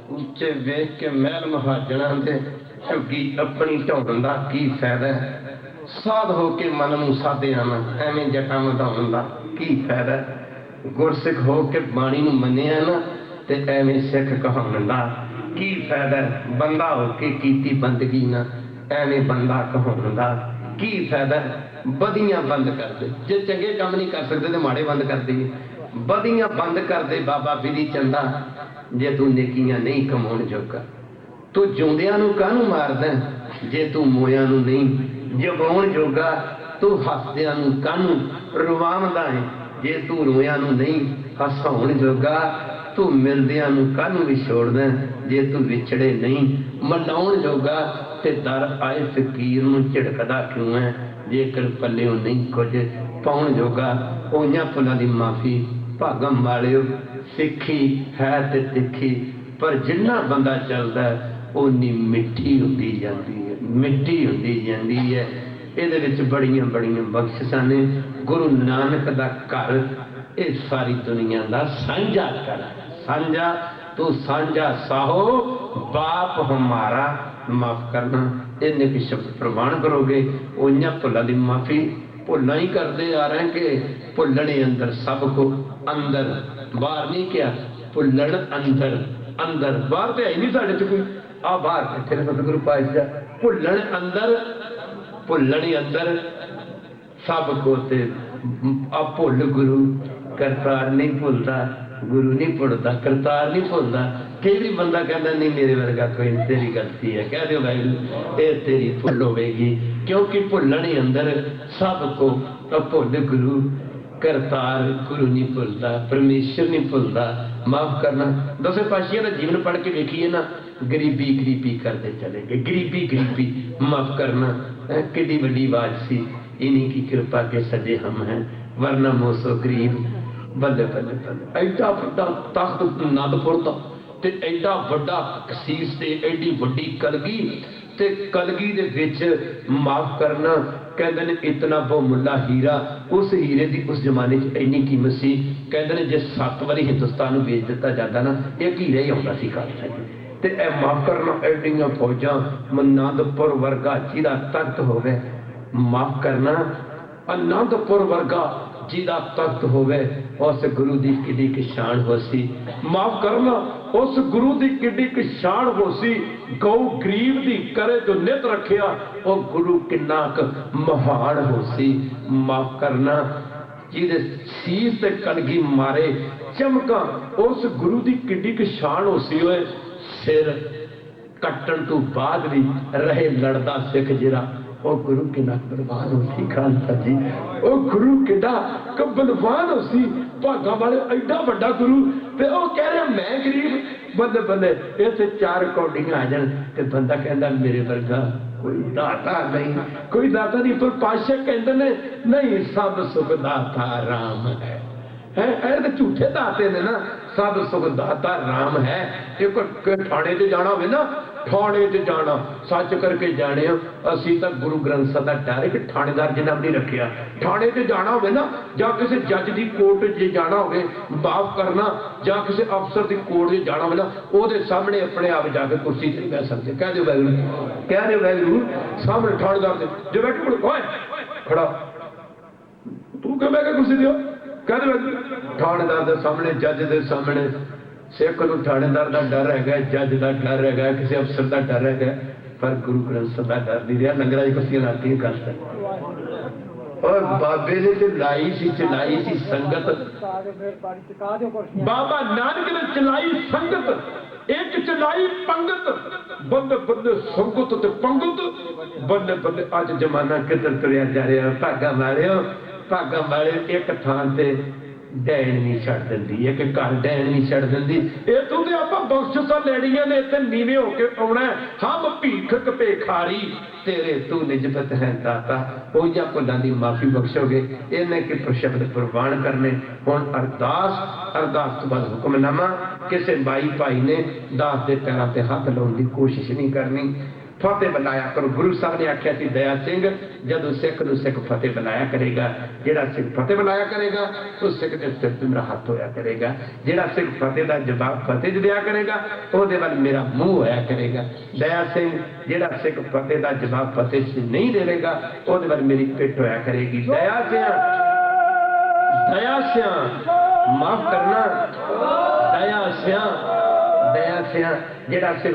उच्चे वेख के महल महाजणा दे झुग्गी अपनी ढाउण दा की फायदा है। साध हो के मन नूं साधिया ना एवें जटां वधाउण दा की फायदा है। गुरसिख हो के बाणी नूं मन्निया ना ते एवें सिख कहाउण दा की फायदा है। बंदा हो के कीती बंदगी ना एवें बंदा कहाउण दा की फायदा है। बदियां बंद कर दे, जे चंगे काम नहीं कर सकते तो माड़े बंद कर दे। बदियां बंद कर दे बाबा बिधी चंदा, जे तू नेकियां नहीं कमाउण जोगा। तू जिउंदियां नूं काहनूं मारदा जे तू मोयां नूं नहीं जगाउण जोगा। तू हसदियां नूं काहनूं रुवावदा है जे तू रोयां नूं नहीं हसाउण जोगा। ਤੂੰ ਮਿਲਦਿਆਂ ਨੂੰ ਕਾਹਨੂੰ ਵੀ ਛੋੜਦਾ ਜੇ ਤੂੰ ਵਿਛੜੇ ਨਹੀਂ। ਮਨਾਉਣ ਜੋਗਾ ਤੇ ਦਰ ਆਏ ਫਕੀਰ ਨੂੰ ਝਿੜਕਦਾ ਕਿਉਂ ਹੈ ਜੇਕਰ ਪੱਲਿਓ ਨਹੀਂ ਕੁਝ ਪਾਉਣ ਜੋਗਾ। ਹੋਈਆਂ ਭੁੱਲਾਂ ਦੀ ਮਾਫੀ ਭਾਗਮ ਵਾਲਿਓ, ਸਿੱਖੀ ਹੈ ਤੇ ਤਿੱਖੀ ਪਰ ਜਿੰਨਾ ਬੰਦਾ ਚੱਲਦਾ ਓਨੀ ਮਿੱਠੀ ਹੁੰਦੀ ਜਾਂਦੀ ਹੈ, ਮਿੱਠੀ ਹੁੰਦੀ ਜਾਂਦੀ ਹੈ। ਇਹਦੇ ਵਿੱਚ ਬੜੀਆਂ ਬੜੀਆਂ ਬਖਸ਼ਿਸ਼ਾਂ ਨੇ। ਗੁਰੂ ਨਾਨਕ ਦਾ ਘਰ ਇਹ ਸਾਰੀ ਦੁਨੀਆ ਦਾ ਸਾਂਝਾ ਘਰ ਹੈ। ਸਾਂਝਾ ਤੂੰ ਸਾਂਝਾ ਸਾਹੋ ਬਾਪ ਹਮਾਰਾ, ਮਾਫ ਕਰਨਾ ਇਹਨੇ ਕਿ ਸ਼ਬਦ ਪ੍ਰਵਾਨ ਕਰੋਗੇ। ਉਹਨਾਂ ਭੁੱਲਾਂ ਦੀ ਮਾਫੀ ਭੁੱਲਾਂ ਹੀ ਕਰਦੇ ਆ ਰਹੇ ਕਿ ਭੁੱਲਣੇ ਅੰਦਰ ਸਭ ਕੋ, ਅੰਦਰ ਬਾਹਰ ਨਹੀਂ ਕਿਹਾ, ਭੁੱਲਣ ਅੰਦਰ, ਅੰਦਰ ਬਾਹਰ ਤੇ ਹੈ ਹੀ ਨਹੀਂ ਸਾਡੇ ਚ ਕੋਈ। ਆ ਬਾਹਰ ਕਿੱਥੇ ਨੇ ਸਤਿਗੁਰੂ ਪਾਤਸ਼ਾਹ, ਭੁੱਲਣ ਅੰਦਰ, ਭੁੱਲਣ ਹੀ ਅੰਦਰ ਸਭ ਕੋ ਤੇ ਆ ਭੁੱਲ ਗੁਰੂ ਕਰਤਾਰ ਨਹੀਂ ਭੁੱਲਦਾ, ਗੁਰੂ ਨਹੀਂ ਭੁੱਲਦਾ, ਕਰਤਾਰ ਨਹੀਂ ਭੁੱਲਦਾ। ਕਈ ਵੀ ਬੰਦਾ ਕਹਿੰਦਾ ਨਹੀਂ ਮੇਰੇ ਵਰਗਾ ਕੋਈ ਨਹੀਂ, ਤੇਰੀ ਗਲਤੀ ਹੈ। ਕਹਿ ਦਿਓ ਵਾਹਿਗੁਰੂ ਇਹ ਤੇਰੀ ਭੁੱਲ ਹੋਵੇਗੀ, ਕਿਉਂਕਿ ਭੁੱਲਣ ਹੀ ਅੰਦਰ ਸਭ ਕੋ। ਭੁੱਲ ਗੁਰੂ ਕਰਤਾਰ, ਗੁਰੂ ਨਹੀਂ ਭੁੱਲਦਾ, ਪਰਮੇਸ਼ਰ ਨਹੀਂ ਭੁੱਲਦਾ। ਮਾਫ ਕਰਨਾ ਦਸੇ ਪਾਤਸ਼ਾਹਾਂ ਦਾ ਜੀਵਨ ਪੜ੍ਹ ਕੇ ਵੇਖੀਏ ਨਾ, ਗਰੀਬੀ ਗਰੀਬੀ ਕਰਦੇ ਚਲੇ ਗਏ, ਗਰੀਬੀ ਗਰੀਬੀ। ਮਾਫ ਕਰਨਾ ਕਿੱਡੀ ਵੱਡੀ ਆਵਾਜ਼ ਸੀ, इन्हीं की कृपा के सजे हम हैं वरना मोसो गरीब। बल्ले बल्ले बल्ले एडा वड्डा तख्त आनंदपुर दा ते एडा वड्डा कसीस ते एडी वड्डी कलगी ते कलगी दे विच माफ करना कहंदे ने इतना बहुमुल्ला हीरा, उस हीरे दी उस जमाने च इन्नी कीमत सी। कहंदे ने जे 7 वारी हिंदुस्तान नूं बेच दिता जांदा ना एक हीरा ही आउंदा सी खालसा ते ए माफ करना एडियां फौजां आनंदपुर वर्गा जिहदा तख्त होवे। माफ करना आनंदपुर वर्गा जिहदा तख्त होवे उस गुरु दी किड्डी की शान होसी। माफ करना उस गुरु दी किड्डी की शान होसी। गौ गरीब दी करे जो नित रखिया वो गुरु किन्ना महान होसी। माफ करना जिहदे सीस ते कलगी मारे चमका उस गुरु दी किड्डी की शान होसी। होए सिर कट्टण तो बाद भी रहे लड़दा सिख जिहड़ा वो गुरु किन्ना बलवान होसी। खालसा जी वो गुरु किड्डा बलवान होसी, भागा वाले एडा वड्डा गुरु ते वो कह रहा मैं गरीब। बल्ले बल्ले इत्थे 4 कौडियां आ जान ते बंदा कहंदा मेरे वर्गा कोई दाता नहीं, कोई दाता नहीं। पर पातशाह कहंदे ने नहीं सब सुख दाता राम है। तो झूठे दाते ने ना, सब सुख दाता राम है। एक थाने ते जाना होवे ना, थाने ते जाना सच करके जाने असी तो गुरु ग्रंथ साहिब दा डर कि थानेदार जनाब नहीं रखिया। थाने ते जाना होवे ना जां किसी जज दी कोर्ट जे जाना होवे, माफ करना जां किसी अफसर दी कोर्ट जे जाना होवे ना, ओदे सामने अपने आप जाके कुर्सी ते नहीं बैठ सकते। कह दिओ वाहिगुरू, कह दिओ वाहिगुरू सामने थानेदार दे जे बैठे कोल ओए खड़ा तू क्यों बैठ के कुर्सी दियो। कह दिओ थानेदार दे सामने, जज दे सामने। सिख नूं थानेदार दा डर है, जज दा डर है, किसी अफसर दा डर है, पर गुरु ग्रंथ साहिब दा डर नहीं रहा। लंगरां दी कुर्सियां लातीआं करता और बाबे ने ते लाई सी, चलाई सी संगत। बाबा नानक ने चलाई संगत, एक चलाई पंगत। बल्ले बल्ले संगत ते पंगत, बल्ले बल्ले अज जमाना किधर तुरिया जा रहा। भागा वालिओ, भागा वाले एक थान ते डैन नहीं छड़ दिंदी, एक घर डैन नहीं छड़ दिंदी। ये तू ते आपां बख्शिशां लैणियां ने, इत्थे नीवे होके आउणा है। हम भीख भिखारी तेरे तू निजबत है दाता। ओहियां भुल्लां दी माफी बख्शोगे। इन्हें कि शब्द प्रवान करने। हुण अरदास, अरदास तो बाद हुक्मनामा। किसी माई भाई ने दास दे पैरां ते हथ लाउण दी कोशिश नहीं करनी। फतेह बुलाया करो। गुरु साहब ने आख्या सी दया सिंह जदों सिख नूं सिख फतेह बुलाया करेगा, जिहड़ा सिख फतेह बुलाया करेगा तो सिख दे सिर ते मेरा हाथ होया करेगा। जिहड़ा सिख फतेह दा जवाब फतेह दिया करेगा ओहदे वल मेरा मुंह होया करेगा। दया सिंह जिहड़ा सिख फतेह दा जवाब फतेह से नहीं देगा ओहदे वल मेरी पिठ होया करेगी। दया सिंह, दया सिंह माफ करना, दया सिंह, दया सिंह जिहड़ा सिख